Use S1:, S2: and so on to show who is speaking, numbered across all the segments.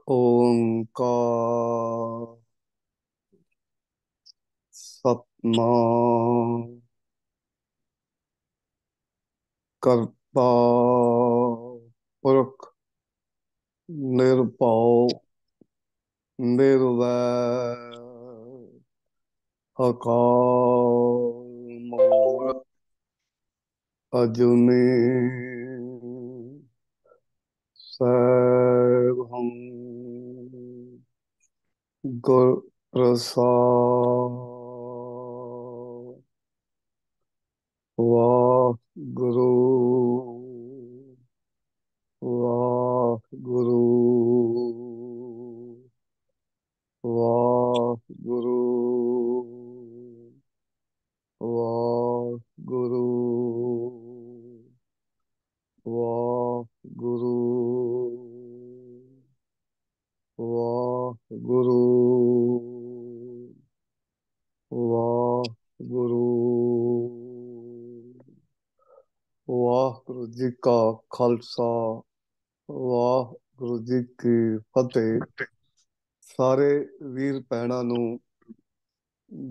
S1: ਓੰਕਾਰ ਸਤਿਨਾਮ ਕਰਤਾ ਪੁਰਖ ਨਿਰਭਉ ਨਿਰਵੈਰ ਅਕਾਲ ਮੂਰਤ ਅਜੂਨੀ ਸੈਭੰ ਗੁਰ ਪ੍ਰਸਾਦਿ ਵਾਹਿਗੁਰੂ ਵਾਹਿਗੁਰੂ ਵਾਹਿਗੁਰੂ ਵਾਹਿਗੁਰੂ ਵਾਹਿਗੁਰੂ ਵਾਹਿਗੁਰੂ ਵਾਹਿਗੁਰੂ ਵਾਹਿਗੁਰੂ ਜੀ ਕਾ ਖਾਲਸਾ ਵਾਹਿਗੁਰੂ ਜੀ ਕੀ ਫਤਿਹ। ਸਾਰੇ ਵੀਰ ਭੈਣਾਂ ਨੂੰ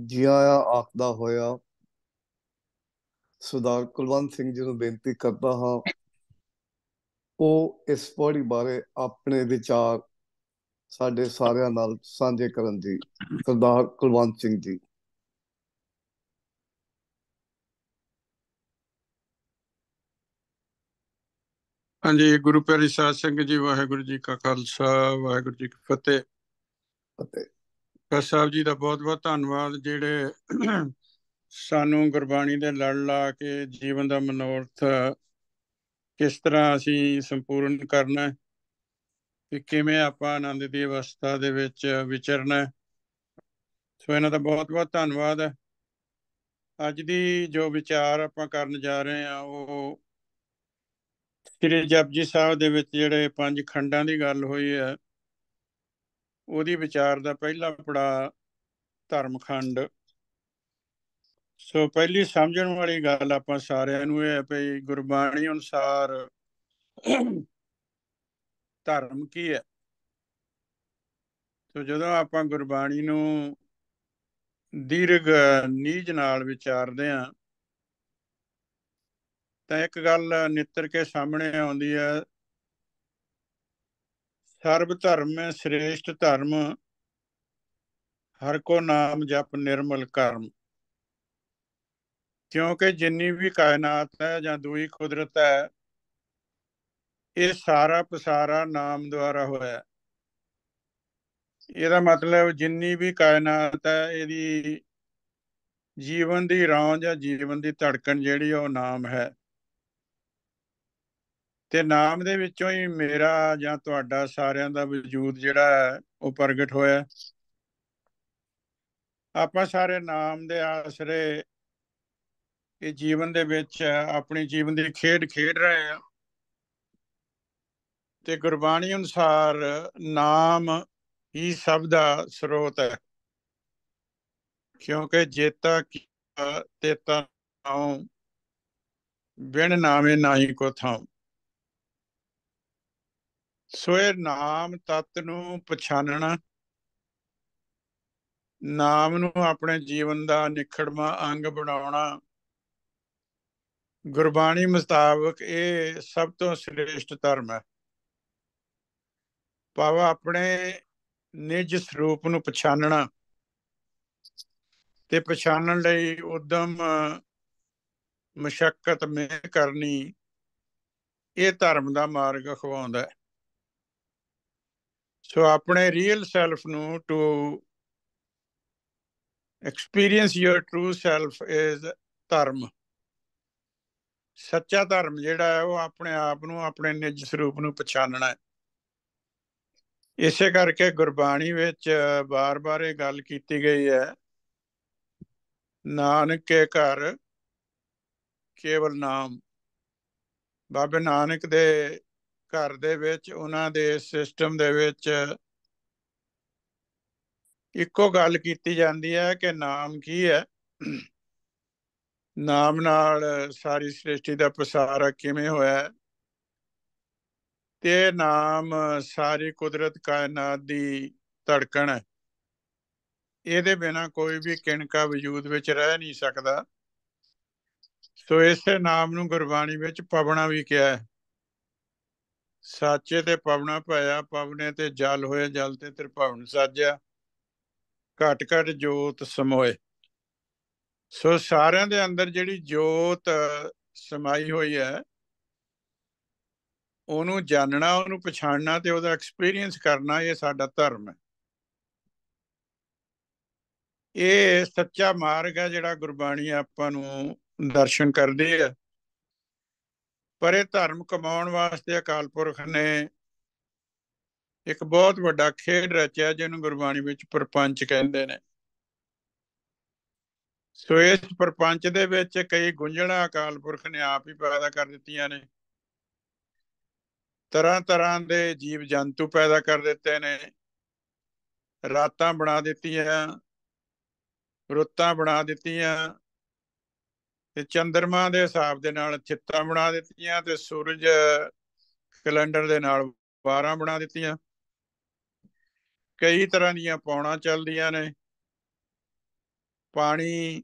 S1: ਜੀ ਆਇਆਂ ਆਖਦਾ ਹੋਇਆ ਸਰਦਾਰ ਕੁਲਵੰਤ ਸਿੰਘ ਜੀ ਨੂੰ ਬੇਨਤੀ ਕਰਦਾ ਹਾਂ ਉਹ ਇਸ ਪੌੜੀ ਬਾਰੇ ਆਪਣੇ ਵਿਚਾਰ ਸਾਡੇ ਸਾਰਿਆਂ ਨਾਲ ਸਾਂਝੇ ਕਰਨ ਜੀ। ਸਰਦਾਰ ਕੁਲਵੰਤ ਸਿੰਘ ਜੀ।
S2: ਹਾਂਜੀ, ਗੁਰੂ ਪਿਆਰੀ ਸਾਧ ਸੰਗਤ ਜੀ, ਵਾਹਿਗੁਰੂ ਜੀ ਕਾ ਖਾਲਸਾ ਵਾਹਿਗੁਰੂ ਜੀ ਕੀ ਫਤਿਹ। ਸਾਹਿਬ ਜੀ ਦਾ ਬਹੁਤ ਬਹੁਤ ਧੰਨਵਾਦ ਜਿਹੜੇ ਸਾਨੂੰ ਗੁਰਬਾਣੀ ਦੇ ਲੜ ਲਾ ਕੇ ਜੀਵਨ ਦਾ ਮਨੋਰਥ ਕਿਸ ਤਰ੍ਹਾਂ ਅਸੀਂ ਸੰਪੂਰਨ ਕਰਨਾ ਤੇ ਕਿਵੇਂ ਆਪਾਂ ਆਨੰਦ ਦੀ ਅਵਸਥਾ ਦੇ ਵਿੱਚ ਵਿਚਰਨਾ। ਸੋ ਇਹਨਾਂ ਦਾ ਬਹੁਤ ਬਹੁਤ ਧੰਨਵਾਦ ਹੈ। ਅੱਜ ਦੀ ਜੋ ਵਿਚਾਰ ਆਪਾਂ ਕਰਨ ਜਾ ਰਹੇ ਹਾਂ ਉਹ ਸ੍ਰੀ ਜਪਜੀ ਸਾਹਿਬ ਦੇ ਵਿੱਚ ਜਿਹੜੇ 5 ਖੰਡਾਂ ਦੀ ਗੱਲ ਹੋਈ ਹੈ ਉਹਦੀ ਵਿਚਾਰ ਦਾ ਪਹਿਲਾ ਪੜਾਅ ਧਰਮ ਖੰਡ। ਸੋ ਪਹਿਲੀ ਸਮਝਣ ਵਾਲੀ ਗੱਲ ਆਪਾਂ ਸਾਰਿਆਂ ਨੂੰ ਇਹ ਹੈ ਵੀ ਗੁਰਬਾਣੀ ਅਨੁਸਾਰ ਧਰਮ ਕੀ ਹੈ। ਸੋ ਜਦੋਂ ਆਪਾਂ ਗੁਰਬਾਣੀ ਨੂੰ ਦੀਰਘ ਨੀਝ ਨਾਲ ਵਿਚਾਰਦੇ ਹਾਂ ਤਾਂ ਇੱਕ ਗੱਲ ਨਿੱਤਰ ਕੇ ਸਾਹਮਣੇ ਆਉਂਦੀ ਹੈ, ਸਰਬ ਧਰਮ ਮੈਂ ਸ੍ਰੇਸ਼ਟ ਧਰਮ ਹਰ ਕੋ ਨਾਮ ਜਪ ਨਿਰਮਲ ਕਰਮ। ਕਿਉਂਕਿ ਜਿੰਨੀ ਵੀ ਕਾਇਨਾਤ ਹੈ ਜਾਂ ਦੂਈ ਕੁਦਰਤ ਹੈ ਇਹ ਸਾਰਾ ਪਸਾਰਾ ਨਾਮ ਦੁਆਰਾ ਹੋਇਆ। ਇਹਦਾ ਮਤਲਬ ਜਿੰਨੀ ਵੀ ਕਾਇਨਾਤ ਹੈ ਇਹਦੀ ਜੀਵਨ ਦੀ ਰੌਂ ਜਾਂ ਜੀਵਨ ਦੀ ਧੜਕਣ ਜਿਹੜੀ ਉਹ ਨਾਮ ਹੈ ਤੇ ਨਾਮ ਦੇ ਵਿੱਚੋਂ ਹੀ ਮੇਰਾ ਜਾਂ ਤੁਹਾਡਾ ਸਾਰਿਆਂ ਦਾ ਵਜੂਦ ਜਿਹੜਾ ਹੈ ਉਹ ਪ੍ਰਗਟ ਹੋਇਆ। ਆਪਾਂ ਸਾਰੇ ਨਾਮ ਦੇ ਆਸਰੇ ਇਹ ਜੀਵਨ ਦੇ ਵਿੱਚ ਆਪਣੀ ਜੀਵਨ ਦੀ ਖੇਡ ਖੇਡ ਰਹੇ ਆ ਤੇ ਗੁਰਬਾਣੀ ਅਨੁਸਾਰ ਨਾਮ ਹੀ ਸਭ ਦਾ ਸਰੋਤ ਹੈ। ਕਿਉਂਕਿ ਜੇਤਾ ਕੀਤਾ ਤੇਤਾ ਨਾਉ ਬਿਨ ਨਾਮੇ ਨਾਹੀ ਕੋ ਥਾਉ। ਸੋ ਇਹ ਨਾਮ ਤੱਤ ਨੂੰ ਪਛਾਨਣਾ, ਨਾਮ ਨੂੰ ਆਪਣੇ ਜੀਵਨ ਦਾ ਨਿਖੜਵਾਂ ਅੰਗ ਬਣਾਉਣਾ ਗੁਰਬਾਣੀ ਮੁਤਾਬਕ ਇਹ ਸਭ ਤੋਂ ਸ੍ਰੇਸ਼ਟ ਧਰਮ ਹੈ। ਭਾਵ ਆਪਣੇ ਨਿਜ ਸਰੂਪ ਨੂੰ ਪਛਾਨਣਾ ਤੇ ਪਛਾਣਨ ਲਈ ਉਦਮ ਮਸ਼ੱਕਤ ਮਿਹਨਤ ਕਰਨੀ ਇਹ ਧਰਮ ਦਾ ਮਾਰਗ ਅਖਵਾਉਂਦਾ ਹੈ। ਸੋ ਆਪਣੇ ਰੀਅਲ ਸੈਲਫ ਨੂੰ to experience your true self is dharma. ਸੱਚਾ ਧਰਮ ਜਿਹੜਾ ਹੈ ਉਹ ਆਪਣੇ ਆਪ ਨੂੰ ਆਪਣੇ ਨਿਜ ਸਰੂਪ ਨੂੰ ਪਛਾਣਨਾ ਹੈ। ਇਸੇ ਕਰਕੇ ਗੁਰਬਾਣੀ ਵਿੱਚ ਬਾਰ-ਬਾਰ ਇਹ ਗੱਲ ਕੀਤੀ ਗਈ ਹੈ, ਨਾਨਕ ਕੇ ਘਰ ਕੇਵਲ ਨਾਮ। ਬਾਬੇ ਨਾਨਕ ਦੇ ਘਰ ਦੇ ਵਿੱਚ ਉਹਨਾਂ ਦੇ ਸਿਸਟਮ ਦੇ ਵਿੱਚ ਇੱਕੋ ਗੱਲ ਕੀਤੀ ਜਾਂਦੀ ਹੈ ਕਿ ਨਾਮ ਕੀ ਹੈ, ਨਾਮ ਨਾਲ ਸਾਰੀ ਸ੍ਰਿਸ਼ਟੀ ਦਾ ਪਸਾਰ ਕਿਵੇਂ ਹੋਇਆ, ਤੇ ਨਾਮ ਸਾਰੀ ਕੁਦਰਤ ਕਾਇਨਾਤ ਦੀ ਧੜਕਣ ਹੈ। ਇਹਦੇ ਬਿਨਾਂ ਕੋਈ ਵੀ ਕਿਣਕਾ ਵਜੂਦ ਵਿੱਚ ਰਹਿ ਨਹੀਂ ਸਕਦਾ। ਸੋ ਇਸੇ ਨਾਮ ਨੂੰ ਗੁਰਬਾਣੀ ਵਿੱਚ ਪਵਣਾ ਵੀ ਕਿਹਾ ਹੈ। ਸਾਚੇ ਤੇ ਪਵਣਾ ਪਾਇਆ, ਪਵਨੇ ਤੇ ਜਲ ਹੋਏ, ਜਲ ਤੇ ਤ੍ਰਿਭਵਨ ਸਾਜਿਆ, ਘਟ ਘਟ ਜੋਤ ਸਮੋਏ। ਸੋ ਸਾਰਿਆਂ ਦੇ ਅੰਦਰ ਜਿਹੜੀ ਜੋਤ ਸਮਾਈ ਹੋਈ ਹੈ, ਉਹਨੂੰ ਜਾਣਨਾ, ਉਹਨੂੰ ਪਛਾਣਨਾ ਤੇ ਉਹਦਾ ਐਕਸਪੀਰੀਅੰਸ ਕਰਨਾ, ਇਹ ਸਾਡਾ ਧਰਮ ਹੈ। ਇਹ ਸੱਚਾ ਮਾਰਗ ਹੈ ਜਿਹੜਾ ਗੁਰਬਾਣੀ ਆਪਾਂ ਨੂੰ ਦਰਸ਼ਨ ਕਰਦੀ ਹੈ। ਪਰ ਇਹ ਧਰਮ ਕਮਾਉਣ ਵਾਸਤੇ ਅਕਾਲ ਪੁਰਖ ਨੇ ਇੱਕ ਬਹੁਤ ਵੱਡਾ ਖੇਡ ਰਚਿਆ, ਜਿਹਨੂੰ ਗੁਰਬਾਣੀ ਵਿੱਚ ਪ੍ਰਪੰਚ ਕਹਿੰਦੇ ਨੇ। ਸੋ ਇਸ ਪ੍ਰਪੰਚ ਦੇ ਵਿੱਚ ਕਈ ਗੁੰਝਲਾਂ ਅਕਾਲ ਪੁਰਖ ਨੇ ਆਪ ਹੀ ਪੈਦਾ ਕਰ ਦਿੱਤੀਆਂ ਨੇ। ਤਰ੍ਹਾਂ ਤਰ੍ਹਾਂ ਦੇ ਜੀਵ ਜੰਤੂ ਪੈਦਾ ਕਰ ਦਿੱਤੇ ਨੇ, ਰਾਤਾਂ ਬਣਾ ਦਿੱਤੀਆਂ, ਰੁੱਤਾਂ ਬਣਾ ਦਿੱਤੀਆਂ, ਤੇ ਚੰਦਰਮਾ ਦੇ ਹਿਸਾਬ ਦੇ ਨਾਲ ਚਿੱਤਾਂ ਬਣਾ ਦਿੱਤੀਆਂ, ਤੇ ਸੂਰਜ ਕੈਲੰਡਰ ਦੇ ਨਾਲ ਵਾਰਾਂ ਬਣਾ ਦਿੱਤੀਆਂ। ਕਈ ਤਰ੍ਹਾਂ ਦੀਆਂ ਪੌਣਾਂ ਚੱਲਦੀਆਂ ਨੇ। ਪਾਣੀ,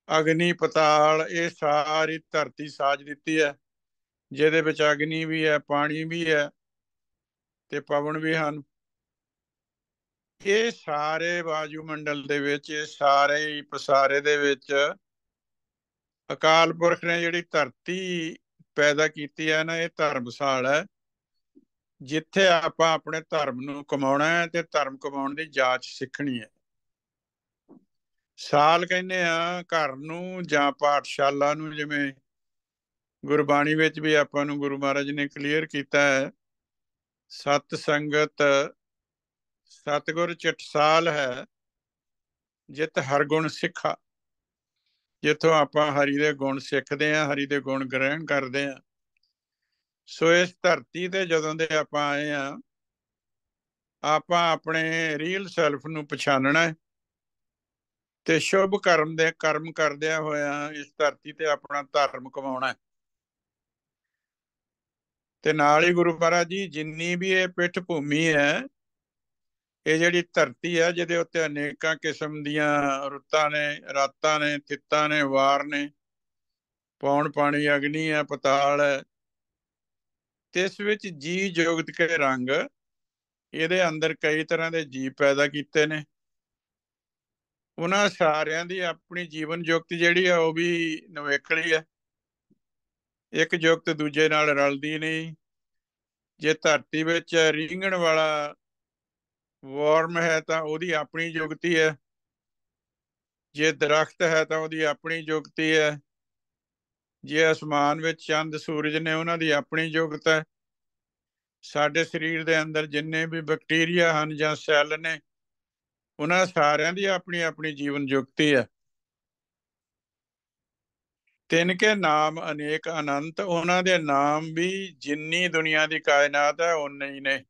S2: ਅਗਨੀ, ਪਤਾਲ, ਇਹ ਸਾਰੀ ਧਰਤੀ ਸਾਜ ਦਿੱਤੀ ਹੈ, ਜਿਹਦੇ ਵਿੱਚ ਅਗਨੀ ਵੀ ਹੈ, ਪਾਣੀ ਵੀ ਹੈ, ਤੇ ਪਵਨ ਵੀ ਹਨ। ਇਹ ਸਾਰੇ ਵਾਯੂਮੰਡਲ ਦੇ ਵਿੱਚ, ਇਹ ਸਾਰੇ ਪਸਾਰੇ ਦੇ ਵਿੱਚ ਅਕਾਲ ਪੁਰਖ ਨੇ ਜਿਹੜੀ ਧਰਤੀ ਪੈਦਾ ਕੀਤੀ ਹੈ ਨਾ, ਇਹ ਧਰਮਸਾਲ ਹੈ, ਜਿੱਥੇ ਆਪਾਂ ਆਪਣੇ ਧਰਮ ਨੂੰ ਕਮਾਉਣਾ ਹੈ ਤੇ ਧਰਮ ਕਮਾਉਣ ਦੀ ਜਾਚ ਸਿੱਖਣੀ ਹੈ। ਸਾਲ ਕਹਿੰਦੇ ਆ ਘਰ ਨੂੰ ਜਾਂ ਪਾਠਸ਼ਾਲਾ ਨੂੰ। ਜਿਵੇਂ ਗੁਰਬਾਣੀ ਵਿੱਚ ਵੀ ਆਪਾਂ ਨੂੰ ਗੁਰੂ ਮਹਾਰਾਜ ਨੇ ਕਲੀਅਰ ਕੀਤਾ ਹੈ, ਸਤ ਸੰਗਤ ਸਤਿਗੁਰ ਚਟਸਾਲ ਹੈ, ਜਿਤ ਹਰ ਗੁਣ ਸਿੱਖਾ। ਜਿੱਥੋਂ ਆਪਾਂ ਹਰੀ ਦੇ ਗੁਣ ਸਿੱਖਦੇ ਹਾਂ, ਹਰੀ ਦੇ ਗੁਣ ਗ੍ਰਹਿਣ ਕਰਦੇ ਹਾਂ। ਸੋ ਇਸ ਧਰਤੀ ਤੇ ਜਦੋਂ ਦੇ ਆਪਾਂ ਆਏ ਹਾਂ, ਆਪਾਂ ਆਪਣੇ ਰੀਅਲ ਸੈਲਫ ਨੂੰ ਪਛਾਣਨਾ ਤੇ ਸ਼ੁਭ ਕਰਮ ਦੇ ਕਰਮ ਕਰਦਿਆਂ ਹੋਇਆ ਇਸ ਧਰਤੀ ਤੇ ਆਪਣਾ ਧਰਮ ਕਮਾਉਣਾ। ਤੇ ਨਾਲ ਹੀ ਗੁਰੂ ਮਹਾਰਾਜ ਜੀ, ਜਿੰਨੀ ਵੀ ਇਹ ਪਿੱਠ ਭੂਮੀ ਹੈ, ਇਹ ਜਿਹੜੀ ਧਰਤੀ ਹੈ, ਜਿਹਦੇ ਉੱਤੇ ਅਨੇਕਾਂ ਕਿਸਮ ਦੀਆਂ ਰੁੱਤਾਂ ਨੇ, ਰਾਤਾਂ ਨੇ, ਤਿੱਤਾਂ ਨੇ, ਵਾਰ ਨੇ, ਪੌਣ ਪਾਣੀ, ਅਗਨੀ ਹੈ, ਪਤਾਲ ਹੈ, ਤੇ ਇਸ ਵਿੱਚ ਜੀ ਜੁਗਤ ਕੇ ਰੰਗ, ਇਹਦੇ ਅੰਦਰ ਕਈ ਤਰ੍ਹਾਂ ਦੇ ਜੀਵ ਪੈਦਾ ਕੀਤੇ ਨੇ। ਉਹਨਾਂ ਸਾਰਿਆਂ ਦੀ ਆਪਣੀ ਜੀਵਨ ਜੁਗਤ ਜਿਹੜੀ ਆ, ਉਹ ਵੀ ਨਵੇਕਲੀ ਹੈ। ਇੱਕ ਜੁਗਤ ਦੂਜੇ ਨਾਲ ਰਲਦੀ ਨਹੀਂ। ਜੇ ਧਰਤੀ ਵਿੱਚ ਰੀਂਗਣ ਵਾਲਾ ਵਾਰਮ ਹੈ ਤਾਂ ਉਹਦੀ ਆਪਣੀ ਜੁਗਤੀ ਹੈ, ਜੇ ਦਰਖਤ ਹੈ ਤਾਂ ਉਹਦੀ ਆਪਣੀ ਜੁਗਤੀ ਹੈ, ਜੇ ਅਸਮਾਨ ਵਿੱਚ ਚੰਦ ਸੂਰਜ ਨੇ ਉਹਨਾਂ ਦੀ ਆਪਣੀ ਜੁਗਤ ਹੈ। ਸਾਡੇ ਸਰੀਰ ਦੇ ਅੰਦਰ ਜਿੰਨੇ ਵੀ ਬੈਕਟੀਰੀਆ ਹਨ ਜਾਂ ਸੈੱਲ ਨੇ, ਉਹਨਾਂ ਸਾਰਿਆਂ ਦੀ ਆਪਣੀ ਆਪਣੀ ਜੀਵਨ ਜੁਗਤੀ ਹੈ। ਤਿੰਨ ਕੇ ਨਾਮ ਅਨੇਕ ਅਨੰਤ, ਉਹਨਾਂ ਦੇ ਨਾਮ ਵੀ ਜਿੰਨੀ ਦੁਨੀਆ ਦੀ ਕਾਇਨਾਤ ਹੈ ਓਨੇ ਹੀ ਨੇ।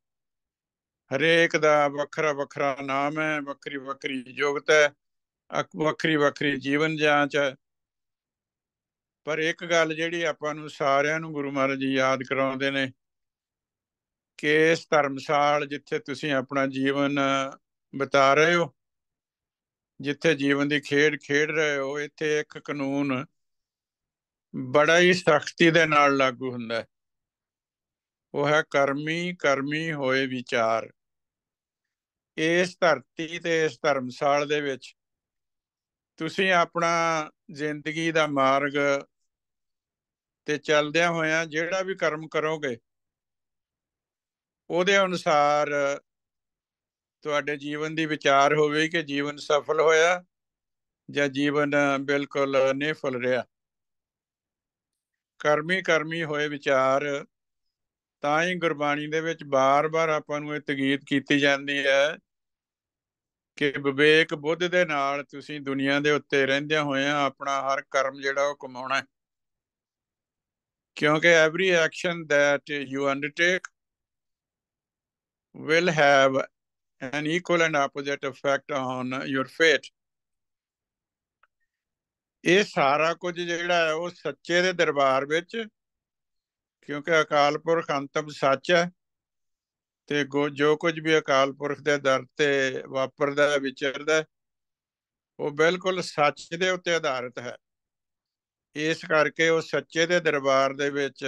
S2: ਹਰੇਕ ਦਾ ਵੱਖਰਾ ਵੱਖਰਾ ਨਾਮ ਹੈ, ਵੱਖਰੀ ਵੱਖਰੀ ਜੁਗਤ ਹੈ, ਵੱਖਰੀ ਵੱਖਰੀ ਜੀਵਨ ਜਾਂਚ ਹੈ। ਪਰ ਇੱਕ ਗੱਲ ਜਿਹੜੀ ਆਪਾਂ ਨੂੰ ਸਾਰਿਆਂ ਨੂੰ ਗੁਰੂ ਮਹਾਰਾਜ ਜੀ ਯਾਦ ਕਰਾਉਂਦੇ ਨੇ ਕਿ ਇਸ ਧਰਮਸਾਲ ਜਿੱਥੇ ਤੁਸੀਂ ਆਪਣਾ ਜੀਵਨ ਬਿਤਾ ਰਹੇ ਹੋ, ਜਿੱਥੇ ਜੀਵਨ ਦੀ ਖੇਡ ਖੇਡ ਰਹੇ ਹੋ, ਇੱਥੇ ਇੱਕ ਕਾਨੂੰਨ ਬੜਾ ਹੀ ਸਖਤੀ ਦੇ ਨਾਲ ਲਾਗੂ ਹੁੰਦਾ ਹੈ। ਉਹ ਹੈ ਕਰਮੀ ਕਰਮੀ ਹੋਏ ਵਿਚਾਰ। ਇਸ ਧਰਤੀ ਤੇ ਇਸ ਧਰਮਸਾਲ ਦੇ ਵਿੱਚ ਤੁਸੀਂ ਆਪਣਾ ਜ਼ਿੰਦਗੀ ਦਾ ਮਾਰਗ ਤੇ ਚੱਲਦਿਆਂ ਹੋਇਆਂ ਜਿਹੜਾ ਵੀ ਕਰਮ ਕਰੋਗੇ, ਉਹਦੇ ਅਨੁਸਾਰ ਤੁਹਾਡੇ ਜੀਵਨ ਦੀ ਵਿਚਾਰ ਹੋਵੇ ਕਿ ਜੀਵਨ ਸਫਲ ਹੋਇਆ ਜਾਂ ਜੀਵਨ ਬਿਲਕੁਲ ਨਿਫਲ ਰਿਹਾ। ਕਰਮੀ ਕਰਮੀ ਹੋਏ ਵਿਚਾਰ, ਤਾਂ ਹੀ ਗੁਰਬਾਣੀ ਦੇ ਵਿੱਚ ਬਾਰ-ਬਾਰ ਆਪਾਂ ਨੂੰ ਇਹ ਤਕੀਦ ਕੀਤੀ ਜਾਂਦੀ ਹੈ ਕਿ ਵਿਵੇਕ ਬੁੱਧ ਦੇ ਨਾਲ ਤੁਸੀਂ ਦੁਨੀਆ ਦੇ ਉੱਤੇ ਰਹਿੰਦਿਆਂ ਹੋਇਆਂ ਆਪਣਾ ਹਰ ਕਰਮ ਜਿਹੜਾ ਉਹ ਕਮਾਉਣਾ ਹੈ। ਕਿਉਂਕਿ every action that you undertake will have an equal and opposite effect on your fate. ਇਹ ਸਾਰਾ ਕੁਝ ਜਿਹੜਾ ਹੈ ਉਹ ਸੱਚੇ ਦੇ ਦਰਬਾਰ ਵਿੱਚ ਕਿਉਂਕਿ ਅਕਾਲ ਪੁਰਖ ਅੰਤਮ ਸੱਚ ਹੈ, ਤੇ ਜੋ ਕੁਝ ਵੀ ਅਕਾਲ ਪੁਰਖ ਦੇ ਦਰ ਤੇ ਵਾਪਰਦਾ ਵਿਚਰਦਾ ਉਹ ਬਿਲਕੁਲ ਸੱਚ ਦੇ ਉੱਤੇ ਆਧਾਰਿਤ ਹੈ। ਇਸ ਕਰਕੇ ਉਹ ਸੱਚੇ ਦੇ ਦਰਬਾਰ ਦੇ ਵਿੱਚ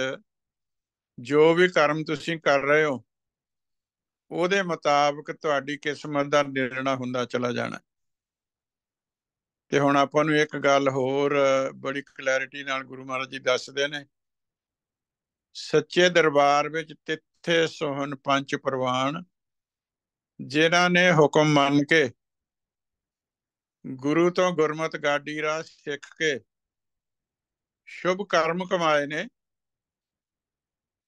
S2: ਜੋ ਵੀ ਕਰਮ ਤੁਸੀਂ ਕਰ ਰਹੇ ਹੋ ਉਹਦੇ ਮੁਤਾਬਕ ਤੁਹਾਡੀ ਕਿਸਮਤ ਦਾ ਨਿਰਣਾ ਹੁੰਦਾ ਚਲਾ ਜਾਣਾ। ਤੇ ਹੁਣ ਆਪਾਂ ਨੂੰ ਇੱਕ ਗੱਲ ਹੋਰ ਬੜੀ ਕਲੈਰਿਟੀ ਨਾਲ ਗੁਰੂ ਮਹਾਰਾਜ ਜੀ ਦੱਸਦੇ ਨੇ, ਸੱਚੇ ਦਰਬਾਰ ਵਿੱਚ ਤਿੱਥੇ ਸੋਹਣ ਪੰਜ ਪ੍ਰਵਾਨ, ਜਿਨ੍ਹਾਂ ਨੇ ਹੁਕਮ ਮੰਨ ਕੇ ਗੁਰੂ ਤੋਂ ਗੁਰਮਤ ਗਾਡੀ ਰਾਹ ਸਿੱਖ ਕੇ ਸ਼ੁਭ ਕਰਮ ਕਮਾਏ ਨੇ,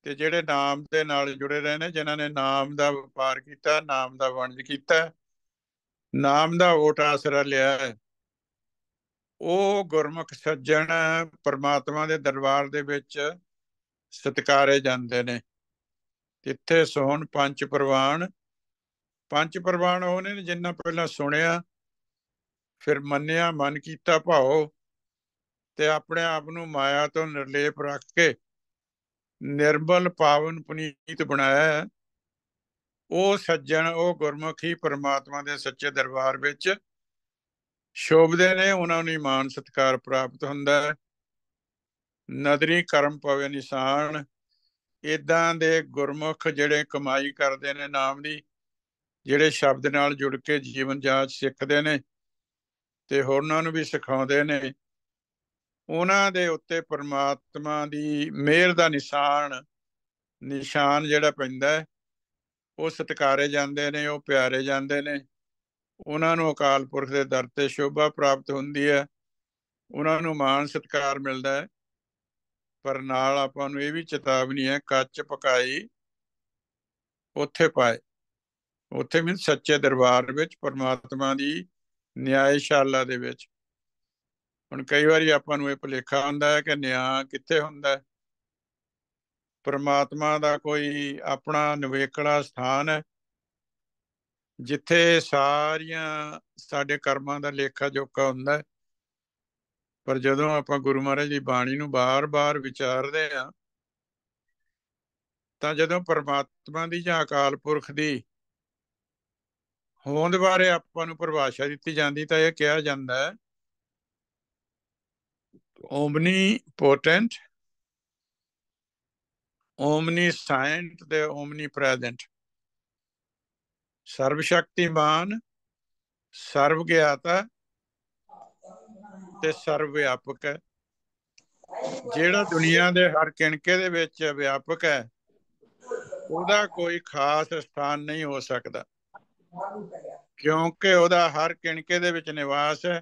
S2: ਤੇ ਜਿਹੜੇ ਨਾਮ ਦੇ ਨਾਲ ਜੁੜੇ ਰਹੇ ਨੇ, ਜਿਨ੍ਹਾਂ ਨੇ ਨਾਮ ਦਾ ਵਪਾਰ ਕੀਤਾ, ਨਾਮ ਦਾ ਵਣਜ ਕੀਤਾ, ਨਾਮ ਦਾ ਓਟ ਆਸਰਾ ਲਿਆ ਹੈ, ਉਹ ਗੁਰਮੁਖ ਸੱਜਣ ਪਰਮਾਤਮਾ ਦੇ ਦਰਬਾਰ ਦੇ ਵਿੱਚ ਸਤਿਕਾਰੇ ਜਾਂਦੇ ਨੇ। ਤਿੱਥੇ ਸੋਹਣ ਪੰਜ ਪ੍ਰਵਾਨ। ਪੰਜ ਪ੍ਰਵਾਨ ਉਹ ਨੇ ਜਿਨ੍ਹਾਂ ਪਹਿਲਾਂ ਸੁਣਿਆ, ਫਿਰ ਮੰਨਿਆ, ਮਨ ਕੀਤਾ ਭਾਉ, ਤੇ ਆਪਣੇ ਆਪ ਨੂੰ ਮਾਇਆ ਤੋਂ ਨਿਰਲੇਪ ਰੱਖ ਕੇ ਨਿਰਮਲ ਪਾਵਨ ਪੁਨੀਤ ਬਣਾਇਆ। ਉਹ ਸੱਜਣ, ਉਹ ਗੁਰਮੁਖ ਹੀ ਪਰਮਾਤਮਾ ਦੇ ਸੱਚੇ ਦਰਬਾਰ ਵਿੱਚ ਸ਼ੋਭਦੇ ਨੇ, ਉਹਨਾਂ ਨੂੰ ਮਾਣ ਸਤਿਕਾਰ ਪ੍ਰਾਪਤ ਹੁੰਦਾ ਹੈ। ਨਦਰੀ ਕਰਮ ਪਵੇ ਨਿਸ਼ਾਨ। ਏਦਾਂ ਦੇ ਗੁਰਮੁਖ ਜਿਹੜੇ ਕਮਾਈ ਕਰਦੇ ਨੇ ਨਾਮ ਦੀ, ਜਿਹੜੇ ਸ਼ਬਦ ਨਾਲ ਜੁੜ ਕੇ ਜੀਵਨ ਜਾਚ ਸਿੱਖਦੇ ਨੇ ਤੇ ਹੋਰਨਾਂ ਨੂੰ ਵੀ ਸਿਖਾਉਂਦੇ ਨੇ, ਉਹਨਾਂ ਦੇ ਉੱਤੇ ਪਰਮਾਤਮਾ ਦੀ ਮਿਹਰ ਦਾ ਨਿਸ਼ਾਨ ਜਿਹੜਾ ਪੈਂਦਾ ਹੈ, ਉਹ ਸਤਿਕਾਰੇ ਜਾਂਦੇ ਨੇ, ਉਹ ਪਿਆਰੇ ਜਾਂਦੇ ਨੇ। ਉਹਨਾਂ ਨੂੰ ਅਕਾਲ ਪੁਰਖ ਦੇ ਦਰ ਤੇ ਸ਼ੋਭਾ ਪ੍ਰਾਪਤ ਹੁੰਦੀ ਹੈ, ਉਹਨਾਂ ਨੂੰ ਮਾਣ ਸਤਿਕਾਰ ਮਿਲਦਾ ਹੈ। ਪਰ ਨਾਲ ਆਪਾਂ ਨੂੰ ਇਹ ਵੀ ਚੇਤਾਵਨੀ ਹੈ, ਕੱਚ ਪਕਾਈ ਉੱਥੇ ਪਾਏ। ਉੱਥੇ ਵੀ ਸੱਚੇ ਦਰਬਾਰ ਵਿੱਚ, ਪਰਮਾਤਮਾ ਦੀ ਨਿਆਇਸ਼ਾਲਾ ਦੇ ਵਿੱਚ। ਹੁਣ ਕਈ ਵਾਰੀ ਆਪਾਂ ਨੂੰ ਇਹ ਭੁਲੇਖਾ ਹੁੰਦਾ ਹੈ ਕਿ ਨਿਆਂ ਕਿੱਥੇ ਹੁੰਦਾ ਹੈ। ਪਰਮਾਤਮਾ ਦਾ ਕੋਈ ਆਪਣਾ ਨਿਵੇਕਲਾ ਸਥਾਨ ਹੈ, ਜਿੱਥੇ ਸਾਰੀਆਂ ਸਾਡੇ ਕਰਮਾਂ ਦਾ ਲੇਖਾ ਜੋਖਾ ਹੁੰਦਾ ਹੈ। ਪਰ ਜਦੋਂ ਆਪਾਂ ਗੁਰੂ ਮਹਾਰਾਜ ਦੀ ਬਾਣੀ ਨੂੰ ਬਾਰ-ਬਾਰ ਵਿਚਾਰਦੇ ਹਾਂ, ਤਾਂ ਜਦੋਂ ਪਰਮਾਤਮਾ ਦੀ ਜਾਂ ਅਕਾਲ ਪੁਰਖ ਦੀ ਹੋਂਦ ਬਾਰੇ ਆਪਾਂ ਨੂੰ ਪਰਿਭਾਸ਼ਾ ਦਿੱਤੀ ਜਾਂਦੀ, ਤਾਂ ਇਹ ਕਿਹਾ ਜਾਂਦਾ ਹੈ, ਓਮਨੀ ਪੋਟੈਂਟ, ਓਮਨੀ ਸਾਇੰਟ ਤੇ ਓਮਨੀ ਪ੍ਰੈਜ਼ੈਂਟ। ਸਰਵ ਸ਼ਕਤੀਮਾਨ, ਸਰਵ ਗਿਆਤਾ ਤੇ ਸਰਵ ਵਿਆਪਕ ਹੈ। ਜਿਹੜਾ ਦੁਨੀਆ ਦੇ ਹਰ ਕਿਣਕੇ ਦੇ ਵਿੱਚ ਵਿਆਪਕ ਹੈ, ਉਹਦਾ ਕੋਈ ਖਾਸ ਸਥਾਨ ਨਹੀਂ ਹੋ ਸਕਦਾ, ਕਿਉਂਕਿ ਉਹਦਾ ਹਰ ਕਿਣਕੇ ਦੇ ਵਿੱਚ ਨਿਵਾਸ ਹੈ,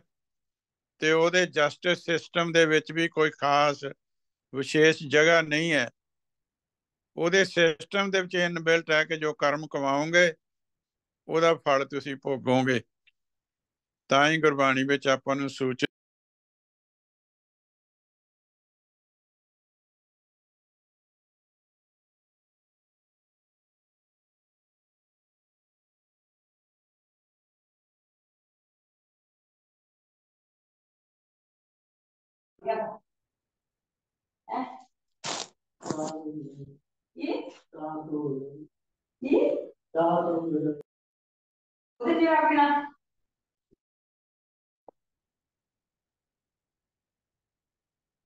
S2: ਤੇ ਉਹਦੇ ਜਸਟਿਸ ਸਿਸਟਮ ਦੇ ਵਿੱਚ ਵੀ ਕੋਈ ਖਾਸ ਵਿਸ਼ੇਸ਼ ਜਗ੍ਹਾ ਨਹੀਂ ਹੈ। ਉਹਦੇ ਸਿਸਟਮ ਦੇ ਵਿੱਚ ਇਨਬਿਲਟ ਹੈ ਕਿ ਜੋ ਕਰਮ ਕਮਾਓਗੇ ਉਹਦਾ ਫਲ ਤੁਸੀਂ ਭੋਗੋਗੇ। ਤਾਂ ਹੀ ਗੁਰਬਾਣੀ ਵਿੱਚ ਆਪਾਂ ਨੂੰ ਸੂਚਿਤ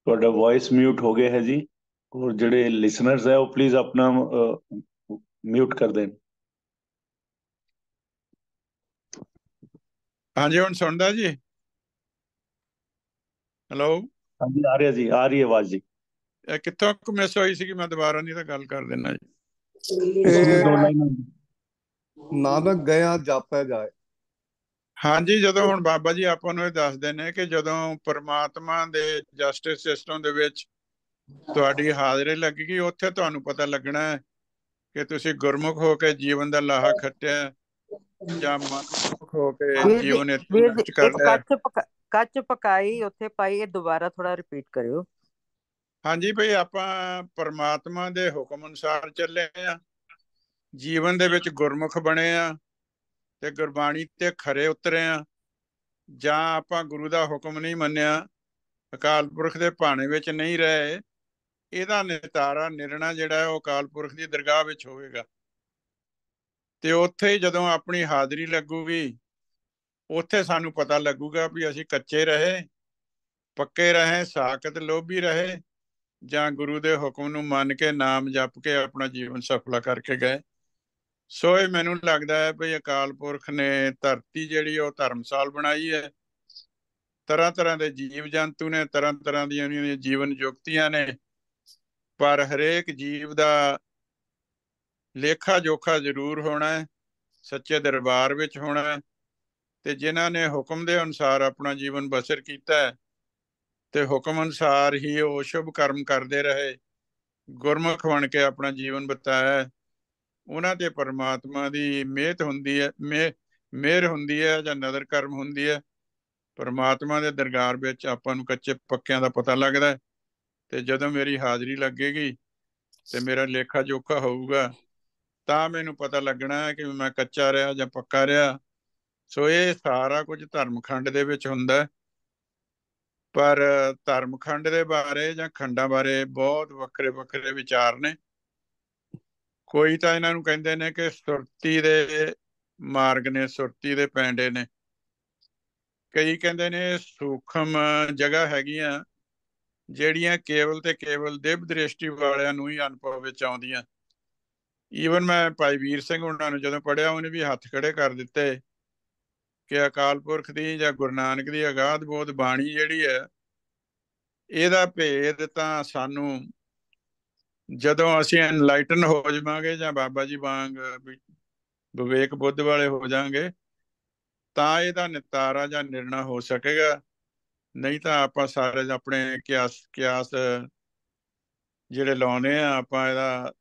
S3: ਤੁਹਾਡਾ ਵੌਇਸ ਮਿਊਟ ਹੋ ਗਿਆ ਹੈ ਜੀ, ਔਰ ਜਿਹੜੇ ਲਿਸਨਰਸ ਹੈ ਉਹ ਪਲੀਜ਼ ਆਪਣਾ ਮਿਊਟ ਕਰ ਦੇਣ।
S2: ਹਾਂਜੀ, ਹੁਣ ਸੁਣਦਾ ਜੀ? ਹੈਲੋ,
S3: ਹਾਂਜੀ ਆ ਰਿਹਾ ਜੀ, ਆ ਰਹੀ ਆਵਾਜ਼ ਜੀ।
S2: ਇਹ ਕਿੱਥੋਂ ਮਿਸ ਹੋਈ ਸੀ? ਮੈਂ ਦੁਬਾਰਾ ਨਹੀਂ ਤਾਂ ਗੱਲ ਕਰ ਦਿੰਦਾ ਜੀ।
S1: ਨਾਨਕ ਗਿਆ ਜਾਪੈ ਜਾਏ।
S2: ਹਾਂਜੀ, ਜਦੋਂ ਹੁਣ ਬਾਬਾ ਜੀ ਆਪਾਂ ਨੂੰ ਇਹ ਦੱਸਦੇ ਨੇ ਕਿ ਜਦੋਂ ਪਰਮਾਤਮਾ ਦੇ ਜਸਟਿਸ ਸਿਸਟਮ ਦੇ ਵਿੱਚ ਤੁਹਾਡੀ ਹਾਜ਼ਰੀ ਲੱਗੇਗੀ, ਉੱਥੇ ਤੁਹਾਨੂੰ ਪਤਾ ਲੱਗਣਾ ਹੈ ਕਿ ਤੁਸੀਂ ਗੁਰਮੁਖ ਹੋ ਕੇ ਜੀਵਨ ਦਾ ਲਾਹਾ ਖੱਟਿਆ ਜਾਂ ਮਨਮੁਖ ਹੋ ਕੇ ਜੀਵਨ ਇੱਥੇ ਨਸ਼ਟ ਕਰ ਲਿਆ।
S4: ਕੱਚ ਪਕਾਈ ਉੱਥੇ ਪਾਈ, ਇਹ ਦੁਬਾਰਾ ਥੋੜਾ ਰਿਪੀਟ ਕਰਿਓ।
S2: ਹਾਂਜੀ ਭਈ, ਆਪਾਂ ਪਰਮਾਤਮਾ ਦੇ ਹੁਕਮ ਅਨੁਸਾਰ ਚੱਲੇ ਆ, ਜੀਵਨ ਦੇ ਵਿੱਚ ਗੁਰਮੁਖ ਬਣੇ ਆ ਤੇ ਗੁਰਬਾਣੀ ਤੇ ਖਰੇ ਉਤਰੇ ਆ, ਜਾਂ ਆਪਾਂ ਗੁਰੂ ਦਾ ਹੁਕਮ ਨਹੀਂ ਮੰਨਿਆ, ਅਕਾਲ ਪੁਰਖ ਦੇ ਭਾਣੇ ਵਿੱਚ ਨਹੀਂ ਰਹੇ, ਇਹਦਾ ਨਿਤਾਰਾ ਨਿਰਣਾ ਜਿਹੜਾ ਹੈ ਉਹ ਅਕਾਲ ਪੁਰਖ ਦੀ ਦਰਗਾਹ ਵਿੱਚ ਹੋਵੇਗਾ। ਤੇ ਉੱਥੇ ਜਦੋਂ ਆਪਣੀ ਹਾਜ਼ਰੀ ਲੱਗੂਗੀ, ਉੱਥੇ ਸਾਨੂੰ ਪਤਾ ਲੱਗੂਗਾ ਵੀ ਅਸੀਂ ਕੱਚੇ ਰਹੇ, ਪੱਕੇ ਰਹੇ, ਸਾਖਤ ਲੋਭੀ ਰਹੇ, ਜਾਂ ਗੁਰੂ ਦੇ ਹੁਕਮ ਨੂੰ ਮੰਨ ਕੇ ਨਾਮ ਜਪ ਕੇ ਆਪਣਾ ਜੀਵਨ ਸਫਲਾ ਕਰਕੇ ਗਏ। ਸੋ ਇਹ ਮੈਨੂੰ ਲੱਗਦਾ ਹੈ ਵੀ ਅਕਾਲ ਪੁਰਖ ਨੇ ਧਰਤੀ ਜਿਹੜੀ ਉਹ ਧਰਮਸਾਲ ਬਣਾਈ ਹੈ। ਤਰ੍ਹਾਂ ਤਰ੍ਹਾਂ ਦੇ ਜੀਵ ਜੰਤੂ ਨੇ, ਤਰ੍ਹਾਂ ਤਰ੍ਹਾਂ ਦੀਆਂ ਜੀਵਨ ਜੁਗਤੀਆਂ ਨੇ, ਪਰ ਹਰੇਕ ਜੀਵ ਦਾ ਲੇਖਾ ਜੋਖਾ ਜ਼ਰੂਰ ਹੋਣਾ ਹੈ, ਸੱਚੇ ਦਰਬਾਰ ਵਿੱਚ ਹੋਣਾ ਹੈ। ਤੇ ਜਿਨ੍ਹਾਂ ਨੇ ਹੁਕਮ ਦੇ ਅਨੁਸਾਰ ਆਪਣਾ ਜੀਵਨ ਬਸਰ ਕੀਤਾ ਹੈ ਤੇ ਹੁਕਮ ਅਨੁਸਾਰ ਹੀ ਉਹ ਸ਼ੁਭ ਕਰਮ ਕਰਦੇ ਰਹੇ, ਗੁਰਮੁਖ ਬਣ ਕੇ ਆਪਣਾ ਜੀਵਨ ਬਿਤਾਇਆ, ਉਹਨਾਂ ਤੇ ਪਰਮਾਤਮਾ ਦੀ ਮਿਹਰ ਹੁੰਦੀ ਹੈ, ਮਿਹਰ ਹੁੰਦੀ ਹੈ ਜਾਂ ਨਦਰ ਕਰਮ ਹੁੰਦੀ ਹੈ। ਪਰਮਾਤਮਾ ਦੇ ਦਰਬਾਰ ਵਿੱਚ ਆਪਾਂ ਨੂੰ ਕੱਚੇ ਪੱਕਿਆਂ ਦਾ ਪਤਾ ਲੱਗਦਾ। ਤੇ ਜਦੋਂ ਮੇਰੀ ਹਾਜ਼ਰੀ ਲੱਗੇਗੀ ਤੇ ਮੇਰਾ ਲੇਖਾ ਜੋਖਾ ਹੋਊਗਾ, ਤਾਂ ਮੈਨੂੰ ਪਤਾ ਲੱਗਣਾ ਹੈ ਕਿ ਮੈਂ ਕੱਚਾ ਰਿਹਾ ਜਾਂ ਪੱਕਾ ਰਿਹਾ। ਸੋ ਇਹ ਸਾਰਾ ਕੁਝ ਧਰਮਖੰਡ ਦੇ ਵਿੱਚ ਹੁੰਦਾ। ਪਰ ਧਰਮਖੰਡ ਦੇ ਬਾਰੇ ਜਾਂ ਖੰਡਾਂ ਬਾਰੇ ਬਹੁਤ ਵੱਖਰੇ ਵੱਖਰੇ ਵਿਚਾਰ ਨੇ। ਕੋਈ ਤਾਂ ਇਹਨਾਂ ਨੂੰ ਕਹਿੰਦੇ ਨੇ ਕਿ ਸੁਰਤੀ ਦੇ ਮਾਰਗ ਨੇ, ਸੁਰਤੀ ਦੇ ਪੈਂਡੇ ਨੇ। ਕਈ ਕਹਿੰਦੇ ਨੇ ਸੂਖਮ ਜਗ੍ਹਾ ਹੈਗੀਆਂ ਜਿਹੜੀਆਂ ਕੇਵਲ ਤੇ ਕੇਵਲ ਦਿਵ ਦ੍ਰਿਸ਼ਟੀ ਵਾਲਿਆਂ ਨੂੰ ਹੀ ਅਨੁਭਵ ਵਿੱਚ ਆਉਂਦੀਆਂ। ਈਵਨ ਮੈਂ ਭਾਈ ਵੀਰ ਸਿੰਘ ਉਹਨਾਂ ਨੂੰ ਜਦੋਂ ਪੜ੍ਹਿਆ, ਉਹਨੇ ਵੀ ਹੱਥ ਖੜੇ ਕਰ ਦਿੱਤੇ ਕਿ ਅਕਾਲ ਪੁਰਖ ਦੀ ਜਾਂ ਗੁਰੂ ਨਾਨਕ ਦੀ ਅਗਾਧ ਬੋਧ ਬਾਣੀ ਜਿਹੜੀ ਹੈ, ਇਹਦਾ ਭੇਦ ਤਾਂ ਸਾਨੂੰ ਜਦੋਂ ਅਸੀਂ ਐਨਲਾਈਟਨ ਹੋ ਜਾਵਾਂਗੇ ਜਾਂ ਬਾਬਾ ਜੀ ਵਾਂਗ ਵਿਵੇਕ ਬੁੱਧ ਵਾਲੇ ਹੋ ਜਾਵਾਂਗੇ, ਤਾਂ ਇਹਦਾ ਨਿਤਾਰਾ ਜਾਂ ਨਿਰਣਾ ਹੋ ਸਕੇਗਾ। ਨਹੀਂ ਤਾਂ ਆਪਾਂ ਸਾਰੇ ਆਪਣੇ ਕਿਆਸ ਜਿਹੜੇ ਲਾਉਨੇ ਆ, ਆਪਾਂ ਇਹਦਾ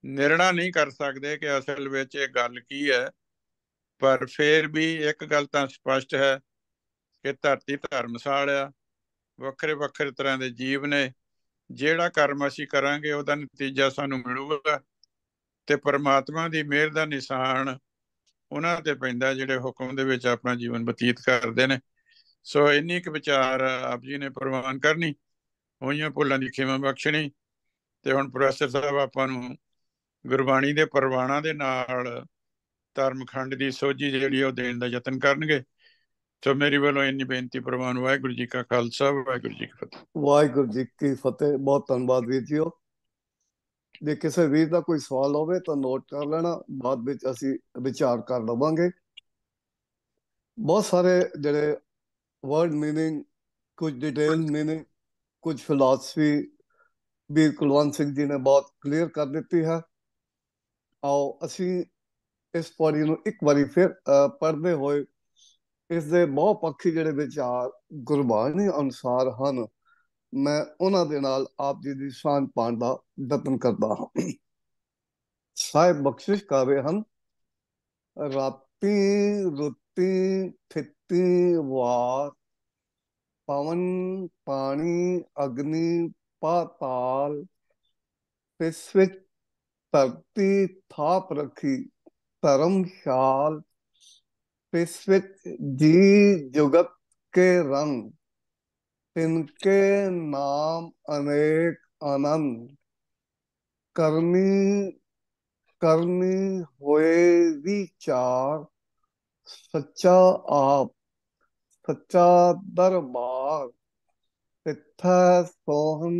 S2: ਨਿਰਣਾ ਨਹੀਂ ਕਰ ਸਕਦੇ ਕਿ ਅਸਲ ਵਿੱਚ ਇਹ ਗੱਲ ਕੀ ਹੈ। ਪਰ ਫਿਰ ਵੀ ਇੱਕ ਗੱਲ ਤਾਂ ਸਪਸ਼ਟ ਹੈ ਕਿ ਧਰਤੀ ਧਰਮਸਾਲ ਆ, ਵੱਖਰੇ ਵੱਖਰੇ ਤਰ੍ਹਾਂ ਦੇ ਜੀਵ ਨੇ। ਜਿਹੜਾ ਕਰਮ ਅਸੀਂ ਕਰਾਂਗੇ ਉਹਦਾ ਨਤੀਜਾ ਸਾਨੂੰ ਮਿਲੂਗਾ। ਤੇ ਪਰਮਾਤਮਾ ਦੀ ਮਿਹਰ ਦਾ ਨਿਸ਼ਾਨ ਉਹਨਾਂ ਤੇ ਪੈਂਦਾ ਜਿਹੜੇ ਹੁਕਮ ਦੇ ਵਿੱਚ ਆਪਣਾ ਜੀਵਨ ਬਤੀਤ ਕਰਦੇ ਨੇ। ਸੋ ਇੰਨੀ ਕੁ ਵਿਚਾਰ ਆਪ ਜੀ ਨੇ ਪ੍ਰਵਾਨ ਕਰਨੀ, ਹੋਈਆਂ ਭੁੱਲਾਂ ਦੀ ਖਿਮਾ ਬਖਸ਼ਣੀ। ਤੇ ਹੁਣ ਪ੍ਰੋਫੈਸਰ ਸਾਹਿਬ ਆਪਾਂ ਨੂੰ ਗੁਰਬਾਣੀ ਦੇ ਪ੍ਰਵਾਨਾਂ ਦੇ ਨਾਲ ਧਰਮਖੰਡ ਦੀ ਸੋਝੀ ਜਿਹੜੀ ਉਹ ਦੇਣ ਦਾ ਯਤਨ ਕਰਨਗੇ। ਸੋ ਮੇਰੀ ਵੱਲੋਂ ਇੰਨੀ ਬੇਨਤੀ ਪ੍ਰਵਾਨ। ਵਾਹਿਗੁਰੂ ਜੀ ਕਾ ਖਾਲਸਾ, ਵਾਹਿਗੁਰੂ ਜੀ ਕੀ ਫਤਿਹ।
S1: ਵਾਹਿਗੁਰੂ ਜੀ ਕੀ ਫਤਿਹ। ਬਹੁਤ ਧੰਨਵਾਦ ਵੀਰ ਜੀਓ। ਜੇ ਕਿਸੇ ਵੀਰ ਦਾ ਕੋਈ ਸਵਾਲ ਹੋਵੇ ਤਾਂ ਨੋਟ ਕਰ ਲੈਣਾ, ਬਾਅਦ ਵਿੱਚ ਅਸੀਂ ਵਿਚਾਰ ਕਰ ਲਵਾਂਗੇ। ਬਹੁਤ ਸਾਰੇ ਜਿਹੜੇ ਵਰਡ ਮੀਨਿੰਗ, ਕੁਝ ਡਿਟੇਲ ਮੀਨਿੰਗ, ਕੁਝ ਫਿਲਾਸਫੀ ਵੀਰ ਕੁਲਵੰਤ ਸਿੰਘ ਜੀ ਨੇ ਬਹੁਤ ਕਲੀਅਰ ਕਰ ਦਿੱਤੀ ਹੈ। ਆਓ ਅਸੀਂ ਇਸ ਪੌੜੀ ਨੂੰ ਇੱਕ ਵਾਰੀ ਫਿਰ ਪੜ੍ਹਦੇ ਹੋਏ ਇਸ ਦੇ ਬਹੁਪੱਖੀ ਜਿਹੜੇ ਵਿਚਾਰ ਗੁਰਬਾਣੀ ਅਨੁਸਾਰ ਹਨ, ਮੈਂ ਉਹਨਾਂ ਦੇ ਨਾਲ ਆਪ ਜੀ ਦੀ ਸਾਂਝ ਪਾਉਣ ਦਾ ਯਤਨ ਕਰਦਾ ਹਾਂ। ਸਾਹਿਬ ਬਖਸ਼ਿਸ਼ ਕਰ ਰਹੇ ਹਨ। ਰਾਤੀ ਰੁੱਤੀ ਫਿੱਤੀ ਵਾਰ, ਪਵਨ ਪਾਣੀ ਅਗਨੀ ਪਾਤਾਲ, ਇਸ ਵਿੱਚ ਧਰਤੀ ਥਾਪ ਰੱਖੀ ਧਰਮਸ਼ਾਲ, ਇਸ ਵਿੱਚ ਜੀ ਜੁਗਤ ਕੇ ਰੰਗ, तिनके नाम अनेक आनंद, करनी करनी होए विचार, सच्चा आप सच्चा दरबार, तिथै सोहन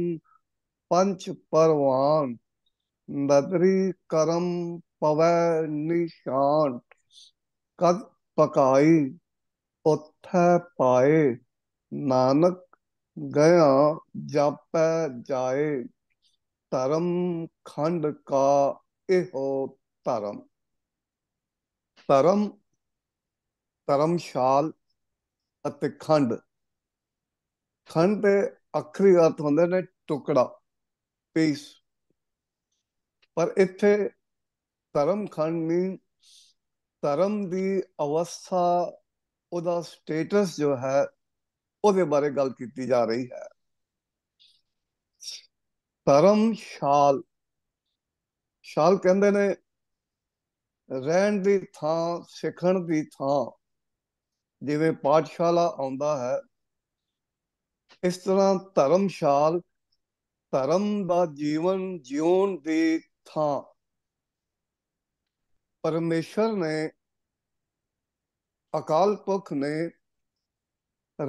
S1: पंच परवान, नदरी करम पवै निशान, कद पकाई उथै पाए, नानक गया जापै जाए, धर्म खंड का एहो धर्म। धर्म, धर्मशाल ਅਤੇ ਖੰਡ। ਖੰਡ ਦੇ ਅੱਖਰੀ ਅਰਥ ਹੁੰਦੇ ਨੇ ਟੁਕੜਾ, ਪੀਸ। ਪਰ ਇੱਥੇ ਧਰਮ ਖੰਡ ਨਹੀਂ, ਧਰਮ ਦੀ ਅਵਸਥਾ, ਉਹਦਾ ਸਟੇਟਸ ਜੋ ਹੈ, ਉਹਦੇ ਬਾਰੇ ਗੱਲ ਕੀਤੀ ਜਾ ਰਹੀ ਹੈ। ਧਰਮਸ਼ਾਲ, ਸ਼ਾਲ ਕਹਿੰਦੇ ਨੇ ਰਹਿਣ ਦੀ ਥਾਂ, ਸਿੱਖਣ ਦੀ ਥਾਂ। ਜਿਵੇਂ ਪਾਠਸ਼ਾਲਾ ਆਉਂਦਾ ਹੈ, ਇਸ ਤਰ੍ਹਾਂ ਧਰਮਸ਼ਾਲ ਧਰਮ ਦਾ ਜੀਵਨ ਜਿਉਣ ਦੀ ਥਾਂ ਪਰਮੇਸ਼ਰ ਨੇ, ਅਕਾਲ ਪੁਰਖ ਨੇ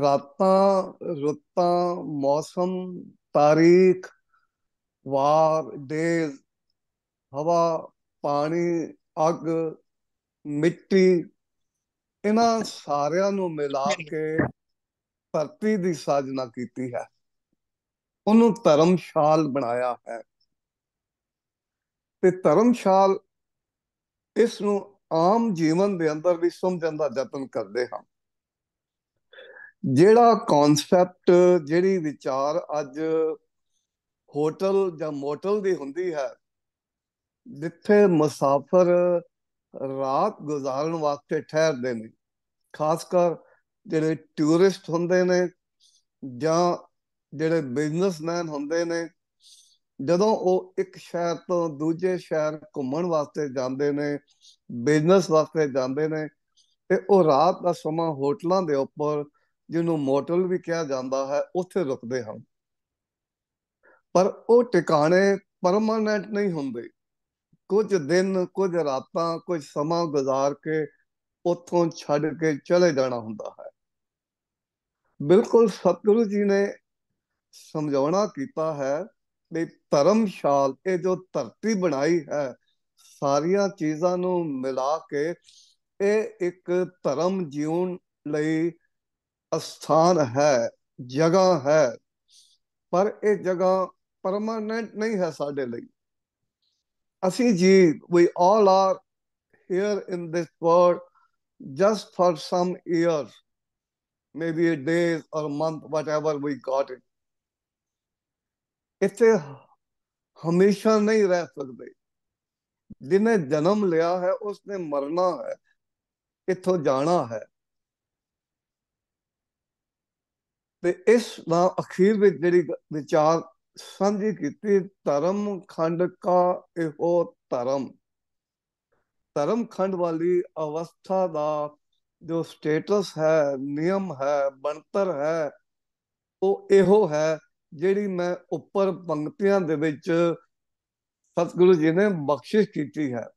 S1: ਰਾਤਾਂ, ਰੁੱਤਾਂ, ਮੌਸਮ, ਤਾਰੀਖ, ਵਾਰ, ਡੇਜ਼, ਹਵਾ, ਪਾਣੀ, ਅੱਗ, ਮਿੱਟੀ, ਇਹਨਾਂ ਸਾਰਿਆਂ ਨੂੰ ਮਿਲਾ ਕੇ ਧਰਤੀ ਦੀ ਸਾਜਨਾ ਕੀਤੀ ਹੈ। ਉਹਨੂੰ ਧਰਮਸ਼ਾਲ ਬਣਾਇਆ ਹੈ। ਤੇ ਧਰਮਸ਼ਾਲ ਇਸ ਨੂੰ ਆਮ ਜੀਵਨ ਦੇ ਅੰਦਰ ਵੀ ਸਮਝਣ ਦਾ ਯਤਨ ਕਰਦੇ ਹਾਂ। ਜਿਹੜਾ ਕਨਸੈਪਟ, ਜਿਹੜੀ ਵਿਚਾਰ ਅੱਜ ਹੋਟਲ ਜਾਂ ਮੋਟਲ ਦੀ ਹੁੰਦੀ ਹੈ, ਜਿੱਥੇ ਮੁਸਾਫਰ ਰਾਤ ਗੁਜ਼ਾਰਨ ਵਾਸਤੇ ਠਹਿਰਦੇ ਨੇ, ਖਾਸ ਕਰ ਜਿਹੜੇ ਟੂਰਿਸਟ ਹੁੰਦੇ ਨੇ ਜਾਂ ਜਿਹੜੇ ਬਿਜ਼ਨਸਮੈਨ ਹੁੰਦੇ ਨੇ, ਜਦੋਂ ਉਹ ਇੱਕ ਸ਼ਹਿਰ ਤੋਂ ਦੂਜੇ ਸ਼ਹਿਰ ਘੁੰਮਣ ਵਾਸਤੇ ਜਾਂਦੇ ਨੇ, ਬਿਜ਼ਨਸ ਵਾਸਤੇ ਜਾਂਦੇ ਨੇ, ਤੇ ਉਹ ਰਾਤ ਦਾ ਸਮਾਂ ਹੋਟਲਾਂ ਦੇ ਉੱਪਰ, ਜਿਹਨੂੰ ਮੋਟਲ ਵੀ ਕਿਹਾ ਜਾਂਦਾ ਹੈ, ਉੱਥੇ ਰੁਕਦੇ ਹਨ। ਪਰ ਉਹ ਟਿਕਾਣੇ ਪਰਮਾਨੈਂਟ ਨਹੀਂ ਹੁੰਦੇ। ਕੁਝ ਦਿਨ, ਕੁਝ ਰਾਤਾਂ, ਕੁਝ ਸਮਾਂ ਗੁਜ਼ਾਰ ਕੇ ਉੱਥੋਂ ਛੱਡ ਕੇ ਚਲੇ ਜਾਣਾ ਹੁੰਦਾ ਹੈ। ਬਿਲਕੁਲ ਸਤਿਗੁਰੂ ਜੀ ਨੇ ਸਮਝਾਉਣਾ ਕੀਤਾ ਹੈ ਵੀ ਧਰਮਸ਼ਾਲ, ਇਹ ਜੋ ਧਰਤੀ ਬਣਾਈ ਹੈ, ਸਾਰੀਆਂ ਚੀਜ਼ਾਂ ਨੂੰ ਮਿਲਾ ਕੇ ਇਹ ਇੱਕ ਧਰਮ ਜਿਉਣ ਲਈ ਅਸਥਾਨ ਹੈ, ਜਗ੍ਹਾ ਹੈ। ਪਰ ਇਹ ਜਗ੍ਹਾ ਪਰਮਾਨੈਂਟ ਨਹੀਂ ਹੈ ਸਾਡੇ ਲਈ। ਅਸੀਂ ਜੀ, we all are here in this world just for some years, maybe a days or month, whatever we got it. ਇੱਥੇ ਹਮੇਸ਼ਾ ਨਹੀਂ ਰਹਿ ਸਕਦੇ। ਜਿਹਨੇ ਜਨਮ ਲਿਆ ਹੈ ਉਸਨੇ ਮਰਨਾ ਹੈ, ਇੱਥੋਂ ਜਾਣਾ ਹੈ। ਤੇ ਇਸ ਨਾਲ ਅਖੀਰ ਵਿੱਚ ਜਿਹੜੀ ਵਿਚਾਰ ਸਾਂਝੀ ਕੀਤੀ, ਧਰਮ ਖੰਡ ਕਾ ਇਹੋ ਧਰਮ। ਧਰਮ ਖੰਡ ਵਾਲੀ ਅਵਸਥਾ ਦਾ ਜੋ ਸਟੇਟਸ ਹੈ, ਨਿਯਮ ਹੈ, ਬਣਤਰ ਹੈ, ਉਹ ਇਹੋ ਹੈ ਜਿਹੜੀ ਮੈਂ ਉੱਪਰ ਪੰਕਤੀਆਂ ਦੇ ਵਿੱਚ ਸਤਿਗੁਰੂ ਜੀ ਨੇ ਬਖਸ਼ਿਸ਼ ਕੀਤੀ ਹੈ,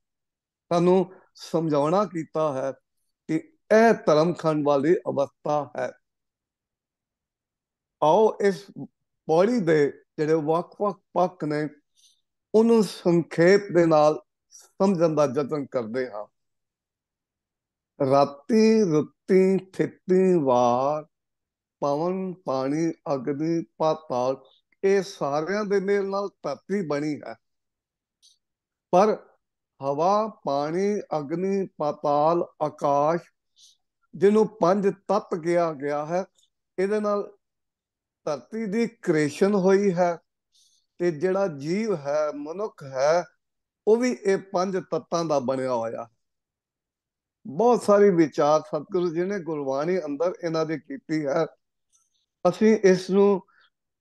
S1: ਤੁਹਾਨੂੰ ਸਮਝਾਉਣਾ ਕੀਤਾ ਹੈ ਕਿ ਇਹ ਧਰਮ ਖੰਡ ਵਾਲੀ ਅਵਸਥਾ ਹੈ। ਆਓ ਇਸ ਪੌੜੀ ਦੇ ਜਿਹੜੇ ਵੱਖ-ਵੱਖ ਪੱਖ ਨੇ, ਉਹਨੂੰ ਸੰਖੇਪ ਦੇ ਨਾਲ ਸਮਝਣ ਦਾ ਯਤਨ ਕਰਦੇ ਹਾਂ। ਰਾਤੀ, ਰੁੱਤੀ, ਥਿਤੀ, ਵਾਰ, ਪਵਨ, ਪਾਣੀ, ਅਗਨੀ, ਪਾਤਾਲ, ਇਹ ਸਾਰਿਆਂ ਦੇ ਮੇਲ ਨਾਲ ਧਰਤੀ ਬਣੀ ਹੈ। ਪਰ ਹਵਾ, ਪਾਣੀ, ਅਗਨੀ, ਪਾਤਾਲ, ਆਕਾਸ਼, ਜਿਹਨੂੰ ਪੰਜ ਤੱਤ ਕਿਹਾ ਗਿਆ ਹੈ, ਇਹਦੇ ਨਾਲ ਧਰਤੀ ਦੀ ਕ੍ਰੀਏਸ਼ਨ ਹੋਈ ਹੈ। ਤੇ ਜਿਹੜਾ ਜੀਵ ਹੈ, ਮਨੁੱਖ ਹੈ, ਉਹ ਵੀ ਇਹ ਪੰਜ ਤੱਤਾਂ ਦਾ ਬਣਿਆ ਹੋਇਆ। ਬਹੁਤ ਸਾਰੀ ਵਿਚਾਰ ਸਤਿਗੁਰੂ ਜੀ ਨੇ ਗੁਰਬਾਣੀ ਅੰਦਰ ਇਹਨਾਂ ਦੀ ਕੀਤੀ ਹੈ। ਅਸੀਂ ਇਸ ਨੂੰ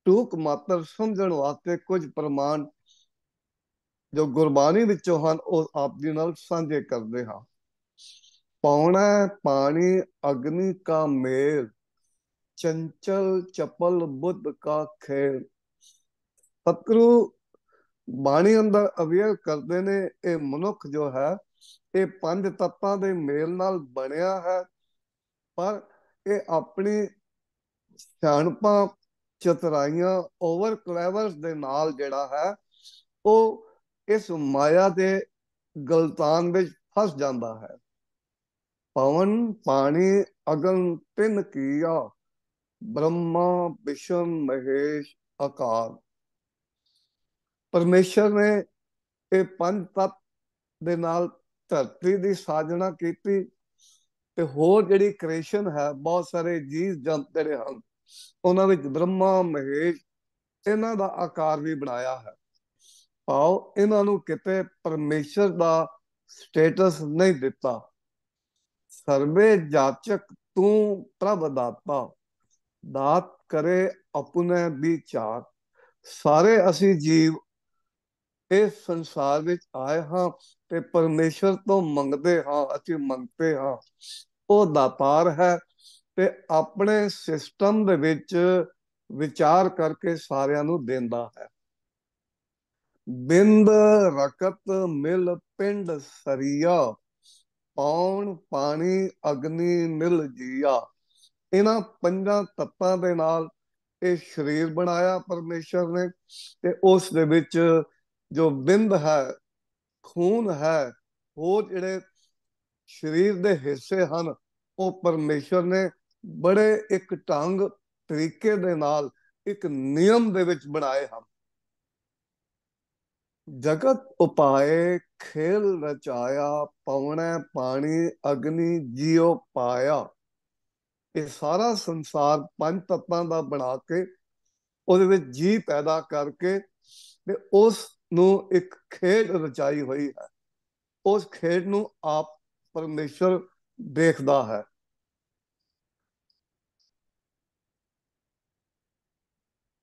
S1: ਟੂਕ ਮਾਤਰ ਸਮਝਣ ਵਾਸਤੇ ਕੁਝ ਪ੍ਰਮਾਣ ਜੋ ਗੁਰਬਾਣੀ ਵਿੱਚੋਂ ਹਨ, ਉਹ ਆਪ ਜੀ ਨਾਲ ਸਾਂਝੇ ਕਰਦੇ ਹਾਂ। ਪੌਣਾ ਪਾਣੀ ਅਗਨੀ ਕਾ ਮੇਲ, ਚੰਚਲ ਚਪਲ ਬੁੱਧ ਕਾ ਖੇਲ। ਸਤਿਗੁਰੂ ਬਾਣੀ ਅੰਦਰ ਅਵੇਅਰ ਕਰਦੇ ਨੇ, ਇਹ ਮਨੁੱਖ ਜੋ ਹੈ ਇਹ ਪੰਜ ਤੱਤਾਂ ਦੇ ਮੇਲ ਨਾਲ ਬਣਿਆ ਹੈ। ਪਰ ਇਹ ਆਪਣੀ ਸਿਆਣਪਾਂ, ਚਤੁਰਾਈਆਂ, ਓਵਰ ਕਲੈਵਰਸ ਦੇ ਨਾਲ ਜਿਹੜਾ ਹੈ, ਉਹ ਇਸ ਮਾਇਆ ਦੇ ਗਲਤਾਨ ਵਿੱਚ ਫਸ ਜਾਂਦਾ ਹੈ। ਪਵਨ, ਪਾਣੀ, ਅਗਨ ਤਿੰਨ ਕੀਆ, ਬ੍ਰਹਮਾ, ਵਿਸ਼ਨ, ਮਹੇਸ਼, ਆਕਾਰ। ਪਰਮੇਸ਼ਰ ਨੇ ਇਹ ਪੰਜ ਤੱਤ ਦੇ ਨਾਲ ਧਰਤੀ ਦੀ ਸਾਜਣਾ ਕੀਤੀ। ਤੇ ਹੋਰ ਜਿਹੜੀ ਕ੍ਰੀਏਸ਼ਨ ਹੈ, ਬਹੁਤ ਸਾਰੇ ਜੀਵ ਜੰਤ ਜਿਹੜੇ ਹਨ, ਉਹਨਾਂ ਵਿੱਚ ਬ੍ਰਹਮਾ, ਮਹੇਸ਼, ਇਹਨਾਂ ਦਾ ਆਕਾਰ ਵੀ ਬਣਾਇਆ ਹੈ। ਭਾਵ ਇਹਨਾਂ ਨੂੰ ਕਿਤੇ ਪਰਮੇਸ਼ਰ ਦਾ ਸਟੇਟਸ ਨਹੀਂ ਦਿੱਤਾ। ਸਰਵੇ ਜਾਚਕ ਤੂੰ ਪ੍ਰਭ ਦਾਤਾ, ਦਾਤ ਕਰੇ ਆਪਣੇ ਵਿਚਾਰ। ਸਾਰੇ ਅਸੀਂ ਜੀਵ ਇਸ ਸੰਸਾਰ ਵਿੱਚ ਆਏ ਹਾਂ ਤੇ ਪਰਮੇਸ਼ਰ ਤੋਂ ਮੰਗਦੇ ਹਾਂ, ਅਸੀਂ ਮੰਗਦੇ ਹਾਂ। ਉਹ ਦਾਤਾਰ ਹੈ ਤੇ ਆਪਣੇ ਸਿਸਟਮ ਦੇ ਵਿੱਚ ਵਿਚਾਰ ਕਰਕੇ ਸਾਰਿਆਂ ਨੂੰ ਦਿੰਦਾ ਹੈ। ਬਿੰਦ ਰਕਤ ਮਿਲ ਪਿੰਡ ਸਰੀਆ, ਪੌਣ ਪਾਣੀ ਅਗਨੀ ਮਿਲ ਜੀਆ। ਇਹਨਾਂ ਪੰਜਾਂ ਤੱਤਾਂ ਦੇ ਨਾਲ ਇਹ ਸਰੀਰ ਬਣਾਇਆ ਪਰਮੇਸ਼ਰ ਨੇ, ਤੇ ਉਸ ਦੇ ਵਿੱਚ ਜੋ ਬਿੰਦ ਹੈ, ਖੂਨ ਹੈ, ਉਹ ਜਿਹੜੇ ਸਰੀਰ ਦੇ ਹਿੱਸੇ ਹਨ, ਉਹ ਪਰਮੇਸ਼ਰ ਨੇ ਬੜੇ ਇੱਕ ਢੰਗ ਤਰੀਕੇ ਦੇ ਨਾਲ ਇੱਕ ਨਿਯਮ ਦੇ ਵਿੱਚ ਬਣਾਏ ਹਨ। ਜਗਤ ਉਪਾਏ ਖੇਲ ਰਚਾਇਆ, ਪਵਣੈ ਪਾਣੀ ਅਗਨੀ ਜੀਉ ਪਾਇਆ। ਇਹ ਸਾਰਾ ਸੰਸਾਰ ਪੰਜ ਤੱਤਾਂ ਦਾ ਬਣਾ ਕੇ ਉਹਦੇ ਵਿੱਚ ਜੀ ਪੈਦਾ ਕਰਕੇ ਤੇ ਉਸ ਨੂੰ ਇੱਕ ਖੇਡ ਰਚਾਈ ਹੋਈ ਹੈ। ਉਸ ਖੇਡ ਨੂੰ ਆਪ ਪਰਮੇਸ਼ਰ ਦੇਖਦਾ ਹੈ।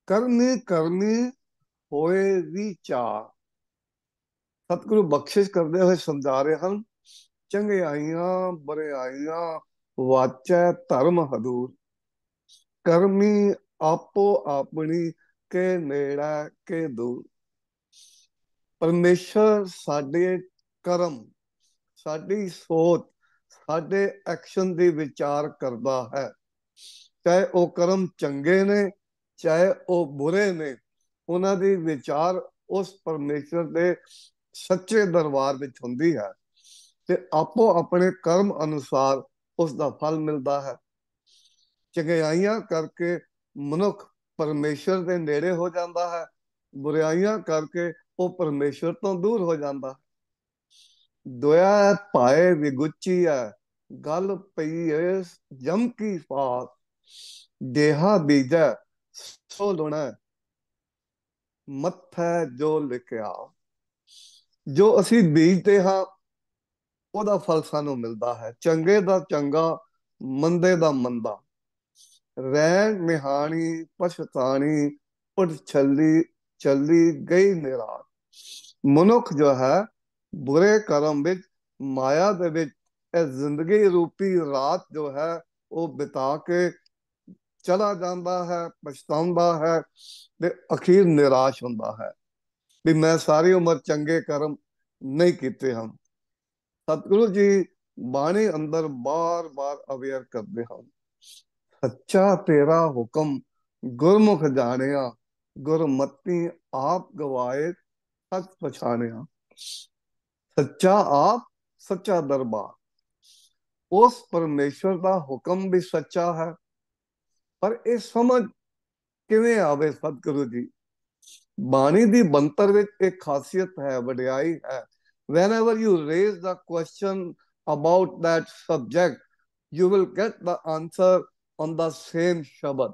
S1: ਕਰਨੀ ਕਰਨੀ ਹੋਏ ਵਿਚਾਰ। ਸਤਿਗੁਰੂ ਬਖਸ਼ਿਸ਼ ਕਰਦੇ ਹੋਏ ਸਮਝਾ ਰਹੇ ਹਨ, ਚੰਗਿਆਈਆਂ ਬਰਿਆਈਆਂ ਵਾਚੈ ਧਰਮ ਹਦੂਰ, ਕਰਮੀ ਆਪੋ ਆਪਣੀ ਕੇ ਨੇੜਾ ਕੇ ਦੂਰ। ਪਰਮੇਸ਼ਰ ਸਾਡੇ ਕਰਮ, ਸਾਡੀ ਸੋਚ, ਸਾਡੇ ਐਕਸ਼ਨ ਦੀ ਵਿਚਾਰ ਕਰਦਾ ਹੈ। ਚਾਹੇ ਉਹ ਕਰਮ ਚੰਗੇ ਨੇ, ਚਾਹੇ ਉਹ ਬੁਰੇ ਨੇ, ਉਹਨਾਂ ਦੀ ਵਿਚਾਰ ਉਸ ਪਰਮੇਸ਼ਰ ਦੇ ਸੱਚੇ ਦਰਬਾਰ ਵਿੱਚ ਹੁੰਦੀ ਹੈ, ਤੇ ਆਪੋ ਆਪਣੇ ਕਰਮ ਅਨੁਸਾਰ ਉਸ ਦਾ ਫਲ ਮਿਲਦਾ ਹੈ। ਚੰਗਿਆਈਆਂ ਕਰਕੇ ਮਨੁੱਖ ਪਰਮੇਸ਼ਰ ਦੇ ਨੇੜੇ ਹੋ ਜਾਂਦਾ ਹੈ, ਬੁਰਾਈਆਂ ਕਰਕੇ ਉਹ ਪਰਮੇਸ਼ਰ ਤੋਂ ਦੂਰ ਹੋ ਜਾਂਦਾ। ਦੋਇਆ ਭਾਏ ਵਿਗੁਚੀ ਹੈ, ਗੱਲ ਪਈ ਏ ਜਮ ਕੀ ਫਾਸ, ਦੇਹਾ ਬੀਜੈ ਸੋ ਲੁਣੈ, ਮੱਥੈ ਜੋ ਲਿਖਿਆ। ਜੋ ਅਸੀਂ ਬੀਜਦੇ ਹਾਂ ਉਹਦਾ ਫਲ ਸਾਨੂੰ ਮਿਲਦਾ ਹੈ, ਚੰਗੇ ਦਾ ਚੰਗਾ, ਮੰਦੇ ਦਾ ਮੰਦਾ। ਰਹਿਣ ਨਿਹਾਣੀ ਪਛਤਾਣੀ, ਉੱਠ ਛੱਲੀ ਚੱਲੀ ਗਈ ਨਿਰਾਸ਼। ਮਨੁੱਖ ਜੋ ਹੈ ਬੁਰੇ ਕਰਮ ਵਿੱਚ, ਮਾਇਆ ਦੇ ਵਿੱਚ ਇਹ ਜ਼ਿੰਦਗੀ ਰੂਪੀ ਰਾਤ ਜੋ ਹੈ ਉਹ ਬਿਤਾ ਕੇ ਚਲਾ ਜਾਂਦਾ ਹੈ, ਪਛਤਾਉਂਦਾ ਹੈ, ਤੇ ਅਖੀਰ ਨਿਰਾਸ਼ ਹੁੰਦਾ ਹੈ ਵੀ ਮੈਂ ਸਾਰੀ ਉਮਰ ਚੰਗੇ ਕਰਮ ਨਹੀਂ ਕੀਤੇ ਹਨ। ਸਤਿਗੁਰੂ ਜੀ ਬਾਣੀ ਅੰਦਰ ਬਾਰ-ਬਾਰ ਅਵੇਅਰ ਕਰਦੇ ਹਨ, ਸੱਚਾ ਤੇਰਾ ਹੁਕਮ ਗੁਰਮੁਖ ਜਾਣਿਆ, ਗੁਰਮਤੀ ਆਪ ਗਵਾਏ ਸੱਚ ਪਛਾਣਿਆ। ਸੱਚਾ ਆਪ, ਸੱਚਾ ਦਰਬਾਰ। ਉਸ ਪਰਮੇਸ਼ਰ ਦਾ ਹੁਕਮ ਵੀ ਸੱਚਾ ਹੈ, ਪਰ ਇਹ ਸਮਝ ਕਿਵੇਂ ਆਵੇ ਸਤਿਗੁਰੂ ਜੀ? ਬਾਣੀ ਦੀ ਬੰਤਰ ਵਿੱਚ ਇੱਕ ਖਾਸੀਅਤ ਹੈ, ਵਡਿਆਈ ਹੈ। Whenever you raise the question about that subject, you will get the answer on the same ਸ਼ਬਦ।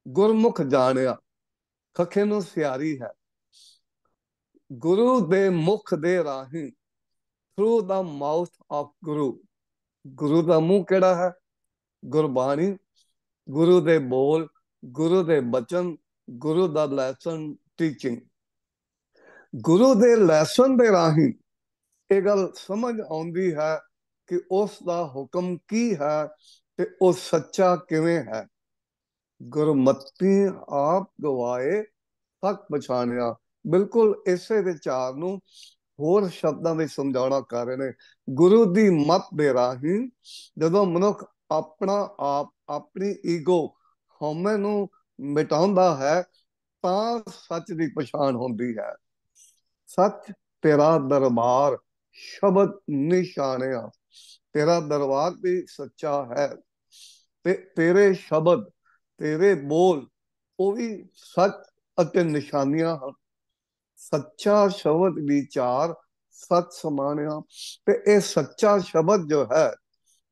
S1: ਗੁਰਮੁਖ ਜਾਣਿਆ, ਖੱਖੇ ਨੂੰ ਸਿਆਰੀ ਹੈ। ਗੁਰੂ ਦੇ ਮੁਖ ਦੇ ਰਾਹੀਂ, through the mouth of ਗੁਰੂ। ਗੁਰੂ ਦਾ ਮੂੰਹ ਕਿਹੜਾ ਹੈ? ਗੁਰਬਾਣੀ। ਗੁਰੂ ਦੇ ਬੋਲ, ਗੁਰੂ ਦੇ ਬਚਨ, ਗੁਰੂ ਦਾ ਲੈਸਨ, ਟੀਚਿੰਗ। ਗੁਰੂ ਦੇ ਲੈਸਨ ਦੇ ਰਾਹੀਂ ਇਹ ਗੱਲ ਸਮਝ ਆਉਂਦੀ ਹੈ ਕਿ ਉਸ ਦਾ ਹੁਕਮ ਕੀ ਹੈ ਤੇ ਉਹ ਸੱਚਾ ਕਿਵੇਂ ਹੈ। ਗੁਰਮਤੀ ਆਪ ਗਵਾਏ ਸੱਚ ਪਛਾਣਿਆ। ਬਿਲਕੁਲ ਇਸੇ ਵਿਚਾਰ ਨੂੰ ਹੋਰ ਸ਼ਬਦਾਂ ਵਿੱਚ ਸਮਝਾਉਣਾ ਕਰ ਰਹੇ ਨੇ। ਗੁਰੂ ਦੀ ਮੱਤ ਦੇ ਰਾਹੀਂ ਜਦੋਂ ਮਨੁੱਖ ਆਪਣਾ ਆਪ, ਆਪਣੀ ਈਗੋ, ਹਉਮੈ ਨੂੰ ਮਿਟਾਉਂਦਾ ਹੈ ਤਾਂ ਸੱਚ ਦੀ ਪਛਾਣ ਹੁੰਦੀ ਹੈ। ਸੱਚ ਤੇਰਾ ਦਰਬਾਰ ਸ਼ਬਦ ਨਿਸ਼ਾਨਿਆ। ਤੇਰਾ ਦਰਬਾਰ ਵੀ ਸੱਚਾ ਹੈ ਤੇ ਤੇਰੇ ਸ਼ਬਦ, ਤੇਰੇ ਬੋਲ ਉਹ ਵੀ ਸੱਚ ਅਤੇ ਨਿਸ਼ਾਨੀਆਂ ਹਨ। ਸੱਚਾ ਸ਼ਬਦ ਵਿਚਾਰ ਸੱਚ ਸਮਾਣਿਆ। ਤੇ ਇਹ ਸੱਚਾ ਸ਼ਬਦ ਜੋ ਹੈ,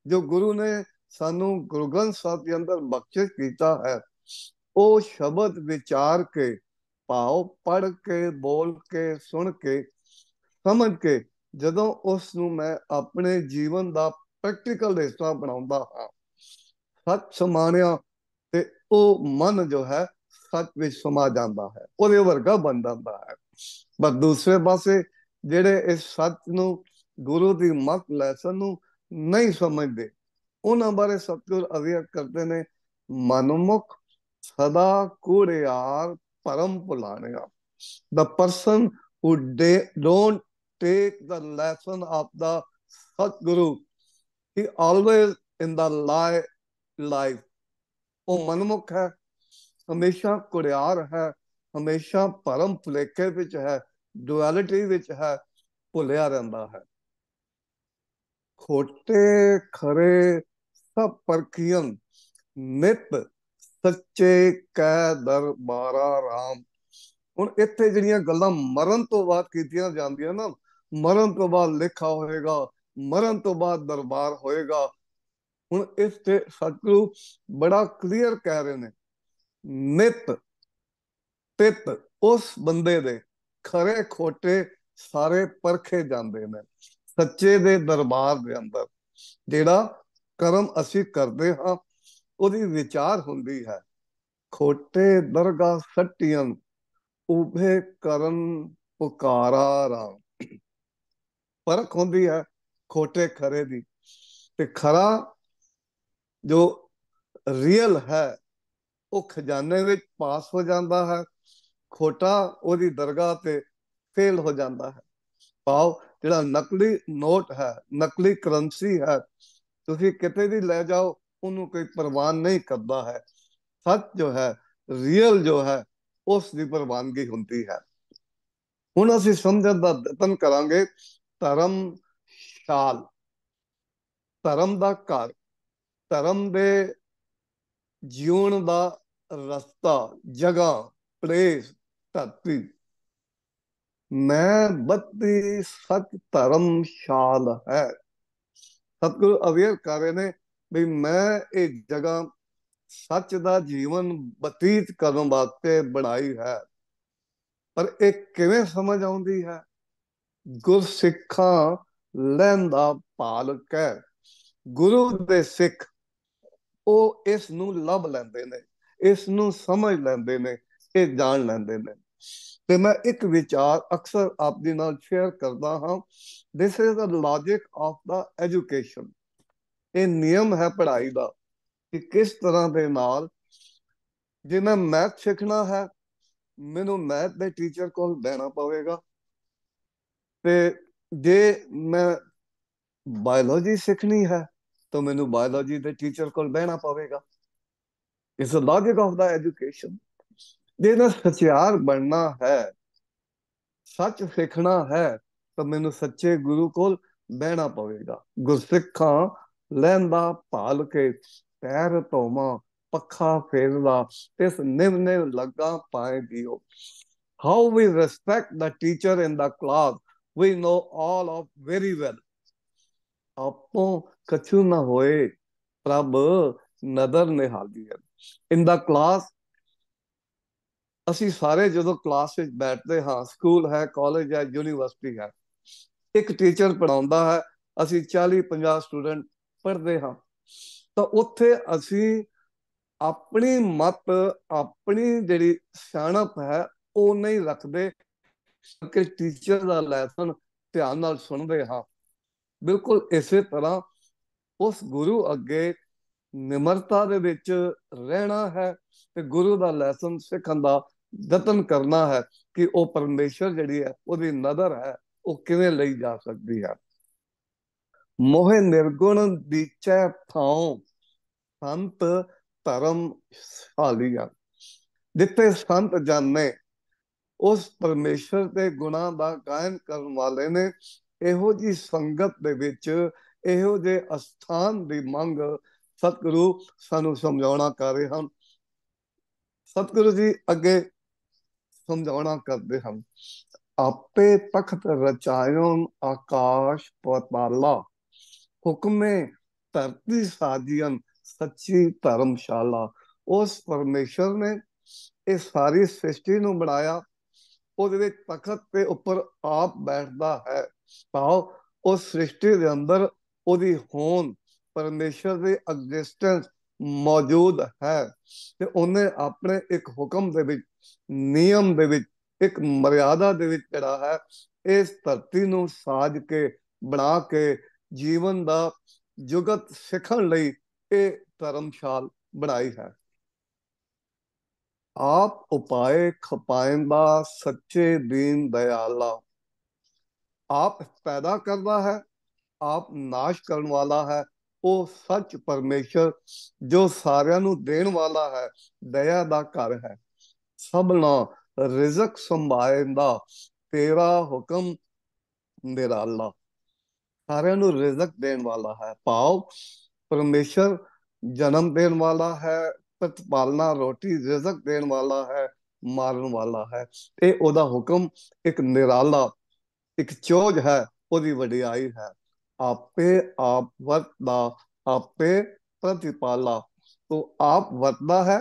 S1: ਜੋ ਗੁਰੂ ਨੇ ਸਾਨੂੰ ਗੁਰੂ ਗ੍ਰੰਥ ਸਾਹਿਬ ਦੇ ਅੰਦਰ ਬਖਸ਼ਿਸ਼ ਕੀਤਾ ਹੈ, ਉਹ ਸ਼ਬਦ ਵਿਚਾਰ ਕੇ, ਭਾਵ ਪੜ੍ਹ ਕੇ, ਬੋਲ ਕੇ, ਸੁਣ ਕੇ, ਸਮਝ ਕੇ ਜਦੋਂ ਉਸ ਨੂੰ ਮੈਂ ਆਪਣੇ ਜੀਵਨ ਦਾ ਪ੍ਰੈਕਟੀਕਲ ਹਿੱਸਾ ਬਣਾਉਂਦਾ ਹਾਂ, ਸੱਚ ਸਮਾਣਿਆ, ਤੇ ਉਹ ਮਨ ਜੋ ਹੈ ਸੱਚ ਵਿੱਚ ਸਮਾ ਜਾਂਦਾ ਹੈ, ਉਹਦੇ ਵਰਗਾ ਬਣ ਜਾਂਦਾ ਹੈ। ਪਰ ਦੂਸਰੇ ਪਾਸੇ ਜਿਹੜੇ ਇਸ ਸੱਚ ਨੂੰ, ਗੁਰੂ ਦੀ ਮੱਤ, ਲੈਸਨ ਨੂੰ ਨਹੀਂ ਸਮਝਦੇ, ਉਹਨਾਂ ਬਾਰੇ ਸਤਿਗੁਰ ਅਵੇਅਰ ਕਰਦੇ ਨੇ, ਮਨਮੁਖ ਸਦਾ ਕੂੜਿਆਰ ਭਰਮ ਭੁਲਾਣਿਆ। The person who don't take the lesson of the Satguru, he always in the life. ਉਹ ਮਨਮੁਖ ਹੈ, ਹਮੇਸ਼ਾ ਕੁੜਿਆਰ ਹੈ, ਹਮੇਸ਼ਾ ਭਰਮ ਭੁਲੇਖੇ ਵਿੱਚ ਹੈ, ਡੁਐਲਿਟੀ ਵਿੱਚ ਹੈ, ਭੁੱਲਿਆ ਰਹਿੰਦਾ ਹੈ। ਖੋਟੇ ਖਰੇ ਸਭ ਪਰਖੀਅਨ ਨਿਤ ਸੱਚੇ ਕੈ ਦਰਬਾਰਾ ਰਾਮ। ਹੁਣ ਇੱਥੇ ਜਿਹੜੀਆਂ ਗੱਲਾਂ ਮਰਨ ਤੋਂ ਬਾਅਦ ਕੀਤੀਆਂ ਜਾਂਦੀਆਂ ਨਾ, ਮਰਨ ਤੋਂ ਬਾਅਦ ਲੇਖਾ ਹੋਏਗਾ, ਮਰਨ ਤੋਂ ਬਾਅਦ ਦਰਬਾਰ ਹੋਏਗਾ। ਹੁਣ ਇਸ ਤੇ ਸਤਿਗੁਰੂ ਬੜਾ ਕਲੀਅਰ ਕਹਿ ਰਹੇ ਨੇ, ਨਿਤ ਤਿਤ ਉਸ ਬੰਦੇ ਦੇ ਖਰੇ ਖੋਟੇ ਸਾਰੇ ਪਰਖੇ ਜਾਂਦੇ ਨੇ ਸੱਚੇ ਦੇ ਦਰਬਾਰ ਦੇ ਅੰਦਰ। ਜਿਹੜਾ ਕਰਮ ਅਸੀਂ ਕਰਦੇ ਹਾਂ ਉਹਦੀ ਵਿਚਾਰ ਹੁੰਦੀ ਹੈ। ਖੋਟੇ ਦਰਗਾਹ ਸੱਟੀਆਂ ਉਭੇ ਕਰਨ ਪੁਕਾਰਾ ਰਾਮ। ਪਰਖ ਹੁੰਦੀ ਹੈ ਖੋਟੇ ਖਰੇ ਦੀ, ਤੇ ਖਰਾ ਜੋ ਰੀਅਲ ਹੈ ਉਹ ਖਜ਼ਾਨੇ ਵਿੱਚ ਪਾਸ ਹੋ ਜਾਂਦਾ ਹੈ, ਖੋਟਾ ਉਹਦੀ ਦਰਗਾਹ ਤੇ ਫੇਲ ਹੋ ਜਾਂਦਾ ਹੈ। ਭਾਵ ਜਿਹੜਾ ਨਕਲੀ ਨੋਟ ਹੈ, ਨਕਲੀ ਕਰੰਸੀ ਹੈ, ਤੁਸੀਂ ਕਿਤੇ ਵੀ ਲੈ ਜਾਓ ਉਹਨੂੰ ਕੋਈ ਪ੍ਰਵਾਨ ਨਹੀਂ ਕਰਦਾ ਹੈ। ਸੱਚ ਜੋ ਹੈ, ਰੀਅਲ ਜੋ ਹੈ, ਉਸ ਦੀ ਪ੍ਰਵਾਨਗੀ ਹੁੰਦੀ ਹੈ। ਹੁਣ ਅਸੀਂ ਸਮਝਣ ਦਾ ਯਤਨ ਕਰਾਂਗੇ ਧਰਮਸ਼ਾਲ, ਧਰਮ ਦਾ ਘਰ, ਧਰਮ ਦੇ ਜਿਉਣ ਦਾ ਰਸਤਾ, ਜਗ੍ਹਾ, ਪਲੇਸ, ਧਰਤੀ। ਮੈਂ ਬੱਤੀ ਸਤ ਧਰਮਸ਼ਾਲ ਹੈ। ਸਤਿਗੁਰੂ ਅਵੇਅਰ ਕਰ ਰਹੇ ਨੇ ਵੀ ਮੈਂ ਇਹ ਜਗ੍ਹਾ ਸੱਚ ਦਾ ਜੀਵਨ ਬਤੀਤ ਕਰਨ ਵਾਸਤੇ ਬਣਾਈ ਹੈ। ਪਰ ਇਹ ਕਿਵੇਂ ਸਮਝ ਆਉਂਦੀ ਹੈ? ਗੁਰਸਿੱਖਾਂ ਲਹਿੰਦਾ ਭਾਲ ਕੈ। ਗੁਰੂ ਦੇ ਸਿੱਖ ਉਹ ਇਸ ਨੂੰ ਲੱਭ ਲੈਂਦੇ ਨੇ, ਇਸ ਨੂੰ ਸਮਝ ਲੈਂਦੇ ਨੇ, ਇਹ ਜਾਣ ਲੈਂਦੇ ਨੇ। ਤੇ ਮੈਂ ਇੱਕ ਵਿਚਾਰ ਅਕਸਰ ਆਪ ਜੀ ਨਾਲ ਸ਼ੇਅਰ ਕਰਦਾ ਹਾਂ। This is the logic of the education. ਇਹ ਨਿਯਮ ਹੈ ਪੜ੍ਹਾਈ ਦਾ ਕਿ ਕਿਸ ਤਰ੍ਹਾਂ ਦੇ ਨਾਲ, ਜੇ ਮੈਂ ਮੈਥ ਸਿੱਖਣਾ ਹੈ ਮੈਨੂੰ ਮੈਥ ਦੇ ਟੀਚਰ ਕੋਲ ਬਹਿਣਾ ਪਵੇਗਾ, ਤੇ ਜੇ ਮੈਂ ਬਾਇਓਲੋਜੀ ਸਿੱਖਣੀ ਹੈ ਤਾਂ ਮੈਨੂੰ ਬਾਇਓਲੋਜੀ ਦੇ ਟੀਚਰ ਕੋਲ ਬਹਿਣਾ ਪਵੇਗਾ। It's the logic of the education. ਜੇ ਮੈਂ ਸਚਿਆਰ ਬਣਨਾ ਹੈ, ਸੱਚ ਸਿੱਖਣਾ ਹੈ, ਤਾਂ ਮੈਨੂੰ ਸੱਚੇ ਗੁਰੂ ਕੋਲ ਬਹਿਣਾ ਪਵੇਗਾ। ਗੁਰਸਿੱਖਾਂ ਲਹਿੰਦਾ ਭਾਲ ਕੇ ਪੈਰ ਧੋਵਾਂ ਪੱਖਾ ਫੇਰਦਾ, ਇਸ ਨਿਵ ਨਿਵ ਲੱਗਾ ਪਾਏ ਦਿਓ। How we respect the teacher in the class, we know all of very well. ਆਪੋਂ ਕਛੂ ਨਾ ਹੋਏ ਪ੍ਰਭ ਨਦਰ ਨਿਹਾਲੀ ਹੈ। In the class, ਅਸੀਂ ਸਾਰੇ ਜਦੋਂ ਕਲਾਸ ਵਿੱਚ ਬੈਠਦੇ ਹਾਂ, ਸਕੂਲ ਹੈ, ਕਾਲਜ ਹੈ, ਯੂਨੀਵਰਸਿਟੀ ਹੈ, ਇੱਕ ਟੀਚਰ ਪੜ੍ਹਾਉਂਦਾ ਹੈ, ਅਸੀਂ 40-50 ਸਟੂਡੈਂਟ ਪੜ੍ਹਦੇ ਹਾਂ, ਤਾਂ ਉੱਥੇ ਅਸੀਂ ਆਪਣੀ ਮਤ, ਆਪਣੀ ਜਿਹੜੀ ਸਿਆਣਪ ਹੈ ਉਹ ਨਹੀਂ ਰੱਖਦੇ ਕਿ ਟੀਚਰ ਦਾ ਲੈਸਨ ਧਿਆਨ ਨਾਲ ਸੁਣਦੇ ਹਾਂ। ਬਿਲਕੁਲ ਇਸੇ ਤਰ੍ਹਾਂ ਉਸ ਗੁਰੂ ਅੱਗੇ ਨਿਮਰਤਾ ਦੇ ਵਿੱਚ ਰਹਿਣਾ ਹੈ ਤੇ ਗੁਰੂ ਦਾ ਲੈਸਨ ਸਿੱਖਣ ਦਾ ਯਤਨ ਕਰਨਾ ਹੈ ਕਿ ਉਹ ਪਰਮੇਸ਼ਰ ਜਿਹੜੀ ਹੈ ਉਹਦੀ ਨਜ਼ਰ ਹੈ ਉਹ ਕਿਵੇਂ ਲਈ ਜਾ ਸਕਦੀ ਹੈ। ਮੋਹਿ ਨਿਰਗੁਣ ਦੀਚੈ ਥਾਉ ਸੰਤ ਧਰਮਸ਼ਾਲੀਆ। ਜਿੱਥੇ ਸੰਤ ਜਾਣੇ ਉਸ ਪਰਮੇਸ਼ਰ ਦੇ ਗੁਣਾਂ ਦਾ ਗਾਇਨ ਕਰਨ ਵਾਲੇ ਨੇ, ਇਹੋ ਜੀ ਸੰਗਤ ਦੇ ਵਿੱਚ ਇਹੋ ਜਿਹੇ ਅਸਥਾਨ ਦੀ ਮੰਗ ਸਤਿਗੁਰੂ ਸਾਨੂੰ ਸਮਝਾਉਣਾ ਕਰ ਰਹੇ ਹਨ। ਸਤਿਗੁਰੂ ਜੀ ਅੱਗੇ ਸਮਝਾਉਣਾ ਕਰਦੇ ਹਨ। ਆਪੇ ਤਖਤ ਰਚਾਇਓਨ ਆਕਾਸ਼ ਪਤਾਲਾ, ਹੁਕਮੇ ਧਰਤੀ ਸਾਜੀਅਨ ਸੱਚੀ ਧਰਮਸ਼ਾਲਾ। ਉਸ ਪਰਮੇਸ਼ਰ ਨੇ ਇਹ ਸਾਰੀ ਸ੍ਰਿਸ਼ਟੀ ਨੂੰ ਬਣਾਇਆ, ਉਹਦੇ ਵਿੱਚ ਤਖਤ ਦੇ ਉੱਪਰ ਆਪ ਬੈਠਦਾ ਹੈ। ਭਾਵ ਉਸ ਸ੍ਰਿਸ਼ਟੀ ਦੇ ਅੰਦਰ ਉਹਦੀ ਹੋਂਦ, ਪਰਮੇਸ਼ਰ ਦੀ ਐਗਜ਼ਿਸਟੈਂਸ ਮੌਜੂਦ ਹੈ, ਤੇ ਉਹਨੇ ਆਪਣੇ ਇੱਕ ਹੁਕਮ ਦੇ ਵਿੱਚ, ਨਿਯਮ ਦੇ ਵਿੱਚ, ਇੱਕ ਮਰਿਆਦਾ ਦੇ ਵਿੱਚ ਜਿਹੜਾ ਹੈ ਇਸ ਧਰਤੀ ਨੂੰ ਸਾਜ ਕੇ, ਬਣਾ ਕੇ ਜੀਵਨ ਦਾ ਜੁਗਤ ਸਿੱਖਣ ਲਈ ਇਹ ਧਰਮਸ਼ਾਲ ਬਣਾਈ ਹੈ। आप उपाय खपाइंदा सच्चे दीन दयाला। आप पैदा करता है, आप नाश करने वाला है। ਉਹ ਸੱਚ ਪਰਮੇਸ਼ਰ ਜੋ ਸਾਰਿਆਂ ਨੂੰ ਦੇਣ ਵਾਲਾ ਹੈ, ਦਇਆ ਦਾ ਘਰ ਹੈ, ਸਭਨਾ ਰਿਜ਼ਕ ਸੰਭਾਲਦਾ ਤੇਰਾ ਹੁਕਮ ਨਿਰਾਲਾ। ਸਾਰਿਆਂ ਨੂੰ ਰਿਜ਼ਕ ਦੇਣ ਵਾਲਾ ਹੈ, ਭਾਵ ਪਰਮੇਸ਼ਰ ਜਨਮ ਦੇਣ ਵਾਲਾ ਹੈ, ਪ੍ਰਤਪਾਲਨਾ ਰੋਟੀ ਰਿਜ਼ਕ ਦੇਣ ਵਾਲਾ ਹੈ, ਮਾਰਨ ਵਾਲਾ ਹੈ। ਇਹ ਉਹਦਾ ਹੁਕਮ ਇੱਕ ਨਿਰਾਲਾ, ਇੱਕ ਚੋਜ ਹੈ, ਉਹਦੀ ਵਡਿਆਈ ਹੈ। आपे आप वरतदा आपे प्रतिपाला। तो आप वरतदा है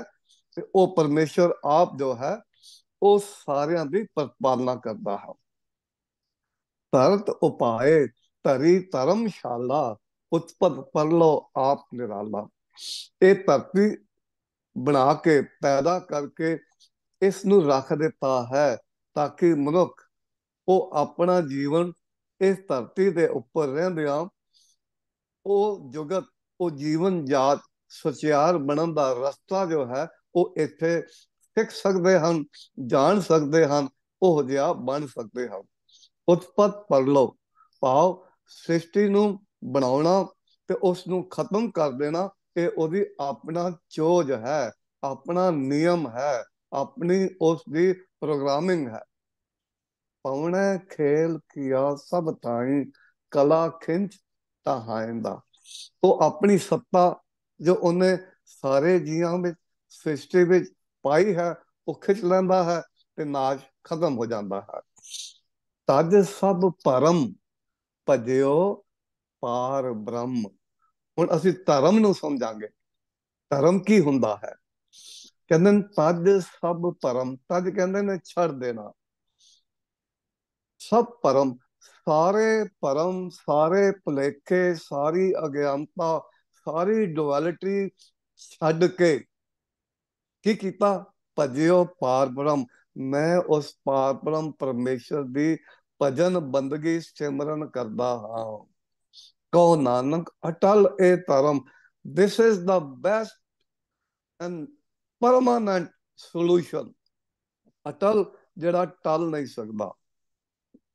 S1: ਤੇ ਉਹ ਪਰਮੇਸ਼ਰ ਆਪ ਜੋ ਹੈ ਉਹ ਸਾਰਿਆਂ ਦੀ ਪ੍ਰਤਪਾਲਨਾ ਕਰਦਾ ਹੈ। ਧਰਤ ਉਪਾਏ ਧਰੀ ਧਰਮਸ਼ਾਲਾ ਉਤਪਤ ਪਰਲੋ ਆਪ ਨਿਰਾਲਾ। ਇਹ ਧਰਤੀ ਬਣਾ ਕੇ ਪੈਦਾ ਕਰਕੇ ਇਸ ਨੂੰ ਰੱਖ ਦਿੱਤਾ ਹੈ ਤਾਂ ਕਿ ਮਨੁੱਖ ਉਹ ਆਪਣਾ ਜੀਵਨ ਇਸ ਧਰਤੀ ਦੇ ਉੱਪਰ ਰਹਿੰਦਿਆਂ ਉਹ ਜੁਗਤ, ਉਹ ਜੀਵਨ ਜਾਤ ਸੁਚਿਆਰ ਬਣਨ ਦਾ ਰਸਤਾ ਜੋ ਹੈ ਉਹ ਇੱਥੇ ਸਿੱਖ ਸਕਦੇ ਹਨ, ਜਾਣ ਸਕਦੇ ਹਨ, ਉਹ ਜਿਹਾ ਬਣ ਸਕਦੇ ਹਨ। ਉਤਪਤ ਪਰਲੋ ਭਾਵ ਸ੍ਰਿਸ਼ਟੀ ਨੂੰ ਬਣਾਉਣਾ ਤੇ ਉਸ ਨੂੰ ਖਤਮ ਕਰ ਦੇਣਾ, ਇਹ ਉਹਦੀ ਆਪਣਾ ਚੋਜ ਹੈ, ਆਪਣਾ ਨਿਯਮ ਹੈ, ਆਪਣੀ ਉਸ ਦੀ ਪ੍ਰੋਗਰਾਮਿੰਗ ਹੈ। पवने खेल किया सब ताई कला खिंच तहाइंदा। तो अपनी सत्ता जो उन्हें सारे जियां में सृष्टि में पाई है वो खिंच लेंदा है ते नाश खत्म हो जाता है। तज सब परम भजियो पार ब्रह्म। हुण असीं धर्म नूं समझांगे, धर्म की हुंदा है। कहंदे ने तज सब परम, तज कहंदे ने छड़ देना। सब परम, सारे परम, सारे भुलेखे, सारी अज्ञानता, सारी डुअलिटी छड़ के की कीता? भजियो पार ब्रह्म। मैं उस पार ब्रह्म परमेश्वर दी भजन बंदगी सिमरन करदा हां। कहो नानक अटल ए धर्म, this is the best and permanent solution. अटल जेड़ा टल नहीं सकता।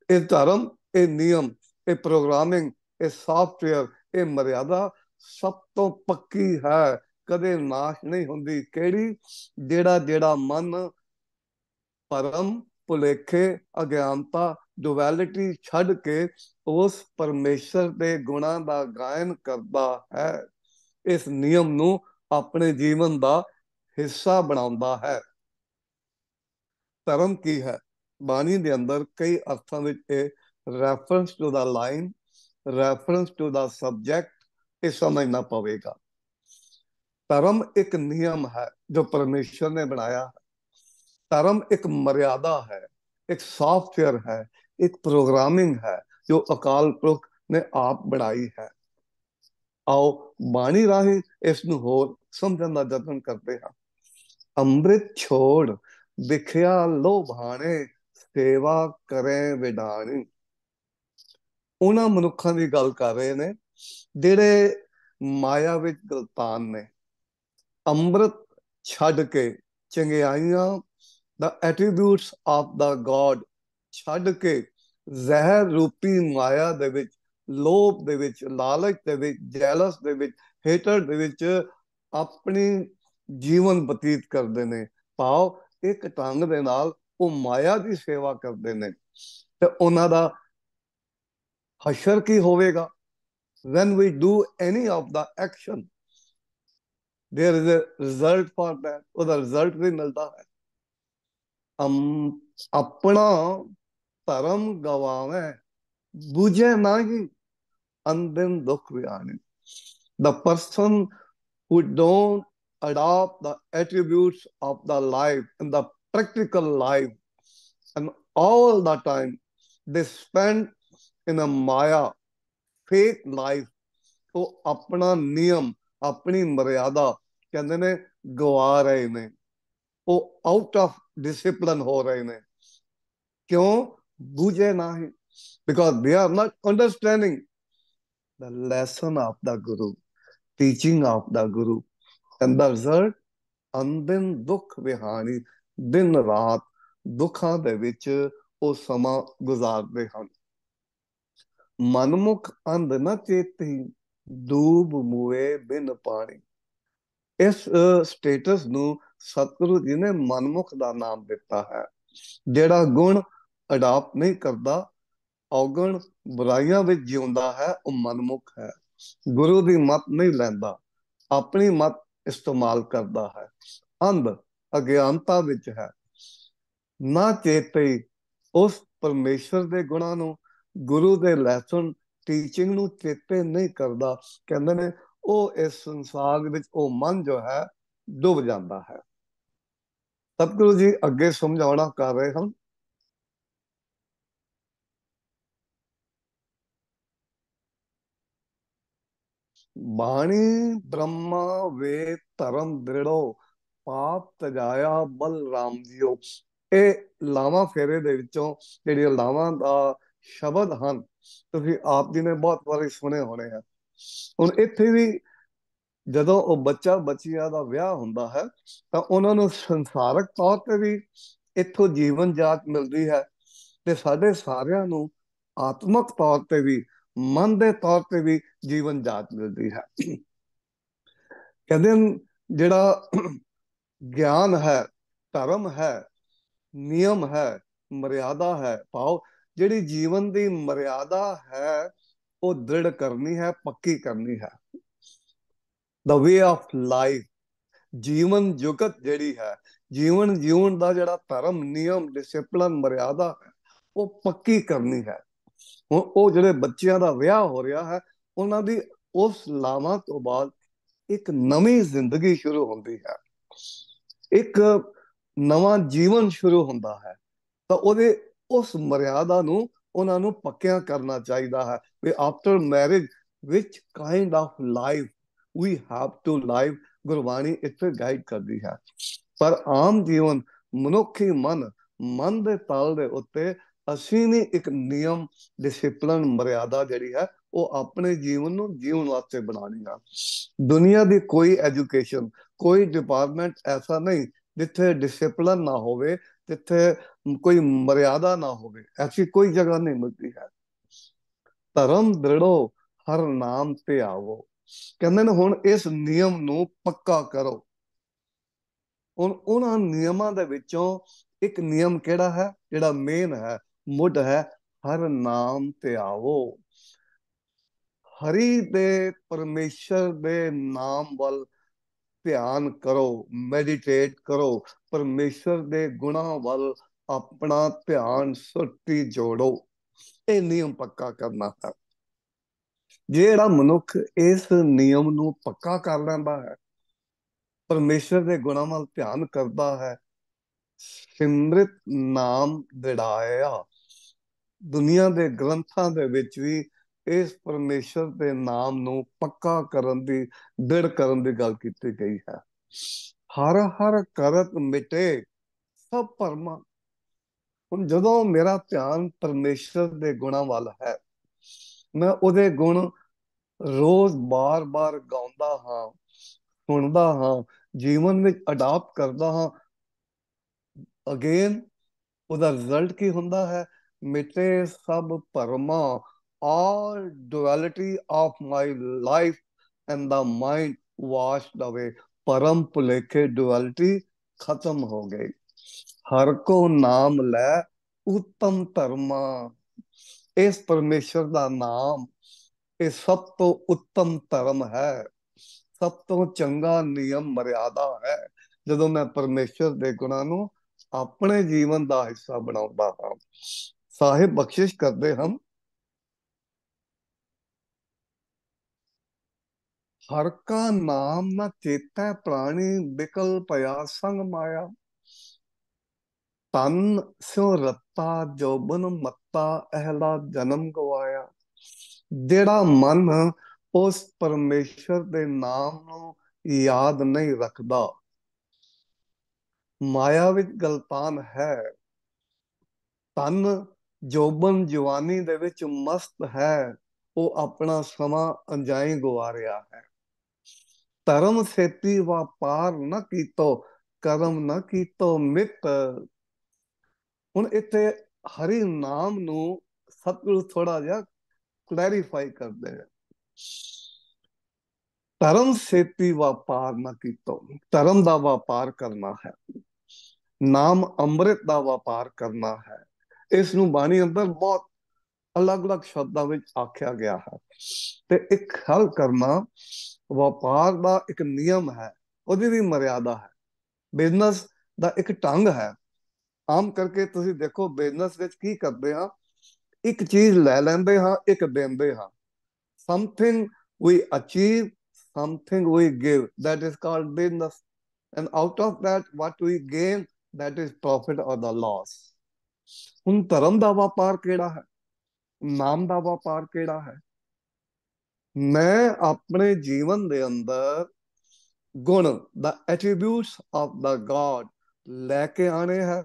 S1: ਇਹ ਧਰਮ, ਇਹ ਨਿਯਮ, ਇਹ ਪ੍ਰੋਗਰਾਮਿੰਗ, ਇਹ ਸਾਫਟਵੇਅਰ, ਇਹ ਮਰਿਆਦਾ ਸਭ ਤੋਂ ਪੱਕੀ ਹੈ, ਕਦੇ ਨਾਸ਼ ਨਹੀਂ ਹੁੰਦੀ। ਕਿਹੜੀ? ਜਿਹੜਾ ਮਨ ਪਰਮ, ਭੁਲੇਖੇ, ਅਗਿਆਨਤਾ, ਡੁਅਲਿਟੀ ਛੱਡ ਕੇ ਉਸ ਪਰਮੇਸ਼ਰ ਦੇ ਗੁਣਾਂ ਦਾ ਗਾਇਨ ਕਰਦਾ ਹੈ, ਇਸ ਨਿਯਮ ਨੂੰ ਆਪਣੇ ਜੀਵਨ ਦਾ ਹਿੱਸਾ ਬਣਾਉਂਦਾ ਹੈ। ਧਰਮ ਕੀ ਹੈ? ਬਾਣੀ ਦੇ ਅੰਦਰ ਕਈ ਅਰਥਾਂ ਵਿੱਚ ਇਹ reference to the line, reference to the subject, ਇਹ ਸਮਝਣਾ ਪਵੇਗਾ। ਧਰਮ ਇੱਕ ਨਿਯਮ ਹੈ ਜੋ ਪਰਮੇਸ਼ਰ ਨੇ ਬਣਾਇਆ ਹੈ। ਧਰਮ ਇੱਕ ਮਰਿਆਦਾ ਹੈ, ਇੱਕ ਸੌਫਟਵੇਅਰ ਹੈ, ਇੱਕ ਪ੍ਰੋਗਰਾਮਿੰਗ ਹੈ ਜੋ ਅਕਾਲ ਪੁਰਖ ਨੇ ਆਪ ਬਣਾਈ ਹੈ। ਆਓ ਬਾਣੀ ਰਾਹੀਂ ਇਸ ਨੂੰ ਹੋਰ ਸਮਝਣ ਦਾ ਯਤਨ ਕਰਦੇ ਹਾਂ। ਅੰਮ੍ਰਿਤ ਛੋੜ ਵਿਖਿਆ ਲੋਭਾਣੇ, ਸੇਵਾ ਕਰੇ ਵਿਡਾਣੀ। ਉਹਨਾਂ ਮਨੁੱਖਾਂ ਦੀ ਗੱਲ ਕਰ ਰਹੇ ਨੇ ਜਿਹੜੇ ਮਾਇਆ ਵਿੱਚ ਗਲਤਾਨ ਨੇ। ਅੰਮ੍ਰਿਤ ਛੱਡ ਕੇ, ਚੰਗਿਆਈਆਂ ਦਾ ਐਟਰੀਬਿਊਟਸ ਆਫ ਦਾ ਗੋਡ ਛੱਡ ਕੇ, ਜ਼ਹਿਰ ਰੂਪੀ ਮਾਇਆ ਦੇ ਵਿੱਚ, ਲੋਭ ਦੇ ਵਿੱਚ, ਲਾਲਚ ਦੇ ਵਿੱਚ, ਜੈਲਸ ਦੇ ਵਿੱਚ, ਹੇਟਰ ਦੇ ਵਿੱਚ ਆਪਣੀ ਜੀਵਨ ਬਤੀਤ ਕਰਦੇ ਨੇ। ਭਾਵ ਇੱਕ ਢੰਗ ਦੇ ਨਾਲ ਉਹ ਮਾਇਆ ਦੀ ਸੇਵਾ ਕਰਦੇ ਨੇ ਤੇ ਉਹਨਾਂ ਦਾ ਹਸ਼ਰ ਕੀ ਹੋਵੇਗਾ? when we do any of the action there is a result for that, ਉਹਦਾ ਰਿਜ਼ਲਟ ਵੀ ਮਿਲਦਾ ਹੈ। ਆਪਣਾ ਧਰਮ ਗਵਾਵੇਂ ਬੁਝੇ ਨਹੀਂ, ਅੰਦਿਨ ਦੁੱਖ ਵਿਆਣੇ। the person who don't adopt the attributes of the life and the practical life, and all the time they spend in a maya fake life, ਉਹ ਆਪਣਾ ਨਿਯਮ, ਆਪਣੀ ਮਰਿਆਦਾ ਕਹਿੰਦੇ ਨੇ ਗਵਾ ਰਹੇ ਨੇ। ਉਹ ਆਊਟ ਆਫ ਡਿਸਿਪਲਿਨ ਹੋ ਰਹੇ ਨੇ। ਕਿਉਂ? ਬੁਝੇ ਨਹੀਂ, because they are not understanding the lesson of the Guru, teaching of the Guru, and the result ਅਨਦਿਨ ਦੁੱਖ ਵਿਹਾਣੀ, ਦਿਨ ਰਾਤ ਦੁੱਖਾਂ ਦੇ ਵਿੱਚ ਉਹ ਸਮਾਂ ਗੁਜ਼ਾਰਦੇ ਹਨ। ਮਨਮੁਖ ਅੰਧ ਨ ਚੇਤੀ, ਡੂਬ ਮੂਏ ਬਿਨ ਪਾਣੀ। ਇਸ ਸਟੇਟਸ ਨੂੰ ਸਤਿਗੁਰੂ ਜੀ ਨੇ ਮਨਮੁਖ ਦਾ ਨਾਮ ਦਿੱਤਾ ਹੈ। ਜਿਹੜਾ ਗੁਣ ਅਡਾਪਟ ਨਹੀਂ ਕਰਦਾ, ਔਗਣ ਬੁਰਾਈਆਂ ਵਿੱਚ ਜਿਉਂਦਾ ਹੈ, ਉਹ ਮਨਮੁਖ ਹੈ। ਗੁਰੂ ਦੀ ਮੱਤ ਨਹੀਂ ਲੈਂਦਾ, ਆਪਣੀ ਮੱਤ ਇਸਤੇਮਾਲ ਕਰਦਾ ਹੈ। ਅੰਧ ਅਗਿਆਨਤਾ ਵਿੱਚ ਹੈ। ਨਾ ਚੇਤੇ, ਉਸ ਪਰਮੇਸ਼ਰ ਦੇ ਗੁਣਾਂ ਨੂੰ, ਗੁਰੂ ਦੇ ਲੈਸਨ ਟੀਚਿੰਗ ਨੂੰ ਚੇਤੇ ਨਹੀਂ ਕਰਦਾ। ਕਹਿੰਦੇ ਨੇ ਉਹ ਇਸ ਸੰਸਾਰ ਵਿੱਚ ਉਹ ਮਨ ਜੋ ਹੈ ਡੁੱਬ ਜਾਂਦਾ ਹੈ। ਸਤਿਗੁਰੂ ਜੀ ਅੱਗੇ ਸਮਝਾਉਣਾ ਕਰ ਰਹੇ ਹਨ। ਬਾਣੀ ਬ੍ਰਹਮਾ ਵੇਦ ਧਰਮ ਦ੍ਰਿੜੋ, ਪਾਪ ਤਜਾਇਆ ਬਲ ਰਾਮ ਜੀਓ। ਇਹ ਲਾਵਾਂ ਫੇਰੇ ਦੇ ਵਿੱਚੋਂ ਜਿਹੜੀਆਂ ਲਾਵਾਂ ਦਾ ਸ਼ਬਦ ਹਨ, ਤੁਸੀਂ ਆਪ ਜੀ ਨੇ ਬਹੁਤ ਵਾਰੀ ਸੁਣੇ ਹੋਣੇ ਆ। ਹੁਣ ਇੱਥੇ ਵੀ ਜਦੋਂ ਉਹ ਬੱਚਾ ਬੱਚੀਆਂ ਦਾ ਵਿਆਹ ਹੁੰਦਾ ਹੈ ਤਾਂ ਉਹਨਾਂ ਨੂੰ ਸੰਸਾਰਕ ਤੌਰ ਤੇ ਵੀ ਇੱਥੋਂ ਜੀਵਨ ਜਾਚ ਮਿਲਦੀ ਹੈ, ਤੇ ਸਾਡੇ ਸਾਰਿਆਂ ਨੂੰ ਆਤਮਕ ਤੌਰ ਤੇ ਵੀ, ਮਨ ਦੇ ਤੌਰ ਤੇ ਵੀ ਜੀਵਨ ਜਾਚ ਮਿਲਦੀ ਹੈ। ਕਹਿੰਦੇ ਜਿਹੜਾ ਗਿਆਨ ਹੈ, ਧਰਮ ਹੈ, ਨਿਯਮ ਹੈ, ਮਰਿਆਦਾ ਹੈ, ਭਾਵ ਜਿਹੜੀ ਜੀਵਨ ਦੀ ਮਰਿਆਦਾ ਹੈ ਉਹ ਦ੍ਰਿੜ ਕਰਨੀ ਹੈ, ਪੱਕੀ ਕਰਨੀ ਹੈ। ਦਾ ਵੇ ਆਫ ਲਾਈਫ, ਜੀਵਨ ਜੁਗਤ ਜਿਹੜੀ ਹੈ, ਜੀਵਨ ਜਿਉਣ ਦਾ ਜਿਹੜਾ ਧਰਮ, ਨਿਯਮ, ਡਿਸਿਪਲਨ, ਮਰਿਆਦਾ ਹੈ, ਉਹ ਪੱਕੀ ਕਰਨੀ ਹੈ। ਹੁਣ ਉਹ ਜਿਹੜੇ ਬੱਚਿਆਂ ਦਾ ਵਿਆਹ ਹੋ ਰਿਹਾ ਹੈ, ਉਹਨਾਂ ਦੀ ਉਸ ਲਾਵਾਂ ਤੋਂ ਬਾਅਦ ਇੱਕ ਨਵੀਂ ਜ਼ਿੰਦਗੀ ਸ਼ੁਰੂ ਹੁੰਦੀ ਹੈ, ਇੱਕ ਨਵਾਂ ਜੀਵਨ ਸ਼ੁਰੂ ਹੁੰਦਾ ਹੈ। ਤਾਂ ਉਹਦੇ ਉਸ ਮਰਿਆਦਾ ਨੂੰ ਉਹਨਾਂ ਨੂੰ ਪੱਕਿਆਂ ਕਰਨਾ ਚਾਹੀਦਾ ਹੈ ਵੀ ਆਫਟਰ ਮੈਰਿਜ ਵਿਚ kind of life we have to live. Gurbani ਇੱਥੇ ਗਾਈਡ ਕਰਦੀ ਹੈ। ਪਰ ਆਮ ਜੀਵਨ, ਮਨੁੱਖੀ ਮਨ ਦੇ ਤਲ ਦੇ ਉੱਤੇ ਅਸੀਂ ਵੀ ਇੱਕ ਨਿਯਮ, ਡਿਸਿਪਲਨ, ਮਰਿਆਦਾ ਜਿਹੜੀ ਹੈ ਉਹ ਆਪਣੇ ਜੀਵਨ ਨੂੰ ਜੀਉਣ ਵਾਸਤੇ ਬਣਾਉਣੀ ਹੈ। ਦੁਨੀਆ ਦੀ ਕੋਈ ਐਜੂਕੇਸ਼ਨ, ਕੋਈ ਡਿਪਾਰਟਮੈਂਟ ਐਸਾ ਨਹੀਂ ਜਿੱਥੇ ਡਿਸਿਪਲਨ ਨਾ ਹੋਵੇ, ਜਿੱਥੇ ਕੋਈ ਮਰਿਆਦਾ ਨਾ ਹੋਵੇ, ਐਸੀ ਕੋਈ ਜਗ੍ਹਾ ਨਹੀਂ ਮਿਲਦੀ ਹੈ। ਧਰਮ ਦ੍ਰਿੜੋ, ਹਰ ਨਾਮ ਤੇ ਆਵੋ। ਕਹਿੰਦੇ ਨੇ ਹੁਣ ਇਸ ਨਿਯਮ ਨੂੰ ਪੱਕਾ ਕਰੋ। ਹੁਣ ਉਹਨਾਂ ਨਿਯਮਾਂ ਦੇ ਵਿੱਚੋਂ ਇੱਕ ਨਿਯਮ ਕਿਹੜਾ ਹੈ, ਜਿਹੜਾ ਮੇਨ ਹੈ, ਮੁੱਢ ਹੈ, ਹਰ ਨਾਮ ਤੇ ਆਵੋ। ਹਰੀ ਦੇ, ਪਰਮੇਸ਼ਰ ਦੇ ਨਾਮ ਵੱਲ ਧਿਆਨ ਕਰੋ, ਮੈਡੀਟੇਟ ਕਰੋ, ਪਰਮੇਸ਼ਰ ਦੇ ਗੁਣਾਂ ਵੱਲ ਆਪਣਾ ਧਿਆਨ ਸੁਰਤੀ ਜੋੜੋ। ਇਹ ਨਿਯਮ ਪੱਕਾ ਕਰਨਾ ਹੈ। ਜਿਹੜਾ ਮਨੁੱਖ ਇਸ ਨਿਯਮ ਨੂੰ ਪੱਕਾ ਕਰ ਲੈਂਦਾ ਹੈ, ਪਰਮੇਸ਼ਰ ਦੇ ਗੁਣਾਂ ਵੱਲ ਧਿਆਨ ਕਰਦਾ ਹੈ, ਸਿਮਰਿਤ ਨਾਮ ਦ੍ਰਿੜਾਇਆ। ਦੁਨੀਆ ਦੇ ਗ੍ਰੰਥਾਂ ਦੇ ਵਿੱਚ ਵੀ ਇਸ ਪਰਮੇਸ਼ਰ ਦੇ ਨਾਮ ਨੂੰ ਪੱਕਾ ਕਰਨ ਦੀ, ਦ੍ਰਿੜ ਕਰਨ ਦੀ ਗੱਲ ਕੀਤੀ ਗਈ ਹੈ। ਹਰ ਹਰ ਕਰਤ ਮਿਟੇ ਸਭ ਭਰਮਾਂ। ਹੁਣ ਜਦੋਂ ਮੇਰਾ ਧਿਆਨ ਪਰਮੇਸ਼ਰ ਦੇ ਗੁਣਾਂ ਵੱਲ ਹੈ, ਮੈਂ ਉਹਦੇ ਗੁਣ ਰੋਜ਼ ਬਾਰ-ਬਾਰ ਗਾਉਂਦਾ ਹਾਂ, ਸੁਣਦਾ ਹਾਂ, ਜੀਵਨ ਵਿੱਚ ਅਡਾਪਟ ਕਰਦਾ ਹਾਂ। ਅਗੇਨ ਉਹਦਾ ਰਿਜ਼ਲਟ ਕੀ ਹੁੰਦਾ ਹੈ? ਮਿਟੇ ਸਭ ਭਰਮਾਂ, all duality of my life and the mind washed away। ਪਰਮ ਭੁਲੇਖੇ ਡੁਅਲਿਟੀ ਖਤਮ ਹੋ ਗਈ। ਹਰ ਕੋ ਨਾਮ ਲੈ ਉੱਤਮ ਧਰਮਾ। ਇਸ ਪਰਮੇਸ਼ਰ ਦਾ ਨਾਮ ਇਹ ਸਭ ਤੋਂ ਉੱਤਮ ਧਰਮ ਹੈ, ਸਭ ਤੋਂ ਚੰਗਾ ਨਿਯਮ, ਮਰਿਆਦਾ ਹੈ। ਜਦੋਂ ਮੈਂ ਪਰਮੇਸ਼ਰ ਦੇ ਗੁਣਾਂ ਨੂੰ ਆਪਣੇ ਜੀਵਨ ਦਾ ਹਿੱਸਾ ਬਣਾਉਂਦਾ ਹਾਂ। ਸਾਹਿਬ ਬਖਸ਼ਿਸ਼ ਕਰਦੇ ਹਨ, ਹਰ ਕਾ ਨਾਮ ਨਾ ਚੇਤੈ ਪ੍ਰਾਣੀ, ਬਿਕਲ ਭਇਆ ਸੰਗ ਮਾਇਆ। ਤਨ ਸਿਉ ਰੱਤਾ ਜੋਬਨ ਮੱਤਾ, ਅਹਲਾ ਜਨਮ ਗਵਾਇਆ। ਜਿਹੜਾ ਮਨ ਉਸ ਪਰਮੇਸ਼ਰ ਦੇ ਨਾਮ ਨੂੰ ਯਾਦ ਨਹੀਂ ਰੱਖਦਾ, ਮਾਇਆ ਵਿੱਚ ਗਲਤਾਨ ਹੈ। ਤਨ ਜੋਬਨ ਜਵਾਨੀ ਦੇ ਵਿੱਚ ਮਸਤ ਹੈ, ਉਹ ਆਪਣਾ ਸਮਾਂ ਅੰਜਾਈ ਗਵਾ ਰਿਹਾ ਹੈ। ਧਰਮ ਸੇਤੀ ਵਪਾਰ ਨਾ ਕੀਤੋ, ਕਰਮ ਨਾ ਕੀਤੋ ਮਿੱਤ। ਹੁਣ ਇੱਥੇ ਹਰੀ ਨਾਮ ਨੂੰ ਸਤਿਗੁਰੂ ਥੋੜਾ ਜਿਹਾ ਕਲੈਰੀਫਾਈ ਕਰਦੇ ਨੇ। ਧਰਮ ਸੇਤੀ ਵਪਾਰ ਨਾ ਕੀਤੋ, ਧਰਮ ਦਾ ਵਪਾਰ ਕਰਨਾ ਹੈ, ਨਾਮ ਅੰਮ੍ਰਿਤ ਦਾ ਵਪਾਰ ਕਰਨਾ ਹੈ। ਇਸ ਨੂੰ ਬਾਣੀ ਅੰਦਰ ਬਹੁਤ ਅਲੱਗ-ਅਲੱਗ ਸ਼ਬਦਾਂ ਵਿੱਚ ਆਖਿਆ ਗਿਆ ਹੈ। ਤੇ ਇੱਕ ਖਿਆਲ ਕਰਨਾ, ਵਪਾਰ ਦਾ ਇੱਕ ਨਿਯਮ ਹੈ, ਉਹਦੀ ਵੀ ਮਰਿਆਦਾ ਹੈ। ਬਿਜ਼ਨਸ ਦਾ ਇੱਕ ਢੰਗ ਹੈ। ਆਮ ਕਰਕੇ ਤੁਸੀਂ ਦੇਖੋ ਬਿਜ਼ਨਸ ਵਿੱਚ ਕੀ ਕਰਦੇ ਹਾਂ, ਇੱਕ ਚੀਜ਼ ਲੈ ਲੈਂਦੇ ਹਾਂ, ਇੱਕ ਦਿੰਦੇ ਹਾਂ। Something we achieve, something we give, that is called business, and out of that what we gain, that is profit or the loss। ਹੁਣ ਧਰਮ ਦਾ ਵਪਾਰ ਕਿਹੜਾ ਹੈ, ਨਾਮ ਦਾ ਵਪਾਰ ਕਿਹੜਾ ਹੈ? ਮੈਂ ਆਪਣੇ ਜੀਵਨ ਦੇ ਅੰਦਰ ਗੁਣ, the attributes of the God ਲੈ ਕੇ ਆਣੇ ਹੈ,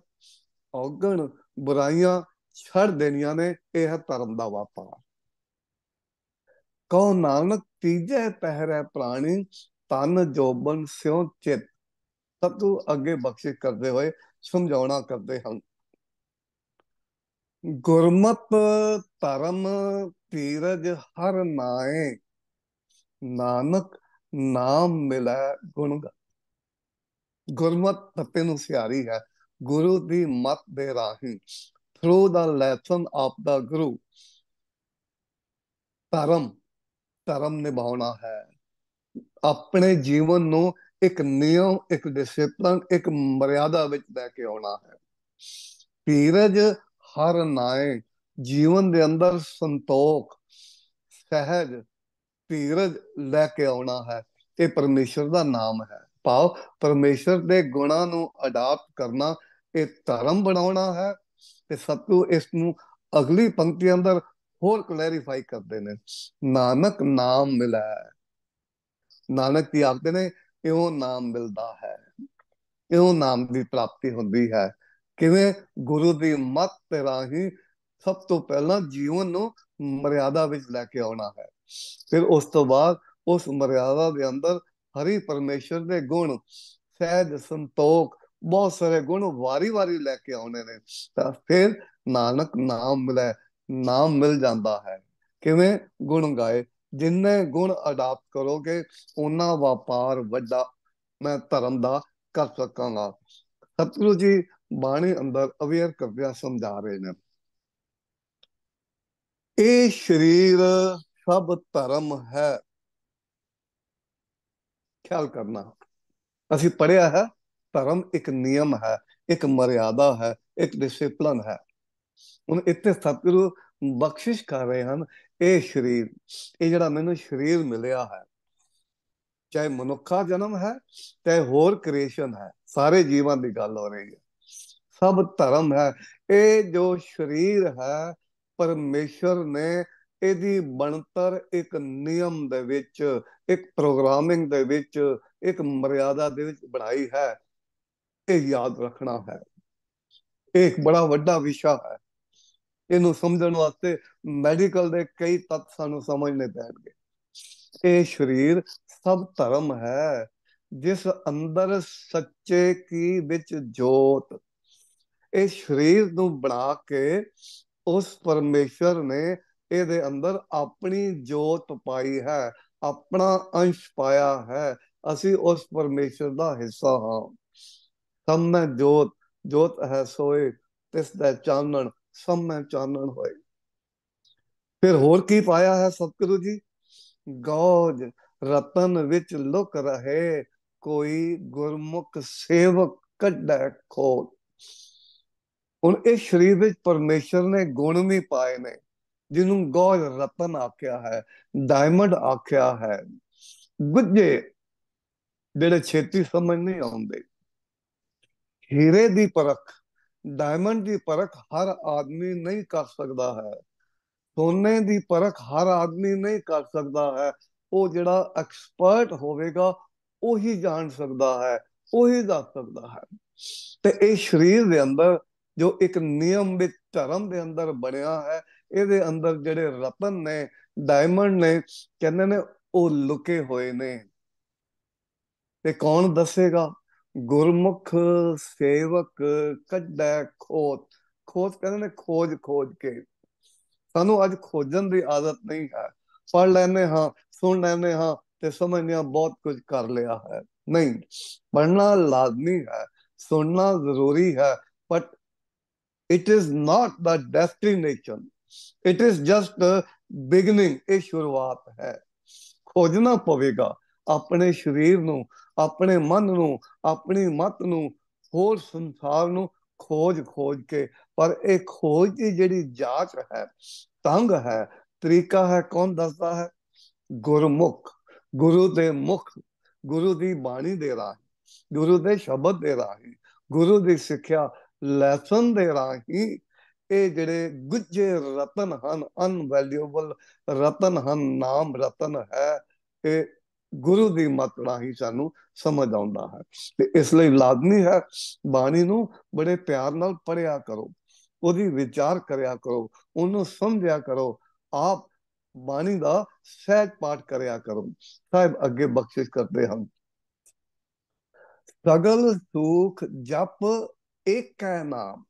S1: ਔਗਣ ਬੁਰਾਈਆਂ ਛੱਡ ਦੇਣੀਆਂ ਨੇ। ਇਹ ਹੈ ਧਰਮ ਦਾ ਵਪਾਰ। ਕਹੋ ਨਾਨਕ ਤੀਜੇ ਪਹਿਰੇ ਪ੍ਰਾਣੀ, ਤਨ ਜੋਬਨ ਸਿਉ ਚਿਤ। ਸਤਿਗੁਰੂ ਅੱਗੇ ਬਖਸ਼ਿਸ਼ ਕਰਦੇ ਹੋਏ ਸਮਝਾਉਣਾ ਕਰਦੇ ਹਨ। ਗੁਰਮਤ ਧਰਮ ਧੀਰਜ ਹਰ ਨਾਏ, ਨਾਨਕ ਨਾਮ ਮਿਲੈ ਗੁਣ ਗਾ। ਗੁਰਮਤ ਤੱਤੇ ਨੂੰ ਸਿਆਰੀ ਹੈ, ਗੁਰੂ ਦੀ ਮਤ ਦੇ ਰਾਹੀਂ, ਥਰੂ ਦਾ ਲੈਸਨ ਆਫ ਦਾ ਗੁਰੂ। ਧਰਮ, ਧਰਮ ਨਿਭਾਉਣਾ ਹੈ, ਆਪਣੇ ਜੀਵਨ ਨੂੰ ਇੱਕ ਨਿਯਮ, ਇੱਕ ਡਿਸਿਪਲਨ, ਇੱਕ ਮਰਿਆਦਾ ਵਿੱਚ ਲੈ ਕੇ ਆਉਣਾ ਹੈ। ਧੀਰਜ ਹਰ ਨਾਏ, ਜੀਵਨ ਦੇ ਅੰਦਰ ਸੰਤੋਖ, ਸਹਿਜ, ਧੀਰਜ ਲੈ ਕੇ ਆਉਣਾ ਹੈ। ਇਹ ਪਰਮੇਸ਼ਰ ਦਾ ਨਾਮ ਹੈ। ਭਾਵ ਪਰਮੇਸ਼ਰ ਦੇ ਗੁਣਾਂ ਨੂੰ ਅਡਾਪਟ ਕਰਨਾ, ਇਹ ਧਰਮ ਬਣਾਉਣਾ ਹੈ। ਤੇ ਸਤਿਗੁਰੂ ਇਸ ਨੂੰ ਅਗਲੀ ਪੰਕਤੀ ਅੰਦਰ ਹੋਰ ਕਲੈਰੀਫਾਈ ਕਰਦੇ ਨੇ, ਨਾਨਕ ਨਾਮ ਮਿਲੈ। ਨਾਨਕ ਕੀ ਆਖਦੇ ਨੇ, ਇਉਂ ਨਾਮ ਮਿਲਦਾ ਹੈ, ਇਉਂ ਨਾਮ ਦੀ ਪ੍ਰਾਪਤੀ ਹੁੰਦੀ ਹੈ। ਕਿਵੇਂ? ਗੁਰੂ ਦੀ ਮੱਤ ਦੇ ਰਾਹੀਂ ਸਭ ਤੋਂ ਪਹਿਲਾਂ ਜੀਵਨ ਨੂੰ ਮਰਿਆਦਾ ਵਿੱਚ ਲੈ ਕੇ ਆਉਣਾ ਹੈ। ਫਿਰ ਉਸ ਤੋਂ ਬਾਅਦ ਉਸ ਮਰਿਆਦਾ ਦੇ ਅੰਦਰ ਹਰੀ ਪਰਮੇਸ਼ਰ ਦੇ ਗੁਣ, ਸਹਿਜ, ਸੰਤੋਖ, ਬਹੁਤ ਸਾਰੇ ਗੁਣ ਵਾਰੀ-ਵਾਰੀ ਲੈ ਕੇ ਆਉਣੇ ਨੇ। ਤਾਂ ਫਿਰ ਨਾਨਕ ਨਾਮ ਮਿਲੈ, ਨਾਮ ਮਿਲ ਜਾਂਦਾ ਹੈ। ਕਿਵੇਂ? ਗੁਣ ਗਾਏ। ਜਿੰਨੇ ਗੁਣ ਅਡਾਪਟ ਕਰੋਗੇ, ਓਨਾ ਵਪਾਰ ਵੱਡਾ ਮੈਂ ਧਰਮ ਦਾ ਕਰ ਸਕਾਂਗਾ। ਸਤਿਗੁਰੂ ਜੀ ਬਾਣੀ ਅੰਦਰ ਅਵੇਅਰ ਕਰਦਿਆਂ ਸਮਝਾ ਰਹੇ ਨੇ, ਇਹ ਸਰੀਰ ਸਭ ਧਰਮ ਹੈ। ਖਿਆਲ ਕਰਨਾ, ਅਸੀਂ ਪੜ੍ਹਿਆ ਹੈ ਧਰਮ ਇੱਕ ਨਿਯਮ ਹੈ, ਇੱਕ ਮਰਿਆਦਾ ਹੈ, ਇੱਕ ਡਿਸਿਪਲਨ ਹੈ। ਹੁਣ ਇੱਥੇ ਸਤਿਗੁਰੂ ਬਖਸ਼ਿਸ਼ ਕਰ ਰਹੇ ਹਨ, ਇਹ ਸਰੀਰ, ਇਹ ਜਿਹੜਾ ਮੈਨੂੰ ਸਰੀਰ ਮਿਲਿਆ ਹੈ, ਚਾਹੇ ਮਨੁੱਖਾ ਜਨਮ ਹੈ, ਚਾਹੇ ਹੋਰ ਕ੍ਰੀਏਸ਼ਨ ਹੈ, ਸਾਰੇ ਜੀਵਾਂ ਦੀ ਗੱਲ ਹੋ ਰਹੀ ਹੈ, ਸਭ ਧਰਮ ਹੈ। ਇਹ ਜੋ ਸਰੀਰ ਹੈ, ਪਰਮੇਸ਼ਰ ਨੇ ਇਹਦੀ ਬਣਤਰ ਇੱਕ ਨਿਯਮ ਦੇ ਵਿੱਚ, ਇੱਕ ਪ੍ਰੋਗਰਾਮਿੰਗ ਦੇ ਵਿੱਚ, ਇੱਕ ਮਰਿਆਦਾ ਦੇ ਵਿੱਚ ਬਣਾਈ ਹੈ। ਇਹ ਯਾਦ ਰੱਖਣਾ ਹੈ। ਇਹ ਇੱਕ ਬੜਾ ਵੱਡਾ ਵਿਸ਼ਾ ਹੈ। ਇਹਨੂੰ ਸਮਝਣ ਵਾਸਤੇ ਮੈਡੀਕਲ ਦੇ ਕਈ ਤੱਤ ਸਾਨੂੰ ਸਮਝਣੇ ਪੈਣਗੇ। ਇਹ ਸਰੀਰ ਸਭ ਧਰਮ ਹੈ, ਜਿਸ ਅੰਦਰ ਸੱਚੇ ਕੀ ਵਿੱਚ ਜੋਤ। ਇਹ ਸਰੀਰ ਨੂੰ ਬਣਾ ਕੇ ਉਸ ਪਰਮੇਸ਼ਰ ਨੇ ਇਹਦੇ ਅੰਦਰ ਆਪਣੀ ਜੋਤ ਪਾਈ ਹੈ, ਆਪਣਾ ਅੰਸ਼ ਪਾਇਆ ਹੈ। ਅਸੀਂ ਉਸ ਪਰਮੇਸ਼ਰ ਦਾ ਹਿੱਸਾ ਹਾਂ। ਸਭ ਮੈਂ ਜੋਤ, ਜੋਤ ਹੈ ਸੋਏ, ਤਿਸ ਦਾ ਚਾਨਣ ਸਭ ਮੈਂ ਚਾਨਣ ਹੋਏ। ਫਿਰ ਹੋਰ ਕੀ ਪਾਇਆ ਹੈ ਸਤਿਗੁਰੂ ਜੀ? ਗੌਜ ਰਤਨ ਵਿੱਚ ਲੁਕ ਰਹੇ, ਕੋਈ ਗੁਰਮੁਖ ਸੇਵਕ ਕੱਢੈ ਖੋਲ। ਹੁਣ ਇਸ ਸਰੀਰ ਵਿੱਚ ਪਰਮੇਸ਼ਰ ਨੇ ਗੁਣ ਵੀ ਪਾਏ ਨੇ, ਜਿਹਨੂੰ ਗੌਜ ਰਤਨ ਆਖਿਆ ਹੈ, ਡਾਇਮੰਡ ਆਖਿਆ ਹੈ। ਗੁੱਝੇ ਜਿਹੜੇ ਛੇਤੀ ਸਮਝ ਨਹੀਂ ਆਉਂਦੇ। ਹੀਰੇ ਦੀ ਪਰਖ, ਡਾਇਮੰਡ ਦੀ ਪਰਖ ਹਰ ਆਦਮੀ ਨਹੀਂ ਕਰ ਸਕਦਾ ਹੈ। ਸੋਨੇ ਦੀ ਪਰਖ ਹਰ ਆਦਮੀ ਨਹੀਂ ਕਰ ਸਕਦਾ ਹੈ। ਉਹ ਜਿਹੜਾ ਐਕਸਪਰਟ ਹੋਵੇਗਾ ਉਹੀ ਜਾਣ ਸਕਦਾ ਹੈ, ਉਹੀ ਦੱਸ ਸਕਦਾ ਹੈ। ਤੇ ਇਹ ਸਰੀਰ ਦੇ ਅੰਦਰ ਜੋ ਇੱਕ ਨਿਯਮ ਵਿੱਚ ਧਰਮ ਦੇ ਅੰਦਰ ਬਣਿਆ ਹੈ, ਇਹਦੇ ਅੰਦਰ ਜਿਹੜੇ ਰਤਨ ਨੇ, ਡਾਇਮੰਡ ਨੇ, ਕਹਿੰਦੇ ਨੇ ਉਹ ਲੁਕੇ ਹੋਏ ਨੇ। ਤੇ ਕੌਣ ਦੱਸੇਗਾ? ਗੁਰਮੁਖ ਸੇਵਕ ਕੱਢੈ ਖੋਤ। ਖੋਤ ਕਹਿੰਦੇ ਨੇ ਖੋਜ ਖੋਜ ਕੇ। ਸਾਨੂੰ ਅੱਜ ਖੋਜਣ ਦੀ ਆਦਤ ਨਹੀਂ ਹੈ। ਪੜ੍ਹ ਲੈਂਦੇ ਹਾਂ, ਸੁਣ ਲੈਂਦੇ ਹਾਂ ਤੇ ਸਮਝਦੇ ਹਾਂ ਬਹੁਤ ਕੁਝ ਕਰ ਲਿਆ ਹੈ। ਨਹੀਂ, ਪੜ੍ਹਨਾ ਲਾਜ਼ਮੀ ਹੈ, ਸੁਣਨਾ ਜ਼ਰੂਰੀ ਹੈ, but it is not the destination, it is just beginning. ਇਹ ਸ਼ੁਰੂਆਤ ਹੈ। ਖੋਜਣਾ ਪਵੇਗਾ ਆਪਣੇ ਸਰੀਰ ਨੂੰ, ਆਪਣੇ ਮਨ ਨੂੰ, ਆਪਣੀ ਮਤ ਨੂੰ, ਹੋਰ ਸੰਸਾਰ ਨੂੰ ਖੋਜ ਖੋਜ ਕੇ। ਪਰ ਇਹ ਖੋਜ ਦੀ ਜਿਹੜੀ ਜਾਂਚ ਹੈ, ਢੰਗ ਹੈ, ਤਰੀਕਾ ਹੈ, ਕੌਣ ਦੱਸਦਾ ਹੈ? ਗੁਰਮੁਖ। ਗੁਰੂ ਦੇ ਮੁਖ, ਗੁਰੂ ਦੀ ਬਾਣੀ ਦੇ ਰਾਹੀਂ, ਗੁਰੂ ਦੇ ਸ਼ਬਦ ਦੇ ਰਾਹੀਂ, ਗੁਰੂ ਦੀ ਸਿੱਖਿਆ ਲੈਸਨ ਦੇ ਰਾਹੀਂ ਇਹ ਜਿਹੜੇ ਗੁੱਝੇ ਰਤਨ ਹਨ, ਅਨਵੈਲਿਊਬਲ ਰਤਨ ਹਨ, ਨਾਮ ਰਤਨ ਹੈ, ਇਹ ਗੁਰੂ ਦੀ ਮਤ ਰਾਹੀਂ ਸਾਨੂੰ ਸਮਝ ਆਉਂਦਾ ਹੈ। ਤੇ ਇਸ ਲਈ ਲਾਜ਼ਮੀ ਹੈ ਬਾਣੀ ਨੂੰ ਬੜੇ ਪਿਆਰ ਨਾਲ ਪੜ੍ਹਿਆ ਕਰੋ, ਉਹਦੀ ਵਿਚਾਰ ਕਰਿਆ ਕਰੋ, ਉਹਨੂੰ ਸਮਝਿਆ ਕਰੋ। ਆਪ ਬਾਣੀ ਦਾ ਸਹਿਜ ਪਾਠ ਕਰਿਆ ਕਰੋ। ਸਾਹਿਬ ਅੱਗੇ ਬਖਸ਼ਿਸ਼ ਕਰਦੇ ਹਨ। ਸਗਲ ਸੁਖ ਜਪ ਏਕੈ ਨਾਮ।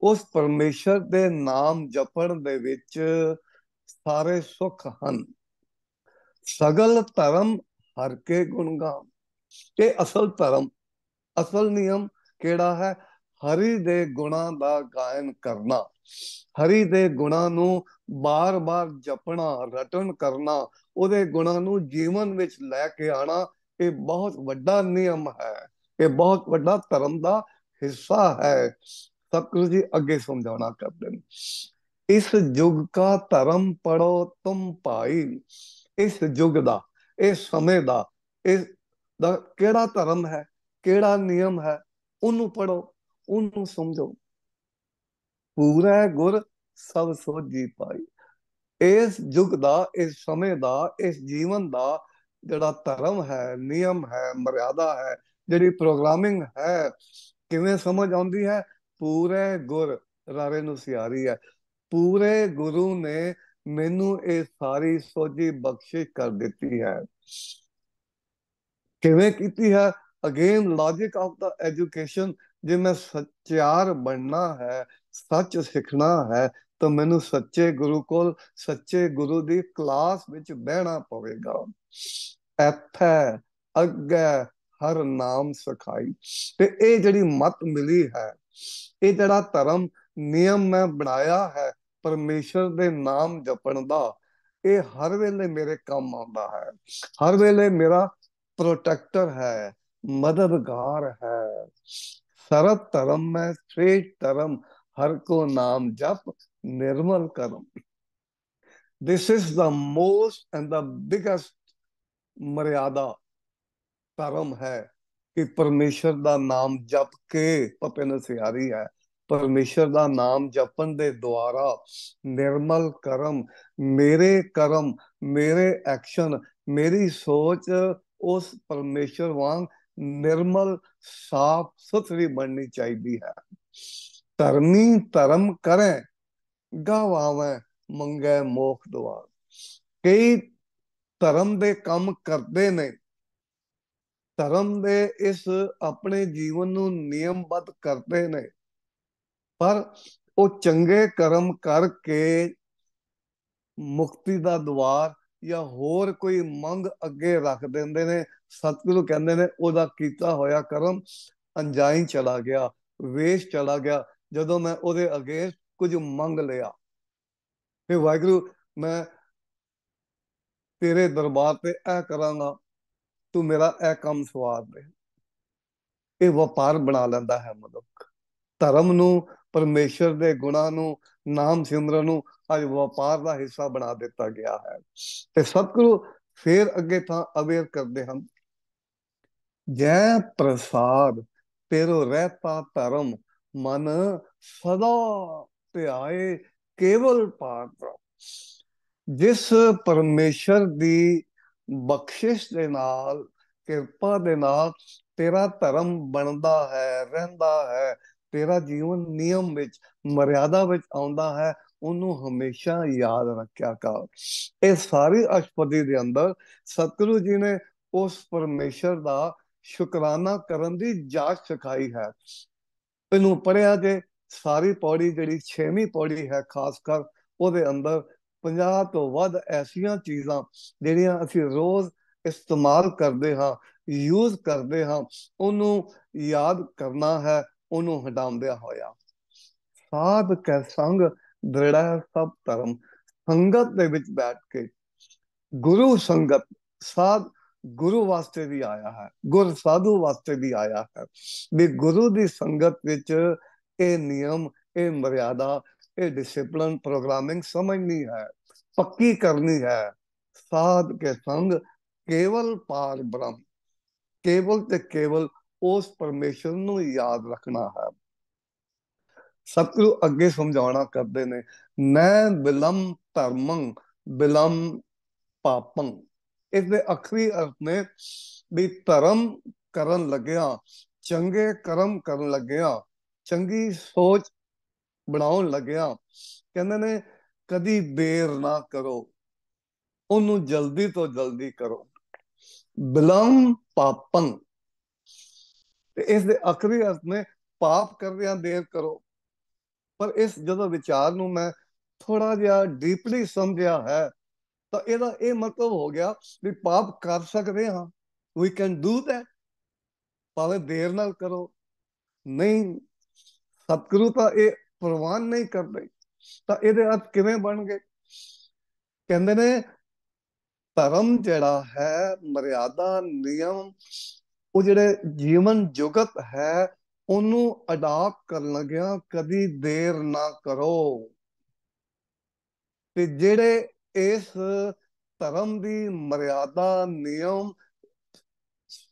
S1: ਉਸ ਪਰਮੇਸ਼ਰ ਦੇ ਨਾਮ ਜਪਣ ਦੇ ਵਿੱਚ ਸਾਰੇ ਸੁੱਖ ਹਨ। ਸਗਲ ਧਰਮ ਹਰ ਕੇ ਗੁਣ ਗਾਮ। ਇਹ ਅਸਲ ਧਰਮ, ਅਸਲ ਨਿਯਮ ਕਿਹੜਾ ਹੈ? ਹਰੀ ਦੇ ਗੁਣਾਂ ਦਾ ਗਾਇਨ ਕਰਨਾ, ਹਰੀ ਦੇ ਗੁਣਾਂ ਨੂੰ ਬਾਰ-ਬਾਰ ਜਪਣਾ, ਰਟਨ ਕਰਨਾ, ਉਹਦੇ ਗੁਣਾਂ ਨੂੰ ਜੀਵਨ ਵਿੱਚ ਲੈ ਕੇ ਆਣਾ, ਇਹ ਬਹੁਤ ਵੱਡਾ ਨਿਯਮ ਹੈ, ਇਹ ਬਹੁਤ ਵੱਡਾ ਧਰਮ ਦਾ ਹਿੱਸਾ ਹੈ। ਸਤਿਗੁਰੂ ਜੀ ਅੱਗੇ ਸਮਝਾਉਣਾ ਕਰਦੇ ਨੇ। ਇਸ ਯੁਗ ਕਾ ਧਰਮ ਪੜੋ ਤੁਮ ਭਾਈ। ਇਸ ਯੁਗ ਦਾ, ਇਸ ਸਮੇਂ ਦਾ, ਇਸ ਦਾ ਕਿਹੜਾ ਧਰਮ ਹੈ, ਕਿਹੜਾ ਨਿਯਮ ਹੈ, ਉਹਨੂੰ ਪੜੋ, ਉਹਨੂੰ ਸਮਝੋ। ਪੂਰਾ ਗੁਰ ਸਭ ਸੋਝੀ ਪਾਈ। ਇਸ ਯੁਗ ਦਾ, ਇਸ ਸਮੇਂ ਦਾ, ਇਸ ਜੀਵਨ ਦਾ ਜਿਹੜਾ ਧਰਮ ਹੈ, ਨਿਯਮ ਹੈ, ਮਰਿਆਦਾ ਹੈ, ਜਿਹੜੀ ਪ੍ਰੋਗਰਾਮਿੰਗ ਹੈ, ਕਿਵੇਂ ਸਮਝ ਆਉਂਦੀ ਹੈ? ਪੂਰੇ ਗੁਰ, ਰਾਰੇ ਨੂੰ ਸਿਆਰੀ ਹੈ, ਪੂਰੇ ਗੁਰੂ ਨੇ ਮੈਨੂੰ ਇਹ ਸਾਰੀ ਸੋਝੀ ਬਖਸ਼ਿਸ਼ ਕਰ ਦਿੱਤੀ ਹੈ। ਕਿਵੇਂ ਕੀਤੀ ਹੈ? Again logic of the education. ਜੇ ਮੈਂ ਸੱਚਿਆਰ ਬਣਨਾ ਹੈ, ਸੱਚ ਸਿੱਖਣਾ ਹੈ, ਤਾਂ ਮੈਨੂੰ ਸੱਚੇ ਗੁਰੂ ਕੋਲ, ਸੱਚੇ ਗੁਰੂ ਦੀ ਕਲਾਸ ਵਿੱਚ ਬਹਿਣਾ ਪਵੇਗਾ। ਇੱਥੇ ਅੱਗੇ ਹਰ ਨਾਮ ਸਿਖਾਈ। ਤੇ ਇਹ ਜਿਹੜੀ ਮਤ ਮਿਲੀ ਹੈ, ਇਹ ਜਿਹੜਾ ਧਰਮ ਨਿਯਮ ਮੈਂ ਬਣਾਇਆ ਹੈ ਪਰਮੇਸ਼ਰ ਦੇ ਨਾਮ ਜਪਣ ਦਾ, ਇਹ ਹਰ ਵੇਲੇ ਮੇਰੇ ਕੰਮ ਆਉਂਦਾ ਹੈ, ਹਰ ਵੇਲੇ ਮੇਰਾ प्रोटेक्टर है, मददगार है। सरत धर्म में श्रेष्ठ धर्म, हर को नाम जप निर्मल कर्म। This is the most and the biggest मर्यादा धर्म है कि परमेश्वर ਦਾ ਨਾਮ ਜਪ ਕੇ, ਪਪੇ ਨੂੰ ਸਿਆਰੀ ਹੈ, ਪਰਮੇਸ਼ਰ ਦਾ ਨਾਮ ਜਪਣ ਦੇ ਦੁਆਰਾ ਨਿਰਮਲ ਕਰਮ, ਮੇਰੇ ਕਰਮ, ਮੇਰੇ ਐਕਸ਼ਨ, ਮੇਰੀ ਸੋਚ ਉਸ ਪਰਮੇਸ਼ਰ ਵਾਂਗ ਨਿਰਮਲ, ਸਾਫ ਸੁਥਰੀ ਬਣਨੀ ਚਾਹੀਦੀ ਹੈ। ਧਰਮੀ ਧਰਮ ਕਰੇ, ਗਵਾਵੇ ਮੰਗੇ ਮੋਖ ਦੁਆਰ। ਕਈ ਧਰਮ ਦੇ ਕੰਮ ਕਰਦੇ ਨੇ, ਧਰਮ ਦੇ ਇਸ ਆਪਣੇ ਜੀਵਨ ਨੂੰ ਨਿਯਮਬੱਧ ਕਰਦੇ ਨੇ, ਪਰ ਉਹ ਚੰਗੇ ਕਰਮ ਕਰਕੇ ਮੁਕਤੀ ਦਾ ਦੁਆਰ ਜਾਂ ਹੋਰ ਕੋਈ ਮੰਗ ਅੱਗੇ ਰੱਖ ਦਿੰਦੇ ਨੇ। ਸਤਿਗੁਰੂ ਕਹਿੰਦੇ ਨੇ ਉਹਦਾ ਕੀਤਾ ਹੋਇਆ ਕਰਮ ਅਣਜਾਈ ਚਲਾ ਗਿਆ, ਵੇਸਟ ਚਲਾ ਗਿਆ, ਜਦੋਂ ਮੈਂ ਉਹਦੇ ਅੱਗੇ ਕੁਝ ਮੰਗ ਲਿਆ। ਫਿਰ ਵਾਹਿਗੁਰੂ ਮੈਂ ਤੇਰੇ ਦਰਬਾਰ ਤੇ ਇਹ ਕਰਾਂਗਾ, ਤੂੰ ਮੇਰਾ ਇਹ ਕੰਮ ਸਵਾਰ ਦੇ। ਇਹ ਵਪਾਰ ਬਣਾ ਲੈਂਦਾ ਹੈ ਮਨੁੱਖ। ਧਰਮ ਨੂੰ, ਪਰਮੇਸ਼ਰ ਦੇ ਗੁਣਾਂ ਨੂੰ, ਨਾਮ ਸਿਮਰਨ ਨੂੰ ਅੱਜ ਵਪਾਰ ਦਾ ਹਿੱਸਾ ਬਣਾ ਦਿੱਤਾ ਗਿਆ ਹੈ। ਤੇ ਸਤਿਗੁਰੂ ਫੇਰ ਅੱਗੇ ਤਾਂ ਅਵੇਅਰ ਕਰਦੇ ਹਨ, ਜੈ ਪ੍ਰਸਾਦ ਤੇਰੋ ਰਹਿਤਾ ਧਰਮ, ਮਨ ਸਦਾ ਧਿਆਏ ਕੇਵਲ ਪਾਰ। ਜਿਸ ਪਰਮੇਸ਼ਰ ਦੀ ਬਖਸ਼ਿਸ਼ ਦੇ ਨਾਲ, ਕਿਰਪਾ ਦੇ ਨਾਲ ਤੇਰਾ ਧਰਮ ਬਣਦਾ ਹੈ, ਰਹਿੰਦਾ ਹੈ, ਤੇਰਾ ਜੀਵਨ ਨਿਯਮ ਵਿੱਚ, ਮਰਿਆਦਾ ਵਿੱਚ ਆਉਂਦਾ ਹੈ, ਉਹਨੂੰ ਹਮੇਸ਼ਾ ਯਾਦ ਰੱਖਿਆ ਕਰ। ਇਹ ਸਾਰੀ ਅਸ਼ਟਪਦੀ ਦੇ ਅੰਦਰ ਸਤਿਗੁਰੂ ਜੀ ਨੇ ਉਸ ਪਰਮੇਸ਼ਰ ਦਾ ਸ਼ੁਕਰਾਨਾ ਕਰਨ ਦੀ ਜਾਚ ਸਿਖਾਈ ਹੈ। ਇਹਨੂੰ ਪੜ੍ਹਿਆ ਜੇ ਸਾਰੀ ਪੌੜੀ ਜਿਹੜੀ 6ਵੀਂ ਪੌੜੀ ਹੈ ਖਾਸ ਕਰ, ਉਹਦੇ ਅੰਦਰ 50 ਤੋਂ ਵੱਧ ਐਸੀਆਂ ਚੀਜ਼ਾਂ ਜਿਹੜੀਆਂ ਅਸੀਂ ਰੋਜ਼ ਇਸਤੇਮਾਲ ਕਰਦੇ ਹਾਂ, ਯੂਜ਼ ਕਰਦੇ ਹਾਂ, ਉਹਨੂੰ ਯਾਦ ਕਰਨਾ ਹੈ, ਉਹਨੂੰ ਹਟਾਉਂਦਿਆਂ ਹੋਇਆ। ਸਾਧ ਕੈ ਸੰਗ ਦ੍ਰਿੜੈ ਸਭ ਧਰਮ, ਸੰਗਤ ਦੇ ਵਿੱਚ ਬੈਠ ਕੇ ਗੁਰੂ ਸੰਗਤ, ਸਾਧ ਗੁਰੂ ਵਾਸਤੇ ਵੀ ਆਇਆ ਹੈ, ਗੁਰ ਸਾਧੂ ਵਾਸਤੇ ਵੀ ਆਇਆ ਹੈ, ਵੀ ਗੁਰੂ ਦੀ ਸੰਗਤ ਵਿੱਚ ਇਹ ਨਿਯਮ, ਇਹ ਮਰਿਆਦਾ, ਇਹ ਡਿਸਿਪਲਿਨ ਪ੍ਰੋਗਰਾਮਿੰਗ ਸਮਝਣੀ ਹੈ, ਪੱਕੀ ਕਰਨੀ ਹੈ। ਸਾਧ ਕੇ ਸੰਗ ਕੇਵਲ ਪਾਰ ਬ੍ਰਹਮ, ਕੇਵਲ ਤੇ ਕੇਵਲ ਉਸ ਪਰਮੇਸ਼ਰ ਨੂੰ ਯਾਦ ਰੱਖਣਾ ਹੈ। ਸਤਿਗੁਰੂ ਅੱਗੇ ਸਮਝਾਉਣਾ ਕਰਦੇ ਨੇ, ਨੈ ਬਿਲਮ ਧਰਮੰ ਬਿਲਮ ਪਾਪੰ। ਇਸਦੇ ਅਖਰੀ ਅਰਥ ਨੇ ਵੀ ਧਰਮ ਕਰਨ ਲੱਗਿਆ, ਚੰਗੇ ਕਰਮ ਕਰਨ ਲੱਗਿਆ, ਚੰਗੀ ਸੋਚ ਬਣਾਉਣ ਲੱਗਿਆ, ਕਹਿੰਦੇ ਨੇ ਕਦੀ ਦੇਰ ਨਾ ਕਰੋ, ਉਹਨੂੰ ਜਲਦੀ ਤੋਂ ਜਲਦੀ ਕਰੋ। ਬਿਲਮ ਪਾਪੰ, ਤੇ ਇਸ ਦੇ ਆਖਰੀ ਅਰਥ ਨੇ ਪਾਪ ਕਰਦਿਆਂ ਦੇਰ ਕਰੋ। ਪਰ ਇਸ ਜਦੋਂ ਵਿਚਾਰ ਨੂੰ ਮੈਂ ਥੋੜਾ ਜਿਹਾ ਡੀਪਲੀ ਸਮਝਿਆ ਹੈ ਤਾਂ ਇਹਦਾ ਇਹ ਮਤਲਬ ਹੋ ਗਿਆ ਵੀ ਪਾਪ ਕਰ ਸਕਦੇ ਹਾਂ, ਵੀ ਕੈਨ ਡੂ ਦੈਟ, ਭਾਵੇਂ ਦੇਰ ਨਾਲ ਕਰੋ। ਨਹੀਂ, ਸਤਿਗੁਰੂ ਤਾਂ ਇਹ ਪ੍ਰਵਾਨ ਨਹੀਂ ਕਰਦੇ। ਤਾਂ ਇਹਦੇ ਅਰਥ ਕਿਵੇਂ ਬਣ ਗਏ? ਕਹਿੰਦੇ ਨੇ ਧਰਮ ਜਿਹੜਾ ਹੈ, ਮਰਿਆਦਾ, ਨਿਯਮ, ਉਹ ਜਿਹੜੇ ਜੀਵਨ ਜੁਗਤ ਹੈ, ਉਹਨੂੰ ਅਡਾਪਟ ਕਰਨ ਲੱਗਿਆ ਕਦੀ ਦੇਰ ਨਾ ਕਰੋ। ਤੇ ਜਿਹੜੇ ਇਸ ਧਰਮ ਦੀ ਮਰਿਆਦਾ, ਨਿਯਮ,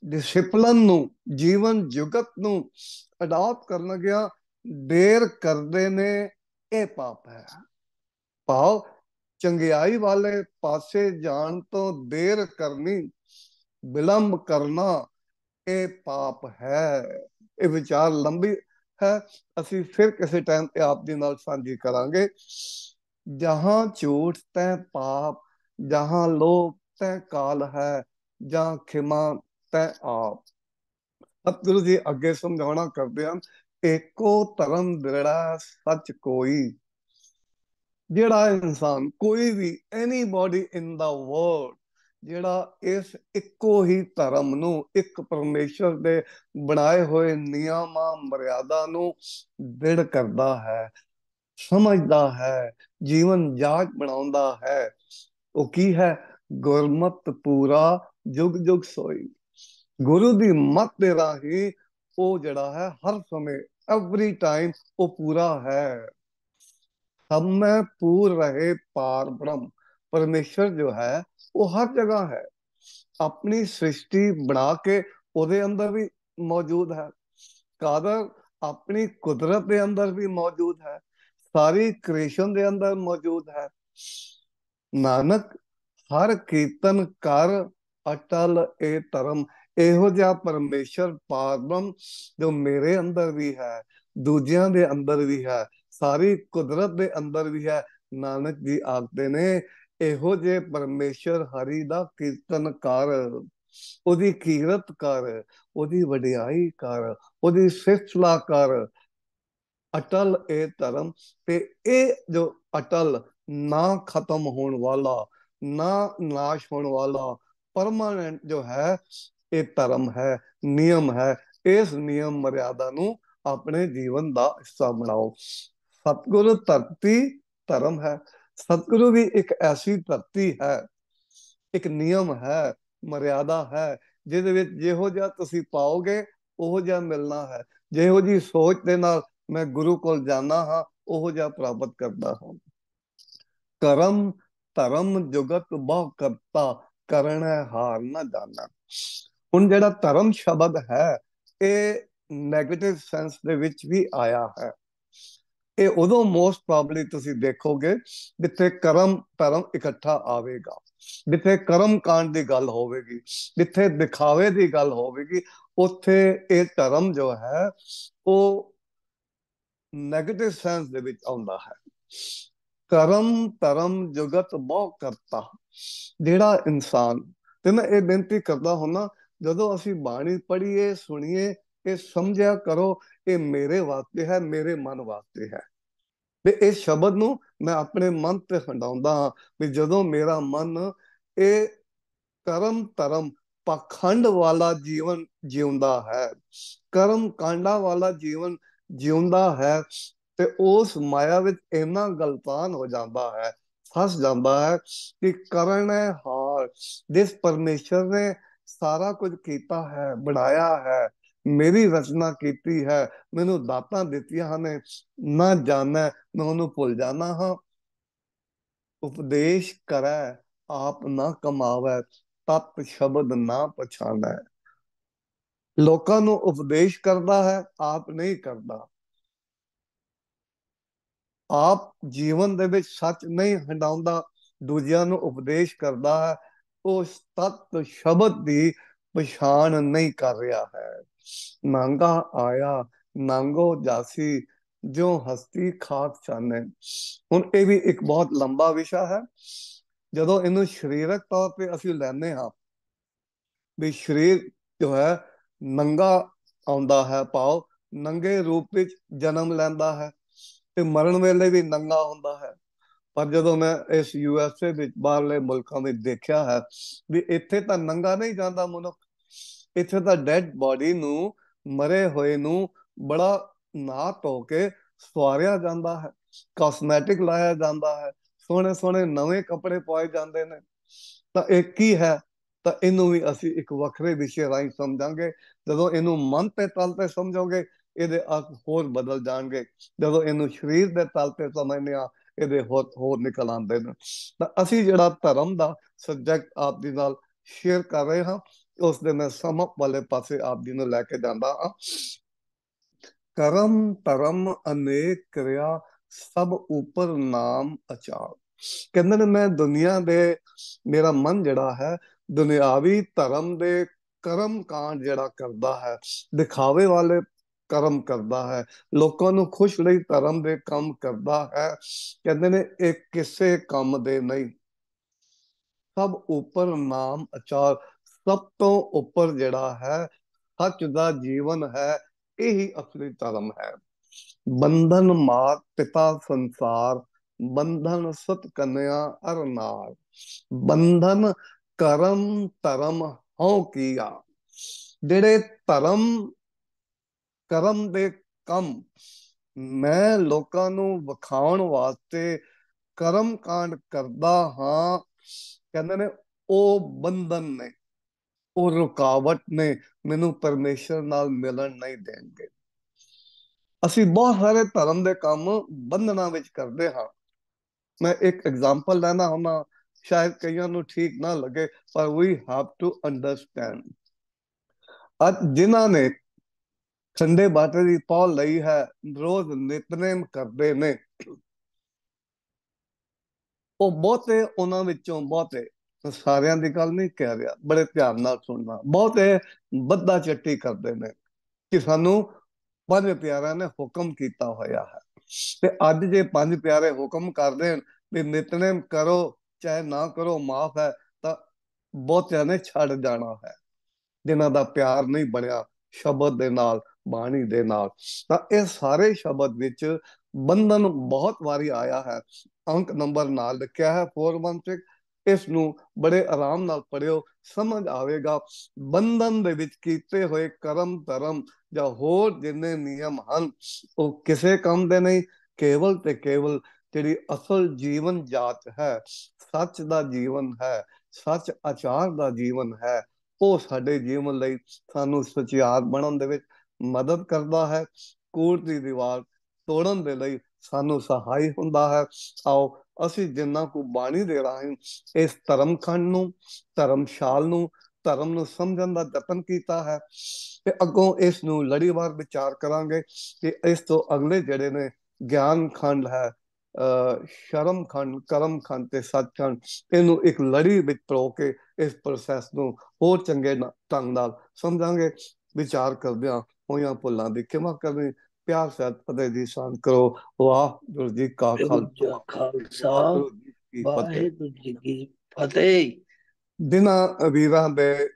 S1: ਡਿਸਿਪਲਿਨ ਨੂੰ, ਜੀਵਨ ਜੁਗਤ ਨੂੰ ਅਡਾਪਟ ਕਰਨ ਲੱਗਿਆ ਦੇਰ ਕਰਦੇ ਨੇ, ਇਹ ਪਾਪ ਹੈ। ਭਾਵ ਚੰਗਿਆਈ ਵਾਲੇ ਪਾਸੇ ਜਾਣ ਤੋਂ ਦੇਰ ਕਰਨੀ, ਵਿਲੰਬ ਕਰਨਾ, ਇਹ ਪਾਪ ਹੈ। ਇਹ ਵਿਚਾਰ ਲੰਬੀ ਹੈ, ਅਸੀਂ ਫਿਰ ਕਿਸੇ ਟਾਈਮ ਤੇ ਆਪ ਜੀ ਨਾਲ ਸਾਂਝੀ ਕਰਾਂਗੇ। ਜਹਾਂ ਝੂਠ ਤੈ ਪਾਪ, ਜਹਾਂ ਲੋਭ ਤੈ ਕਾਲ ਹੈ, ਜਾਂ ਖਿਮਾ ਤੈ ਆਪ। ਸਤਿਗੁਰੂ ਜੀ ਅੱਗੇ ਸਮਝਾਉਣਾ ਕਰਦੇ ਹਨ, ਏਕੋ ਧਰਮ ਦ੍ਰਿੜਾ ਸੱਚ ਕੋਈ। ਜਿਹੜਾ ਇਨਸਾਨ, ਕੋਈ ਵੀ, ਐਨੀਬੋਡੀ ਇਨ ਦਾ ਵਰਲਡ, ਜਿਹੜਾ ਇਸ ਇੱਕੋ ਹੀ ਧਰਮ ਨੂੰ, ਇੱਕ ਪਰਮੇਸ਼ਰ ਦੇ ਬਣਾਏ ਹੋਏ ਨਿਯਮਾਂ ਮਰਿਆਦਾ ਨੂੰ ਦ੍ਰਿੜ ਕਰਦਾ ਹੈ, ਸਮਝਦਾ ਹੈ, ਜੀਵਨ ਜਾਚ ਬਣਾਉਂਦਾ ਹੈ, ਉਹ ਕੀ ਹੈ? ਗੁਰਮਤਿ ਪੂਰਾ ਜੁਗ ਜੁਗ ਸੋਈ। ਗੁਰੂ ਦੀ ਮੱਤ ਦੇ ਰਾਹੀਂ ਉਹ ਜਿਹੜਾ ਹੈ ਹਰ ਸਮੇਂ, ਐਵਰੀ ਟਾਈਮ ਉਹ ਪੂਰਾ ਹੈ। सब में पूर रहे पार ब्रह्म, परमेश्वर जो है वो हर जगह है। अपनी सृष्टि बना के ਉਹਦੇ अंदर भी मौजूद है, कादर अपनी कुदरत के अंदर भी मौजूद है, सारी क्रिएशन के अंदर मौजूद है। नानक हर कीर्तन कर अटल ए धर्म, ਇਹੋ ਜਿਹਾ ਪਰਮੇਸ਼ਰ ਪਾਰਬ੍ਰਹਮ ਜੋ ਮੇਰੇ ਅੰਦਰ ਵੀ ਹੈ, ਦੂਜਿਆਂ ਦੇ ਅੰਦਰ ਵੀ ਹੈ, ਸਾਰੀ ਕੁਦਰਤ ਦੇ ਅੰਦਰ ਵੀ ਹੈ। ਨਾਨਕ ਜੀ ਆਖਦੇ ਨੇ ਇਹੋ ਜਿਹੇ ਪਰਮੇਸ਼ਰ ਹਰੀ ਦਾ ਕੀਰਤਨ ਕਰ, ਉਹਦੀ ਕੀਰਤ ਕਰ, ਉਹਦੀ ਵਡਿਆਈ ਕਰ, ਉਹਦੀ ਸਿਫਤ ਸਲਾਹ ਕਰ। ਅਟਲ ਇਹ ਧਰਮ, ਤੇ ਇਹ ਜੋ ਅਟਲ, ਨਾ ਖਤਮ ਹੋਣ ਵਾਲਾ, ਨਾ ਨਾਸ਼ ਹੋਣ ਵਾਲਾ, परमानेंट जो है ये धर्म है, नियम है। इस नियम मर्यादा ਨੂੰ ਆਪਣੇ ਜੀਵਨ ਦਾ ਹਿੱਸਾ ਬਣਾਓ। ਸਤਿਗੁਰੂ ਧਰਤੀ ਧਰਮ ਹੈ। ਸਤਿਗੁਰੂ ਵੀ ਇੱਕ ਐਸੀ ਧਰਤੀ ਹੈ, ਇੱਕ ਨਿਯਮ ਹੈ, ਮਰਿਆਦਾ ਹੈ, ਜਿਹਦੇ ਵਿੱਚ ਜਿਹੋ ਜਿਹਾ ਤੁਸੀਂ ਪਾਓਗੇ ਉਹੋ ਜਿਹਾ ਮਿਲਣਾ ਹੈ। ਜਿਹੋ ਜਿਹੀ ਸੋਚ ਦੇ ਨਾਲ ਮੈਂ ਗੁਰੂ ਕੋਲ ਜਾਣਾ ਹਾਂ, ਉਹੋ ਜਿਹਾ ਪ੍ਰਾਪਤ ਕਰਦਾ ਹਾਂ। ਕਰਮ ਧਰਮ ਜੁਗਤ ਬਹੁ ਕਰਤਾ, ਕਰਨਾ ਹਾਰ ਨਾ ਜਾਣਾ। ਹੁਣ ਜਿਹੜਾ ਧਰਮ ਸ਼ਬਦ ਹੈ, ਇਹ ਨੈਗੇਟਿਵ ਸੈਂਸ ਦੇ ਵਿੱਚ ਵੀ ਆਇਆ ਹੈ। ਇਹ ਉਦੋਂ ਮੋਸਟ ਪ੍ਰੋਬਬਲੀ ਤੁਸੀਂ ਦੇਖੋਗੇ ਜਿੱਥੇ ਕਰਮ ਧਰਮ ਇਕੱਠਾ ਆਵੇਗਾ, ਜਿੱਥੇ ਕਰਮ ਕਾਂਡ ਦੀ ਗੱਲ ਹੋਵੇਗੀ, ਜਿੱਥੇ ਦਿਖਾਵੇ ਦੀ ਗੱਲ ਹੋਵੇਗੀ, ਉੱਥੇ ਇਹ ਧਰਮ ਜੋ ਹੈ ਉਹ ਨੈਗੇਟਿਵ ਸੈਂਸ ਦੇ ਵਿੱਚ ਆਉਂਦਾ ਹੈ। ਕਰਮ ਧਰਮ ਜੁਗਤ ਬਹੁ ਕਰਤਾ, ਜਿਹੜਾ ਇਨਸਾਨ ਤੇ ਮੈਂ ਇਹ ਬੇਨਤੀ ਕਰਦਾ ਹੁੰਨਾ, ਜਦੋਂ ਅਸੀਂ ਬਾਣੀ ਪੜ੍ਹੀਏ ਸੁਣੀਏ, ਇਹ ਸਮਝਿਆ ਕਰੋ ਇਹ ਮੇਰੇ ਵਾਸਤੇ ਹੈ, ਮੇਰੇ ਮਨ ਵਾਸਤੇ ਹੈ। ਤੇ ਇਸ ਸ਼ਬਦ ਨੂੰ ਮੈਂ ਆਪਣੇ ਮਨ ਤੇ ਹੰਡਾਉਂਦਾ ਹਾਂ ਵੀ ਜਦੋਂ ਮੇਰਾ ਮਨ ਇਹ ਕਰਮ ਧਰਮ ਪਾਖੰਡ ਵਾਲਾ ਜੀਵਨ ਜਿਉਂਦਾ ਹੈ, ਕਰਮ ਕਾਂਡਾਂ ਵਾਲਾ ਜੀਵਨ ਜਿਉਂਦਾ ਹੈ, ਤੇ ਉਸ ਮਾਇਆ ਵਿੱਚ ਇੰਨਾ ਗਲਤਾਨ ਹੋ ਜਾਂਦਾ ਹੈ, ਫਸ ਜਾਂਦਾ ਹੈ ਕਿ ਕਰਨ ਹੈ ਹਾਰ। ਜਿਸ ਪਰਮੇਸ਼ਰ ਨੇ ਸਾਰਾ ਕੁਝ ਕੀਤਾ ਹੈ, ਬਣਾਇਆ ਹੈ, ਮੇਰੀ ਰਚਨਾ ਕੀਤੀ ਹੈ, ਮੈਨੂੰ ਦਾਤਾਂ ਦਿੱਤੀਆਂ ਹਨ, ਨਾ ਜਾਣੈ ਮੈਂ ਉਹਨੂੰ ਭੁੱਲ ਜਾਣਾ ਹਾਂ। ਉਪਦੇਸ਼ ਕਰੈ ਆਪ ਨਾ ਕਮਾਵੈ, ਤਤ ਸ਼ਬਦ ਨਾ ਪਛਾਣੈ। ਲੋਕਾਂ ਨੂੰ ਉਪਦੇਸ਼ ਕਰਦਾ ਹੈ, ਆਪ ਨਹੀਂ ਕਰਦਾ। ਆਪ ਜੀਵਨ ਦੇ ਵਿੱਚ ਸੱਚ ਨਹੀਂ ਹੰਡਾਉਂਦਾ, ਦੂਜਿਆਂ ਨੂੰ ਉਪਦੇਸ਼ ਕਰਦਾ ਹੈ, ਉਸ ਤਤ ਸ਼ਬਦ ਦੀ ਪਛਾਣ ਨਹੀਂ ਕਰ ਰਿਹਾ ਹੈ। ਨਾਂਗਾ ਆਇਆ ਨਾਂਗੋ ਜਾਸੀ, ਜੋ ਹਸਤੀ ਖਾਕ ਚਾਨੈ। ਹੁਣ ਇਹ ਵੀ ਇੱਕ ਬਹੁਤ ਲੰਬਾ ਵਿਸ਼ਾ ਹੈ। ਜਦੋਂ ਇਹਨੂੰ ਸਰੀਰਕ ਤੌਰ ਤੇ ਅਸੀਂ ਲੈਂਦੇ ਹਾਂ ਵੀ ਸਰੀਰ ਜੋ ਹੈ ਨੰਗਾ ਆਉਂਦਾ ਹੈ, ਭਾਵ ਨੰਗੇ ਰੂਪ ਵਿੱਚ ਜਨਮ ਲੈਂਦਾ ਹੈ, ਤੇ ਮਰਨ ਵੇਲੇ ਵੀ ਨੰਗਾ ਹੁੰਦਾ ਹੈ। ਪਰ ਜਦੋਂ ਮੈਂ ਇਸ USA ਵਿੱਚ ਬਾਹਰਲੇ ਮੁਲਕਾਂ ਵਿੱਚ ਦੇਖਿਆ ਹੈ ਵੀ ਇੱਥੇ ਤਾਂ ਨੰਗਾ ਨਹੀਂ ਜਾਂਦਾ ਮਨੁੱਖ, ਇੱਥੇ ਤਾਂ ਡੈਡ ਬਾਡੀ ਨੂੰ, ਮਰੇ ਹੋਏ ਨੂੰ ਬੜਾ ਨਹਾ ਧੋ ਕੇ ਸਵਾਰਿਆ ਜਾਂਦਾ ਹੈ, ਕਾਸਮੈਟਿਕ ਲਾਇਆ ਜਾਂਦਾ ਹੈ, ਸੋਹਣੇ ਸੋਹਣੇ ਨਵੇਂ ਕੱਪੜੇ ਪਾਏ ਜਾਂਦੇ ਨੇ। ਤਾਂ ਇਹ ਕੀ ਹੈ? ਤਾਂ ਇਹਨੂੰ ਵੀ ਅਸੀਂ ਇੱਕ ਵੱਖਰੇ ਵਿਸ਼ੇ ਰਾਹੀਂ ਸਮਝਾਂਗੇ। ਜਦੋਂ ਇਹਨੂੰ ਮਨ ਤੇ ਤਲ ਤੇ ਸਮਝੋਗੇ, ਇਹਦੇ ਅਰਥ ਹੋਰ ਬਦਲ ਜਾਣਗੇ। ਜਦੋਂ ਇਹਨੂੰ ਸਰੀਰ ਦੇ ਤਲ ਤੇ ਸਮਝਦੇ ਆ, ਇਹਦੇ ਹੋਰ ਨਿਕਲ ਆਉਂਦੇ ਨੇ। ਤਾਂ ਅਸੀਂ ਜਿਹੜਾ ਧਰਮ ਦਾ ਸਬਜੈਕਟ ਆਪ ਜੀ ਨਾਲ ਸ਼ੇਅਰ ਕਰ ਰਹੇ ਹਾਂ, ਉਸ ਦੇ ਮੈਂ ਸਮਪ ਵਾਲੇ ਪਾਸੇ ਆਪ ਜੀ ਨੂੰ ਲੈ ਕੇ ਜਾਂਦਾ ਹਾਂ। ਕਰਮ ਧਰਮ ਅਨੇਕ ਕਿਰਿਆ, ਸਭ ਉਪਰ ਨਾਮ ਅਚਾਰ। ਕਹਿੰਦੇ ਨੇ ਮੈਂ ਦੁਨੀਆ ਦੇ, ਮੇਰਾ ਮਨ ਜਿਹੜਾ ਹੈ ਦੁਨਿਆਵੀ ਧਰਮ ਦੇ ਕਰਮ ਕਾਂਡ ਜਿਹੜਾ ਕਰਦਾ ਹੈ, ਦਿਖਾਵੇ ਵਾਲੇ ਕਰਮ ਕਰਦਾ ਹੈ, ਲੋਕਾਂ ਨੂੰ ਖੁਸ਼ ਲਈ ਧਰਮ ਦੇ ਕੰਮ ਕਰਦਾ ਹੈ, ਕਹਿੰਦੇ ਨੇ ਇਹ ਕਿਸੇ ਕੰਮ ਦੇ ਨਹੀਂ। ਸਭ ਉੱਪਰ ਨਾਮ ਅਚਾਰ, ਸਭ ਤੋਂ ਉੱਪਰ ਜਿਹੜਾ ਹੈ ਸੱਚ ਦਾ ਜੀਵਨ ਹੈ, ਇਹੀ ਅਸਲੀ ਧਰਮ ਹੈ। ਬੰਧਨ ਮਾਤ ਪਿਤਾ ਸੰਸਾਰ, ਬੰਧਨ ਸਤ ਕੰਨਿਆ ਅਰ ਨਾਰ। ਬੰਧਨ ਕਰਮ ਧਰਮ ਹਉ ਕੀਆ। ਜਿਹੜੇ ਧਰਮ ਕਰਮ ਦੇ ਕੰਮ ਮੈਂ ਲੋਕਾਂ ਨੂੰ ਵਿਖਾਉਣ ਵਾਸਤੇ ਕਰਮ ਕਾਂਡ ਕਰਦਾ ਹਾਂ, ਕਹਿੰਦੇ ਨੇ ਉਹ ਬੰਧਨ ਨੇ, ਉਹ ਰੁਕਾਵਟ ਨੇ, ਮੈਨੂੰ ਪਰਮੇਸ਼ਰ ਨਾਲ ਮਿਲਣ ਨਹੀਂ ਦੇਣਗੇ। ਅਸੀਂ ਬਹੁਤ ਸਾਰੇ ਧਰਮ ਦੇ ਕੰਮ ਬੰਧਨਾਂ ਵਿੱਚ ਕਰਦੇ ਹਾਂ। ਮੈਂ ਇੱਕ ਐਗਜ਼ਾਮਪਲ ਲੈਣਾ ਹੁੰਦਾ, ਸ਼ਾਇਦ ਕਈਆਂ ਨੂੰ ਠੀਕ ਨਾ ਲੱਗੇ, ਪਰ ਵੀ ਹੈਵ ਟੂ ਅੰਡਰਸਟੈਂਡ। ਅੱਜ ਜਿਨ੍ਹਾਂ ਨੇ ਠੰਡੇ ਬਾਟੇ ਦੀ ਪੌਲ ਲਈ ਹੈ, ਰੋਜ਼ ਨਿਤਨੇਮ ਕਰਦੇ ਨੇ, ਉਹ ਬਹੁਤੇ, ਉਹਨਾਂ ਵਿੱਚੋਂ ਬਹੁਤੇ, ਸਾਰਿਆਂ ਦੀ ਗੱਲ ਨਹੀਂ ਕਹਿ ਰਿਹਾ, ਬੜੇ ਧਿਆਨ ਨਾਲ ਸੁਣਨਾ, ਬਹੁਤੇ ਬੱਧਾ ਚੱਟੀ ਕਰਦੇ ਨੇ ਕਿ ਸਾਨੂੰ ਪੰਜ ਪਿਆਰਿਆਂ ਨੇ ਹੁਕਮ ਕੀਤਾ ਹੋਇਆ ਹੈ, ਤੇ ਅੱਜ ਜੇ ਪੰਜ ਪਿਆਰੇ ਹੁਕਮ ਕਰਦੇ ਵੀ ਨਿਤਨੇਮ ਕਰੋ ਚਾਹੇ ਨਾ ਕਰੋ ਮਾਫ ਹੈ, ਤਾਂ ਬਹੁਤਿਆਂ ਨੇ ਛੱਡ ਜਾਣਾ ਹੈ, ਜਿਨ੍ਹਾਂ ਦਾ ਪਿਆਰ ਨਹੀਂ ਬਣਿਆ ਸ਼ਬਦ ਦੇ ਨਾਲ, ਬਾਣੀ ਦੇ ਨਾਲ। ਤਾਂ ਇਹ ਸਾਰੇ ਸ਼ਬਦ ਵਿੱਚ ਬੰਧਨ ਬਹੁਤ ਵਾਰੀ ਆਇਆ ਹੈ। ਅੰਕ ਨੰਬਰ ਨਾਲ ਲਿਖਿਆ ਹੈ 416, ਇਸ ਨੂੰ ਬੜੇ ਆਰਾਮ ਨਾਲ ਪੜਿਓ, ਸਮਝ ਆਵੇਗਾ। ਬੰਧਨ ਦੇ ਵਿੱਚ ਕੀਤੇ ਹੋਏ ਕਰਮ ਧਰਮ ਜਾਂ ਹੋਰ ਜਿੰਨੇ ਨਿਯਮ ਹਨ, ਉਹ ਕਿਸੇ ਕੰਮ ਦੇ ਨਹੀਂ, ਕੇਵਲ ਤੇ ਕੇਵਲ ਜਿਹੜੀ ਅਸਲ ਜੀਵਨ ਜਾਚ ਹੈ, ਸੱਚ ਦਾ ਜੀਵਨ ਹੈ, ਸੱਚ ਆਚਾਰ ਦਾ ਜੀਵਨ ਹੈ, ਉਹ ਸਾਡੇ ਜੀਵਨ ਲਈ ਸਾਨੂੰ ਸਚਿਆਰ ਬਣਨ ਦੇ ਵਿੱਚ ਮਦਦ ਕਰਦਾ ਹੈ, ਕੂੜ ਦੀ ਦੀਵਾਰ ਤੋੜਨ ਦੇ ਲਈ ਸਾਨੂੰ ਸਹਾਈ ਹੁੰਦਾ ਹੈ। ਆਓ ਅਸੀਂ ਜਿੰਨਾ ਕੁ ਬਾਣੀ ਦੇ ਰਾਹੀਂ ਇਸ ਧਰਮਖੰਡ ਨੂੰ, ਧਰਮਸ਼ਾਲ ਨੂੰ, ਧਰਮ ਨੂੰ ਸਮਝਣ ਦਾ ਯਤਨ ਕੀਤਾ ਹੈ, ਤੇ ਅੱਗੋਂ ਇਸ ਨੂੰ ਲੜੀਵਾਰ ਵਿਚਾਰ ਕਰਾਂਗੇ ਕਿ ਇਸ ਤੋਂ ਅਗਲੇ ਜਿਹੜੇ ਨੇ ਗਿਆਨ ਖੰਡ ਹੈ, ਸ਼ਰਮ ਖੰਡ, ਕਰਮ ਖੰਡ ਤੇ ਸੱਚਖੰਡ, ਇਹਨੂੰ ਇੱਕ ਲੜੀ ਵਿੱਚ ਪਰੋ ਕੇ ਇਸ ਪ੍ਰੋਸੈਸ ਨੂੰ ਹੋਰ ਚੰਗੇ ਢੰਗ ਨਾਲ ਸਮਝਾਂਗੇ। ਵਿਚਾਰ ਕਰਦਿਆਂ ਹੋਈਆਂ ਭੁੱਲਾਂ ਦੀ ਖਿਮਾ ਕਰਨੀ, ਪਿਆਰ ਸਹਿਤ ਫਤਿਹ ਦੀ ਸਾਂਝ ਕਰੋ। ਵਾਹਿਗੁਰੂ ਜੀ ਕਾ ਖਾਲਸਾ,
S5: ਖਾਲਸਾ,
S1: ਵਾਹਿਗੁਰੂ ਜੀ ਕੀ ਫਤਿਹ।
S5: ਵਾਹਿਗੁਰੂ ਜੀ ਕੀ ਫਤਿਹ।
S1: ਜਿਨ੍ਹਾਂ ਵੀਰਾਂ ਦੇ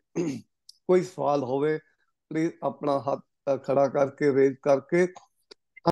S1: ਕੋਈ ਸਵਾਲ ਹੋਵੇ, ਪਲੀਜ਼ ਆਪਣਾ ਹੱਥ ਖੜਾ ਕਰਕੇ, ਰੇਜ਼ ਕਰਕੇ